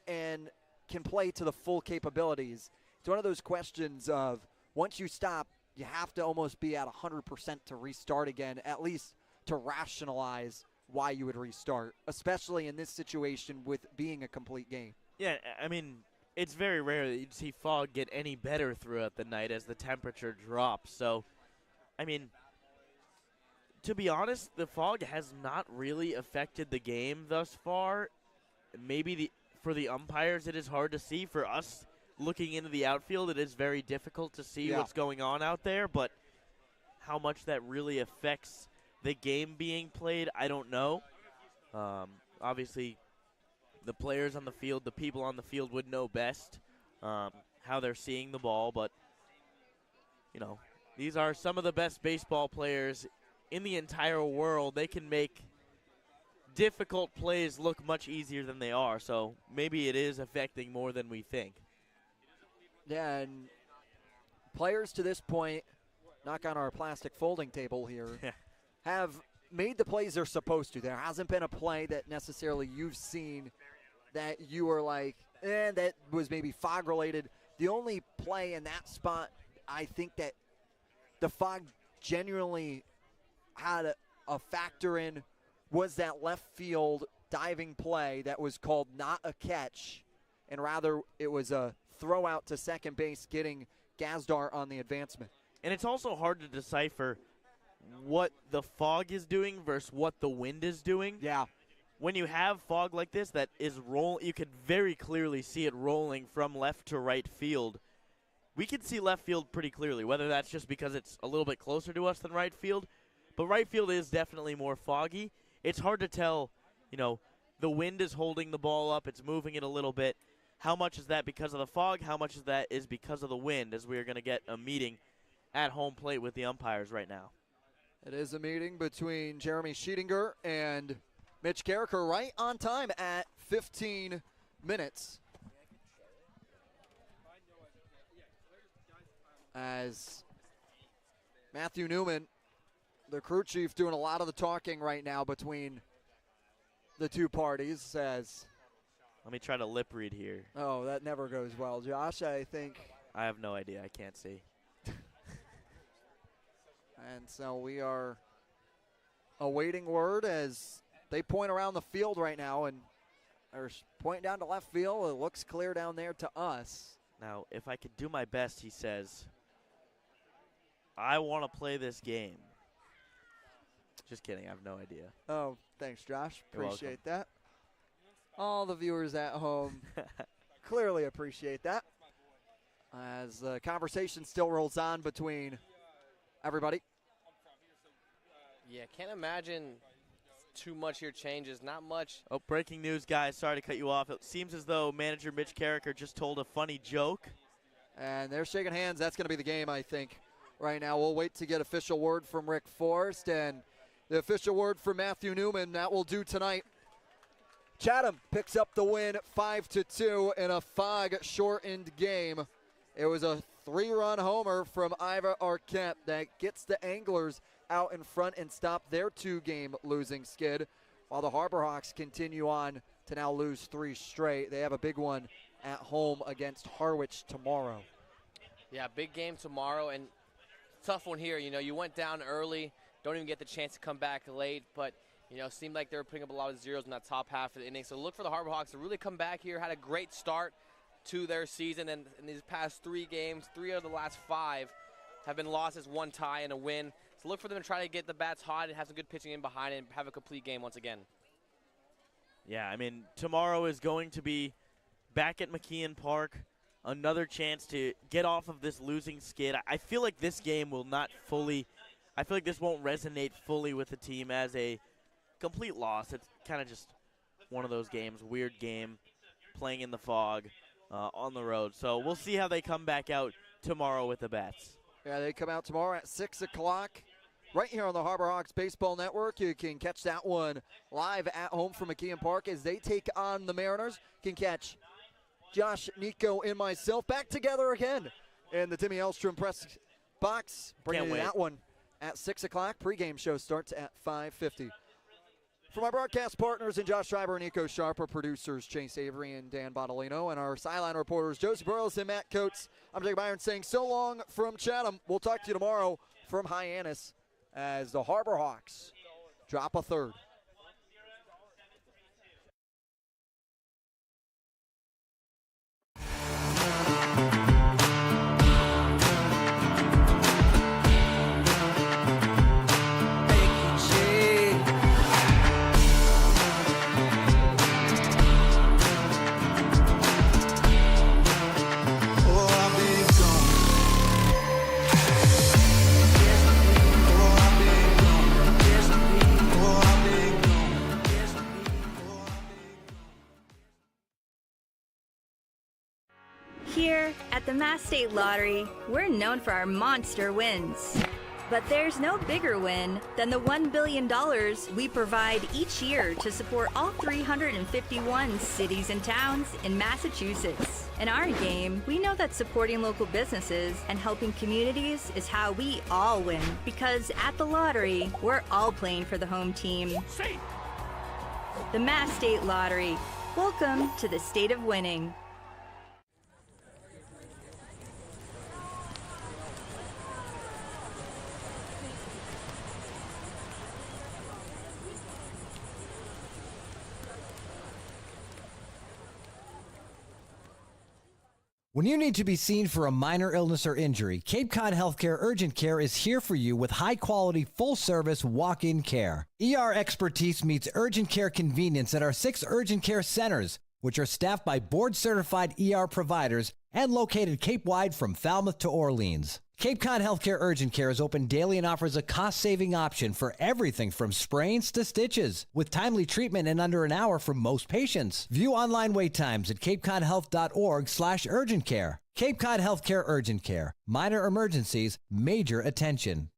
and can play to the full capabilities. It's one of those questions of once you stop, you have to almost be at 100% to restart again, at least to rationalize why you would restart, especially in this situation with being a complete game. Yeah, I mean, it's very rare that you'd see fog get any better throughout the night as the temperature drops. So, I mean, to be honest, the fog has not really affected the game thus far. Maybe for the umpires it is hard to see. For us looking into the outfield, it is very difficult to see what's going on out there. But how much that really affects the game being played, I don't know. Obviously, the players on the field, the people on the field would know best how they're seeing the ball. But, these are some of the best baseball players in the entire world. They can make difficult plays look much easier than they are. So maybe it is affecting more than we think. Yeah, and players to this point, knock on our plastic folding table here, have made the plays they're supposed to. There hasn't been a play that necessarily you've seen that you were like, that was maybe fog related. The only play in that spot I think that the fog genuinely had a factor in was that left field diving play that was called not a catch, and rather it was a throw out to second base, getting Gazdar on the advancement. And it's also hard to decipher what the fog is doing versus what the wind is doing. Yeah. When you have fog like this that is you could very clearly see it rolling from left to right field. We can see left field pretty clearly, whether that's just because it's a little bit closer to us than right field. But right field is definitely more foggy. It's hard to tell, the wind is holding the ball up. It's moving it a little bit. How much is that because of the fog? How much of that is because of the wind, as we are going to get a meeting at home plate with the umpires right now? It is a meeting between Jeremy Scheedinger and Mitch Carricker right on time at 15 minutes. As Matthew Newman, the crew chief, doing a lot of the talking right now between the two parties. As let me try to lip read here. Oh, that never goes well, Josh. I think I have no idea. I can't see. And so we are awaiting word as they point around the field right now, and they're pointing down to left field. It looks clear down there to us. Now, if I could do my best, he says, I want to play this game. Just kidding. I have no idea. Oh, thanks, Josh. You're Appreciate that. All the viewers at home clearly appreciate that. As the conversation still rolls on between everybody. Yeah, can't imagine too much here changes. Not much. Oh, breaking news, guys. Sorry to cut you off. It seems as though manager Mitch Carricker just told a funny joke. And they're shaking hands. That's going to be the game, I think, right now. We'll wait to get official word from Rick Forrest and the official word from Matthew Newman. That will do tonight. Chatham picks up the win 5-2 in a fog-shortened game. It was a 3-run homer from Iva Arquette that gets the Anglers out in front and stop their 2-game losing skid, while the Harbor Hawks continue on to now lose 3 straight. They have a big one at home against Harwich tomorrow. Yeah, big game tomorrow, and tough one here. You went down early, don't even get the chance to come back late, but seemed like they were putting up a lot of zeros in that top half of the inning. So look for the Harbor Hawks to really come back here. Had a great start to their season, and in these past 3 games, 3 out of the last 5 have been losses, 1 tie and a win. So look for them to try to get the bats hot and have some good pitching in behind it and have a complete game once again. Yeah, I mean, tomorrow is going to be back at McKeon Park, another chance to get off of this losing skid. I feel like this game will not fully, I feel like this won't resonate fully with the team as a complete loss. It's kind of just one of those games, weird game, playing in the fog on the road. So we'll see how they come back out tomorrow with the bats. Yeah, they come out tomorrow at 6 o'clock. Right here on the Harbor Hawks Baseball Network. You can catch that one live at home from McKeon Park as they take on the Mariners. You can catch Josh, Nico, and myself back together again in the Timmy Elstrom press box. Bringing you that one at 6 o'clock. Pre-game show starts at 5:50. For my broadcast partners and Josh Schreiber and Nico Sharper, producers Chase Avery and Dan Bottolino, and our sideline reporters Josie Broyles and Matt Coates, I'm Jacob Byron saying so long from Chatham. We'll talk to you tomorrow from Hyannis as the Harbor Hawks drop a third. Here at the Mass State Lottery, we're known for our monster wins. But there's no bigger win than the $1 billion we provide each year to support all 351 cities and towns in Massachusetts. In our game, we know that supporting local businesses and helping communities is how we all win. Because at the lottery, we're all playing for the home team. The Mass State Lottery. Welcome to the state of winning. When you need to be seen for a minor illness or injury, Cape Cod Healthcare Urgent Care is here for you with high-quality, full-service walk-in care. ER expertise meets urgent care convenience at our 6 urgent care centers, which are staffed by board-certified ER providers and located Cape-wide from Falmouth to Orleans. Cape Cod Healthcare Urgent Care is open daily and offers a cost-saving option for everything from sprains to stitches, with timely treatment in under an hour for most patients. View online wait times at capecodhealth.org/urgent care. Cape Cod Healthcare Urgent Care. Minor emergencies, major attention.